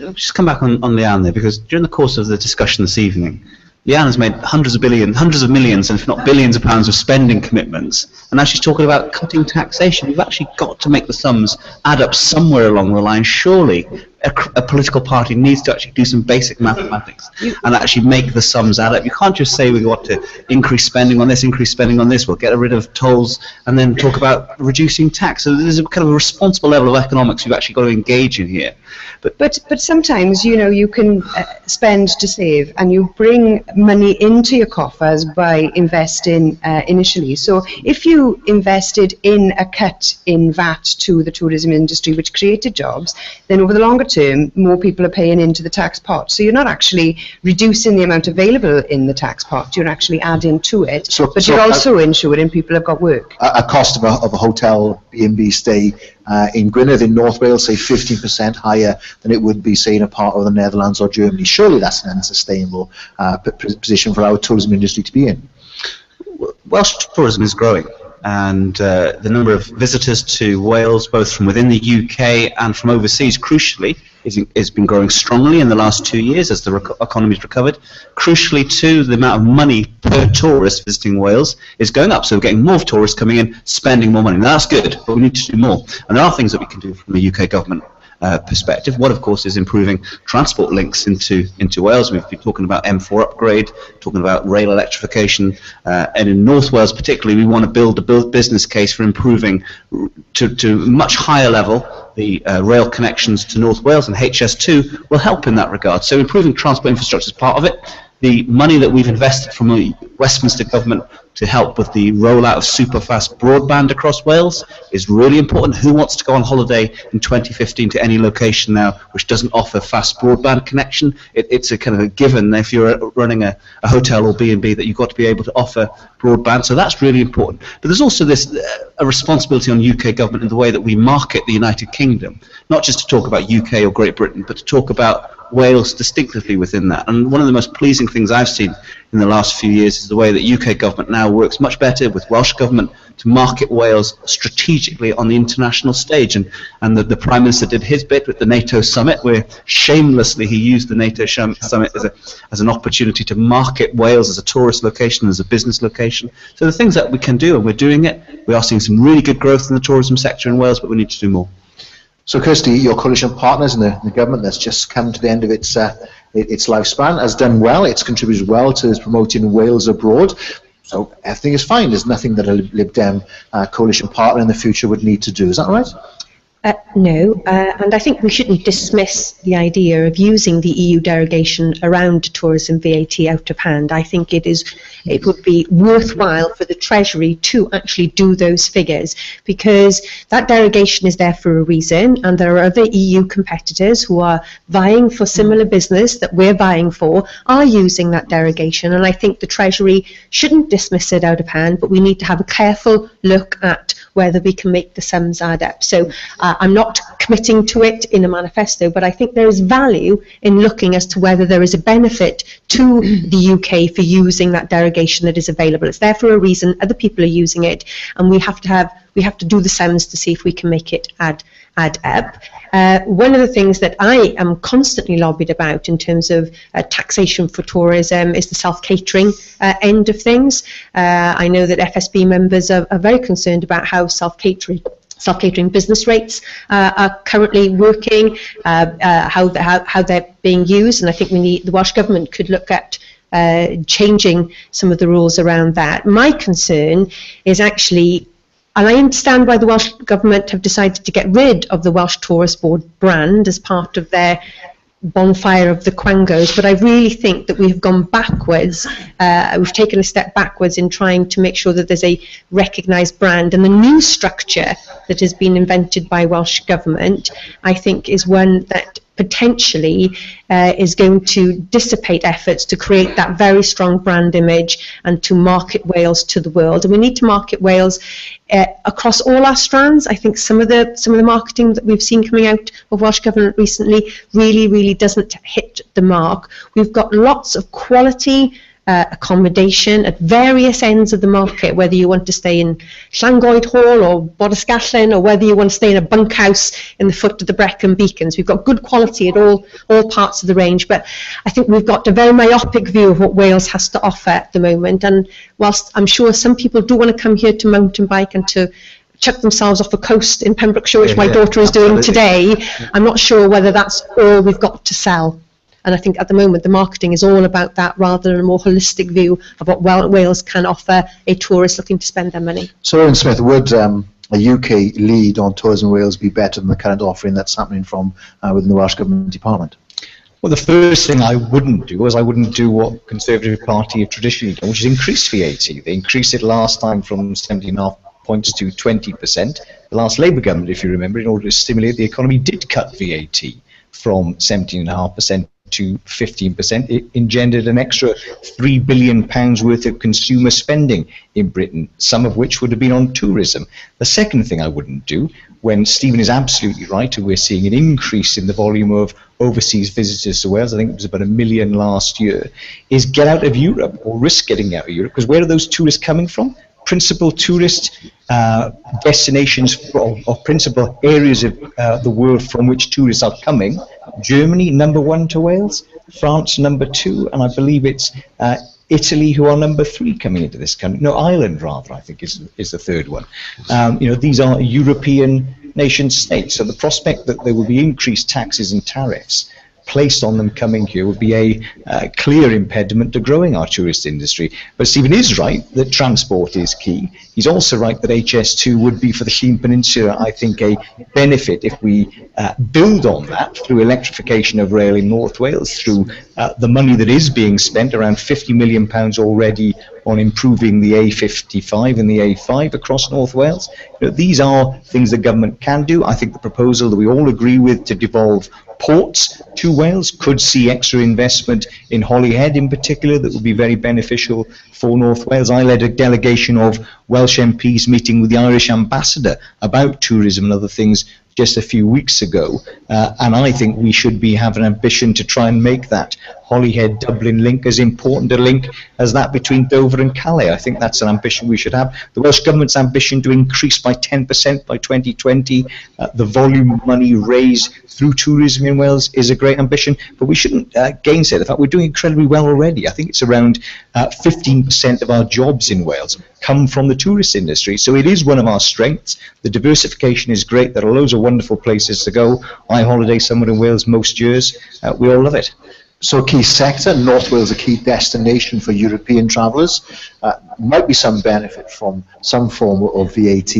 I'll just come back on Leanne there, because during the course of the discussion this evening, Leanne has made hundreds of millions, and if not billions of pounds of spending commitments, and now she's talking about cutting taxation. We've actually got to make the sums add up somewhere along the line. Surely a political party needs to actually do some basic mathematics and actually make the sums add up. You can't just say we want to increase spending on this, we'll get rid of tolls, and then talk about reducing tax. So there's a kind of a responsible level of economics you've actually got to engage in here. But sometimes, you can spend to save, and you bring money into your coffers by investing initially. So if you invested in a cut in VAT to the tourism industry, which created jobs, then over the longer term, more people are paying into the tax pot. So you're not actually reducing the amount available in the tax pot, you're actually adding to it, but you're also ensuring people have got work. A cost of a hotel B&B stay in Gwynedd in North Wales, say 15% higher than it would be, say, in a part of the Netherlands or Germany. Surely that's an unsustainable position for our tourism industry to be in. Welsh tourism is growing, and the number of visitors to Wales, both from within the UK and from overseas, crucially, has been growing strongly in the last 2 years as the economy's recovered. Crucially, too, the amount of money per tourist visiting Wales is going up, so we're getting more tourists coming in, spending more money. Now, that's good, but we need to do more. And there are things that we can do from the UK government perspective. One, of course, is improving transport links into Wales. We've been talking about M4 upgrade, talking about rail electrification, and in North Wales particularly, we want to build a business case for improving to much higher level the rail connections to North Wales, and HS2 will help in that regard. So improving transport infrastructure is part of it. The money that we've invested from the Westminster government to help with the rollout of super-fast broadband across Wales is really important. Who wants to go on holiday in 2015 to any location now which doesn't offer fast broadband connection? It's a kind of a given if you're running a hotel or B&B that you've got to be able to offer broadband, so that's really important. But there's also this a responsibility on UK government in the way that we market the United Kingdom, not just to talk about UK or Great Britain, but to talk about Wales distinctively within that. And one of the most pleasing things I've seen in the last few years is the way that UK government now works much better with Welsh government to market Wales strategically on the international stage. And the Prime Minister did his bit with the NATO summit, where shamelessly he used the NATO summit as an opportunity to market Wales as a tourist location, as a business location. So the things that we can do, and we're doing it. We are seeing some really good growth in the tourism sector in Wales, but we need to do more. So, Kirsty, your coalition partners in the government that's just come to the end of its lifespan has done well. It's contributed well to promoting Wales abroad. So everything is fine. There's nothing that a Lib Dem coalition partner in the future would need to do. Is that right? No, and I think we shouldn't dismiss the idea of using the EU derogation around tourism VAT out of hand. I think it would be worthwhile for the Treasury to actually do those figures, because that derogation is there for a reason, and there are other EU competitors who are vying for similar business that we're vying for, are using that derogation, and I think the Treasury shouldn't dismiss it out of hand, but we need to have a careful look at whether we can make the sums add up. So I'm not committing to it in a manifesto, but I think there is value in looking as to whether there is a benefit to the UK for using that derogation that is available. It's there for a reason, other people are using it, and we have to do the sums to see if we can make it add up. One of the things that I am constantly lobbied about in terms of taxation for tourism is the self-catering end of things. I know that FSB members are very concerned about how self-catering business rates are currently working, how they're being used, and I think the Welsh Government could look at changing some of the rules around that. My concern is actually, and I understand why the Welsh Government have decided to get rid of the Welsh Tourist Board brand as part of their bonfire of the Quangos, but I really think that we've gone backwards. We've taken a step backwards in trying to make sure that there's a recognised brand, and the new structure that has been invented by Welsh Government, I think, is one that potentially is going to dissipate efforts to create that very strong brand image and to market Wales to the world. And we need to market Wales across all our strands. I think some of the marketing that we've seen coming out of Welsh Government recently really doesn't hit the mark. We've got lots of quality accommodation at various ends of the market, whether you want to stay in Llangoed Hall or Bodyscallen, or whether you want to stay in a bunkhouse in the foot of the Brecon Beacons. We've got good quality at all parts of the range, but I think we've got a very myopic view of what Wales has to offer at the moment. And whilst I'm sure some people do want to come here to mountain bike and to chuck themselves off a coast in Pembrokeshire, which my daughter is doing today, I'm not sure whether that's all we've got to sell. And I think at the moment the marketing is all about that, rather than a more holistic view of what Wales can offer a tourist looking to spend their money. So, Owen Smith, would a UK lead on tourism in Wales be better than the current offering that's happening from within the Welsh Government Department? Well, the first thing I wouldn't do is I wouldn't do what Conservative Party have traditionally done, which is increase VAT. They increased it last time from 17.5 points to 20%. The last Labour government, if you remember, in order to stimulate the economy, did cut VAT from 17.5% to 15%. It engendered an extra £3 billion worth of consumer spending in Britain, some of which would have been on tourism. The second thing I wouldn't do, when Stephen is absolutely right, and we're seeing an increase in the volume of overseas visitors to Wales, I think it was about 1 million last year, is get out of Europe, or risk getting out of Europe, because where are those tourists coming from? Principal tourist destinations or principal areas of the world from which tourists are coming. Germany, #1 to Wales, France, #2, and I believe it's Italy, who are #3 coming into this country. No, Ireland, rather, I think, is the third one. These are European nation states, so the prospect that there will be increased taxes and tariffs placed on them coming here would be a clear impediment to growing our tourist industry. But Stephen is right that transport is key. He's also right that HS2 would be for the Llŷn Peninsula, I think, a benefit if we build on that through electrification of rail in North Wales, through the money that is being spent, around £50 million already on improving the A55 and the A5 across North Wales. These are things the government can do. I think the proposal that we all agree with to devolve ports to Wales could see extra investment in Holyhead in particular that would be very beneficial for North Wales. I led a delegation of Welsh MPs meeting with the Irish ambassador about tourism and other things just a few weeks ago, and I think we should have an ambition to try and make that Holyhead-Dublin link as important a link as that between Dover and Calais. I think that's an ambition we should have. The Welsh Government's ambition to increase by 10% by 2020 the volume of money raised through tourism in Wales is a great ambition, but we shouldn't gainsay the fact we're doing incredibly well already. I think it's around 15% of our jobs in Wales come from the tourist industry, so it is one of our strengths. The diversification is great. There are loads of wonderful places to go. I holiday somewhere in Wales most years. We all love it. So a key sector, North Wales a key destination for European travellers. Might be some benefit from some form of VAT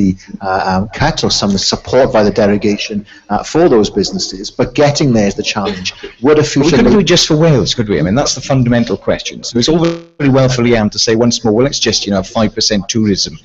cut or some support by the derogation for those businesses, but getting there is the challenge. Would a future... We couldn't do it just for Wales, could we? I mean, that's the fundamental question. So it's all very well for Leanne to say once more, well, let's just, have 5% tourism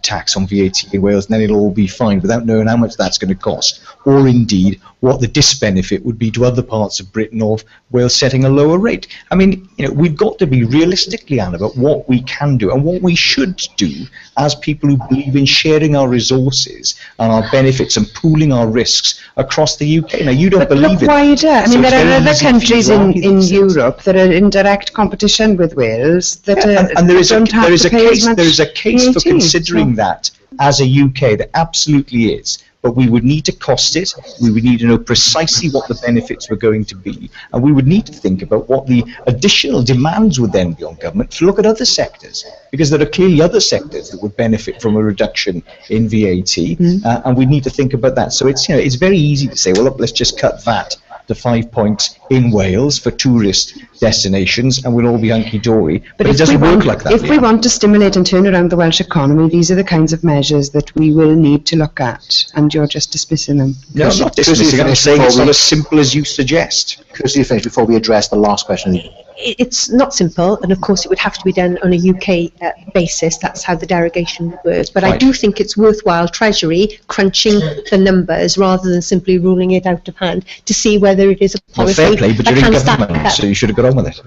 tax on VAT in Wales, and then it'll all be fine, without knowing how much that's going to cost, or indeed what the disbenefit would be to other parts of Britain of Wales setting a lower rate. I mean, we've got to be realistic, Leanne, about what we can do and what we should do as people who believe in sharing our resources and our benefits and pooling our risks across the UK. Now, you don't believe it. Wider. I mean, there are other countries in Europe that are in direct competition with Wales that and there is don't have to pay as much there is a case VAT, for considering that as a UK. There absolutely is. But we would need to cost it, we would need to know precisely what the benefits were going to be, and we would need to think about what the additional demands would then be on government to look at other sectors, because there are clearly other sectors that would benefit from a reduction in VAT, and we need to think about that. So it's, it's very easy to say, well, look, let's just cut VAT to 5 points in Wales for tourist destinations and we'll all be hunky-dory, but it doesn't work like that. If we want to stimulate and turn around the Welsh economy, these are the kinds of measures that we will need to look at, and you're just dismissing them. No, I'm not dismissing, I'm saying it's not as simple as you suggest. Kirsty, finish before we address the last question. It's not simple, and of course it would have to be done on a UK basis. That's how the derogation works. But I do think it's worthwhile Treasury crunching the numbers rather than simply ruling it out of hand to see whether it is a policy. Well, fair play, but you're in government, so you should have got on with it.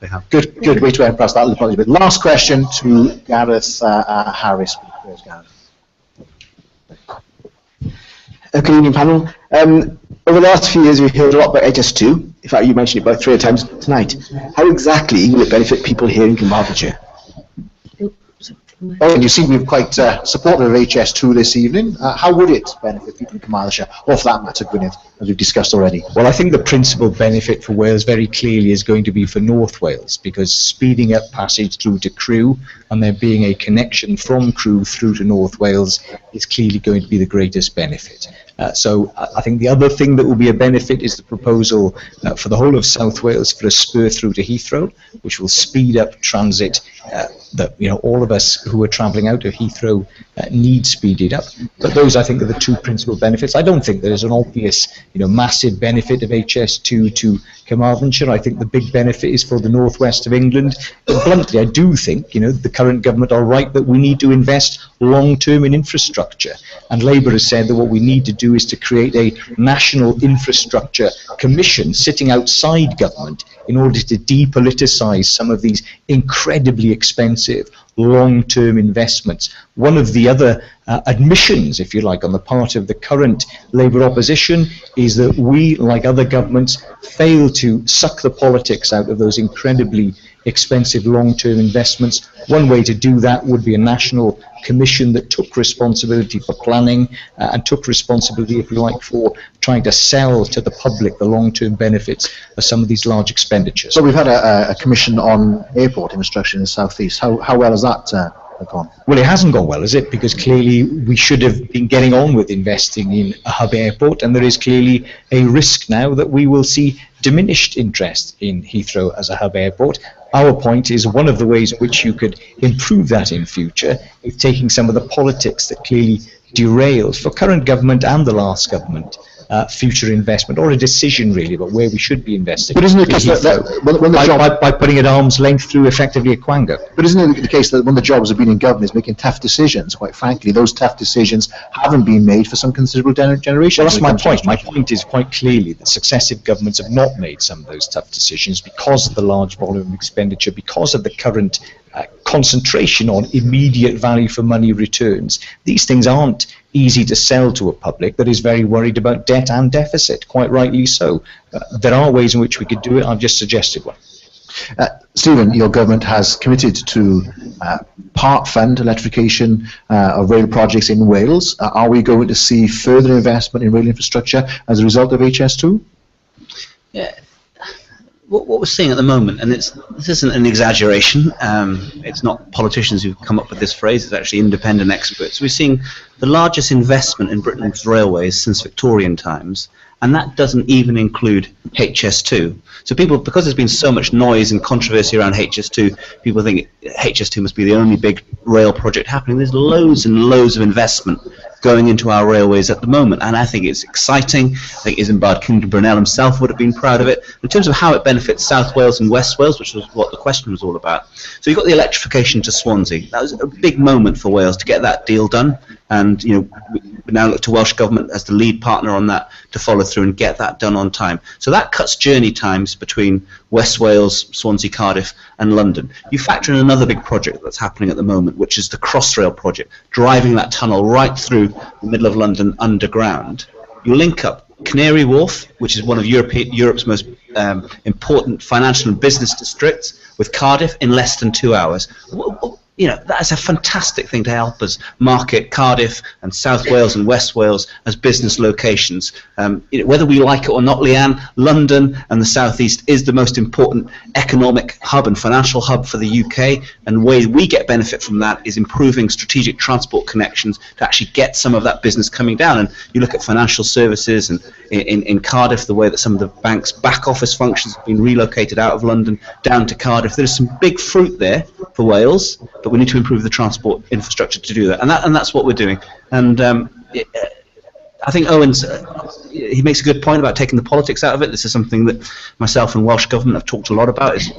They have. Good way to end past that. Last question to Gareth Harris. Where's Gareth? Good evening, panel. Over the last few years, we've heard a lot about HS2. In fact, you mentioned it about 3 times tonight. How exactly will it benefit people here in Carmarthenshire? And you seem to be quite supportive of HS2 this evening. How would it benefit people in Carmarthenshire, or for that matter, Gwynedd, as we've discussed already? Well, I think the principal benefit for Wales very clearly is going to be for North Wales, because speeding up passage through to Crewe and there being a connection from Crewe through to North Wales is clearly going to be the greatest benefit. So I think the other thing that will be a benefit is the proposal for the whole of South Wales for a spur through to Heathrow, which will speed up transit that all of us who are travelling out of Heathrow need speeded up. But those, I think, are the two principal benefits. I don't think there is an obvious massive benefit of HS2 to Carmarthenshire. I think the big benefit is for the northwest of England. But bluntly, I do think the current government are right that we need to invest long-term in infrastructure. And Labour has said that what we need to do is to create a national infrastructure commission sitting outside government in order to depoliticise some of these incredibly expensive long-term investments. One of the other admissions, if you like, on the part of the current Labour opposition is that we, like other governments, fail to suck the politics out of those incredibly expensive long-term investments. One way to do that would be a national commission that took responsibility for planning and took responsibility, if you like, for trying to sell to the public the long-term benefits of some of these large expenditures. So we've had a commission on airport infrastructure in the South East. How well has that gone? Well, it hasn't gone well, has it? Because clearly we should have been getting on with investing in a hub airport, and there is clearly a risk now that we will see diminished interest in Heathrow as a hub airport. Our point is one of the ways in which you could improve that in future is taking some of the politics that clearly derailed for current government and the last government future investment, or a decision really about where we should be investing. But isn't it the case that by putting it arm's length through effectively a quango? But isn't it the case that when the jobs have been in government is making tough decisions, quite frankly, those tough decisions haven't been made for some considerable generation? Well, that's my point. My point is quite clearly that successive governments have not made some of those tough decisions because of the large volume of expenditure, because of the current concentration on immediate value for money returns. These things aren't easy to sell to a public that is very worried about debt and deficit, quite rightly so. There are ways in which we could do it. I've just suggested one. Stephen, your government has committed to part fund electrification of rail projects in Wales. Are we going to see further investment in rail infrastructure as a result of HS2? Yeah. What we're seeing at the moment, and this isn't an exaggeration, it's not politicians who've come up with this phrase, it's actually independent experts. We're seeing the largest investment in Britain's railways since Victorian times, and that doesn't even include HS2. So people, because there's been so much noise and controversy around HS2, people think HS2 must be the only big rail project happening. There's loads and loads of investment going into our railways at the moment, and I think it's exciting. I think Isambard Kingdom-Brunel himself would have been proud of it. In terms of how it benefits South Wales and West Wales, which was what the question was all about. So you've got the electrification to Swansea. That was a big moment for Wales to get that deal done, and we now look to Welsh Government as the lead partner on that to follow through and get that done on time. So that cuts journey times between West Wales, Swansea, Cardiff and London. You factor in another big project that's happening at the moment, which is the Crossrail project, driving that tunnel right through the middle of London underground. You link up Canary Wharf, which is one of Europe's most important financial and business districts, with Cardiff in less than 2 hours. That's a fantastic thing to help us market Cardiff and South Wales and West Wales as business locations. Whether we like it or not, Leanne, London and the South East is the most important economic hub and financial hub for the UK, and the way we get benefit from that is improving strategic transport connections to actually get some of that business coming down. And you look at financial services, and in Cardiff, the way that some of the bank's back office functions have been relocated out of London down to Cardiff. There's some big fruit there for Wales, but we need to improve the transport infrastructure to do that, and that's what we're doing. And I think Owen's he makes a good point about taking the politics out of it. This is something that myself and Welsh Government have talked a lot about. Is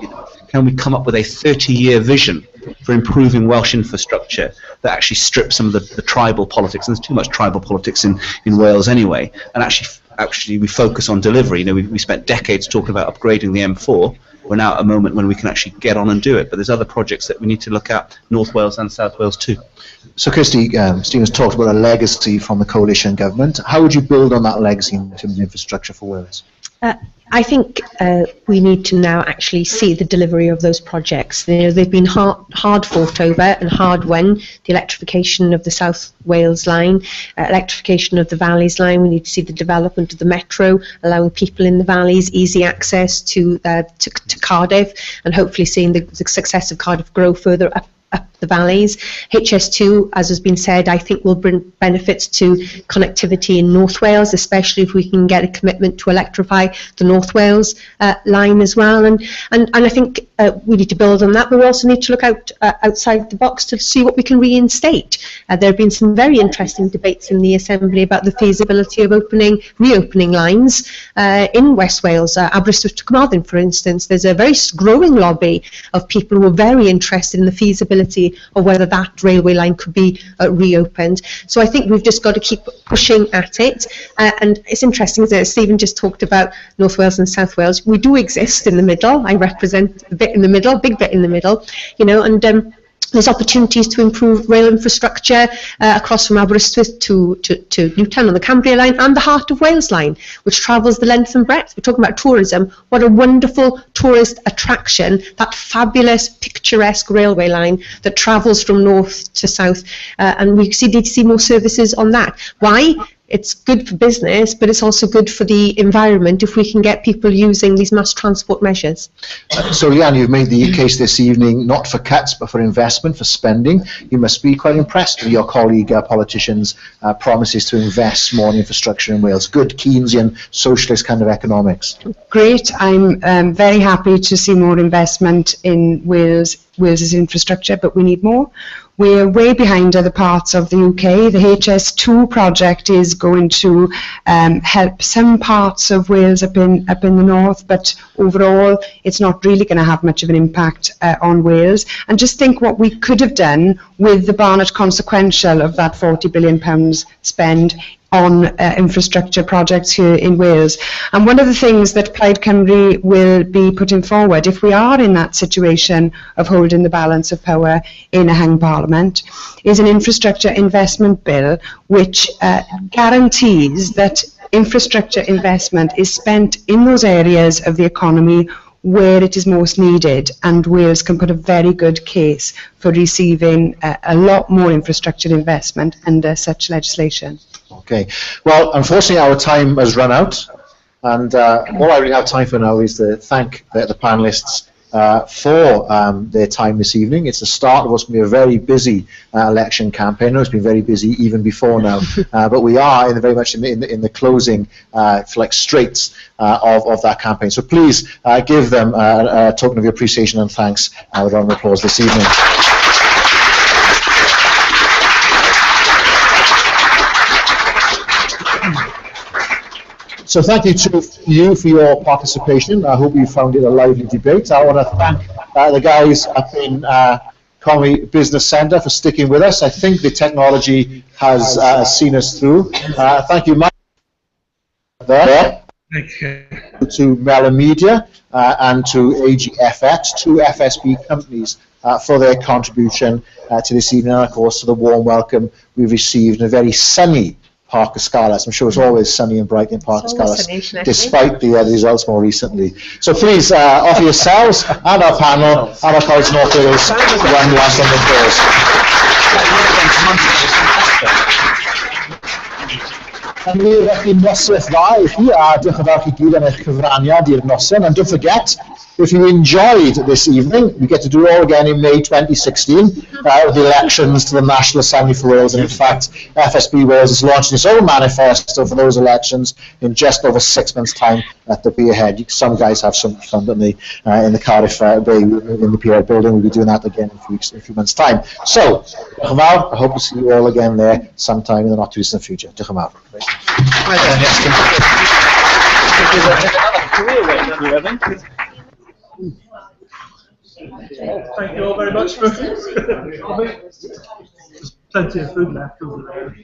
can we come up with a 30-year vision for improving Welsh infrastructure that actually strips some of the tribal politics, and there's too much tribal politics in Wales anyway, and actually we focus on delivery. We spent decades talking about upgrading the M4. We're now at a moment when we can actually get on and do it, but there's other projects that we need to look at, North Wales and South Wales too. So Kirsty, Stephen's talked about a legacy from the coalition government. How would you build on that legacy in terms of infrastructure for Wales? I think we need to now actually see the delivery of those projects. They've been hard fought over and hard won. The electrification of the South Wales line, electrification of the Valleys line. We need to see the development of the metro, allowing people in the valleys easy access to Cardiff, and hopefully seeing the success of Cardiff grow further up the valleys. HS2, as has been said, I think will bring benefits to connectivity in North Wales, especially if we can get a commitment to electrify the North Wales line as well. And I think we need to build on that, but we also need to look outside the box to see what we can reinstate. There have been some very interesting debates in the Assembly about the feasibility of reopening lines in West Wales. Aberystwyth to Carmarthen, for instance, there's a very growing lobby of people who are very interested in the feasibility of whether that railway line could be reopened. So I think we've just got to keep pushing at it. And it's interesting, isn't it? Stephen just talked about North Wales and South Wales. We do exist in the middle. I represent a bit in the middle, big bit in the middle, and there's opportunities to improve rail infrastructure across from Aberystwyth to Newtown on the Cambria line, and the Heart of Wales line, which travels the length and breadth. We're talking about tourism. What a wonderful tourist attraction, that fabulous, picturesque railway line that travels from north to south, and we need to see more services on that. Why? It's good for business, but it's also good for the environment if we can get people using these mass transport measures. So Leanne, you've made the case this evening, not for cuts, but for investment, for spending. You must be quite impressed with your colleague politicians' promises to invest more in infrastructure in Wales. Good Keynesian, socialist kind of economics. Great. I'm very happy to see more investment in Wales's infrastructure, but we need more. We're way behind other parts of the UK. The HS2 project is going to help some parts of Wales up in the north, but overall it's not really going to have much of an impact on Wales. And just think what we could have done with the Barnet consequential of that £40 billion spend on infrastructure projects here in Wales. And one of the things that Plaid Cymru will be putting forward, if we are in that situation of holding the balance of power in a hung parliament, is an infrastructure investment bill which guarantees that infrastructure investment is spent in those areas of the economy where it is most needed, and Wales can put a very good case for receiving a lot more infrastructure investment under such legislation. Okay. Well, unfortunately, our time has run out, and all I really have time for now is to thank the panellists for their time this evening. It's the start of what's going to be a very busy election campaign. I know it's been very busy even before now, but we are very much in the closing straits of that campaign. So please give them a token of your appreciation and thanks with a round of applause this evening. So thank you to you for your participation. I hope you found it a lively debate. I want to thank the guys up in Conwy Business Centre for sticking with us. I think the technology has seen us through. Thank you, Mike. There. Thank you. To Mellon Media and to AGFX, two FSB companies, for their contribution to this evening, and of course to the warm welcome we've received in a very sunny Parc Y Scarlets. I'm sure it's always sunny and bright in Parc Y Scarlets, despite the results more recently. So please offer yourselves and our panel and our colleagues North Wales one last round of applause. Felly noswaith dda I chi, a diolch yn fawr chi gyd am eich cyfraniad i'r noson, and don't forget, if you enjoyed this evening, we get to do it all again in May 2016 with the elections to the National Assembly for Wales, and in fact FSB Wales is launching its own manifesto for those elections in just over 6 months' time at the Be Ahead. Some guys have some fun, don't they, in the Cardiff Bay, in the PI building. We'll be doing that again in a few months' time. So, diolch yn fawr, I hope to see you all again there sometime in the not too distant future. Diolch yn fawr. Hi there, Iestyn. Thank you all very much for coming. There's plenty of food left over there.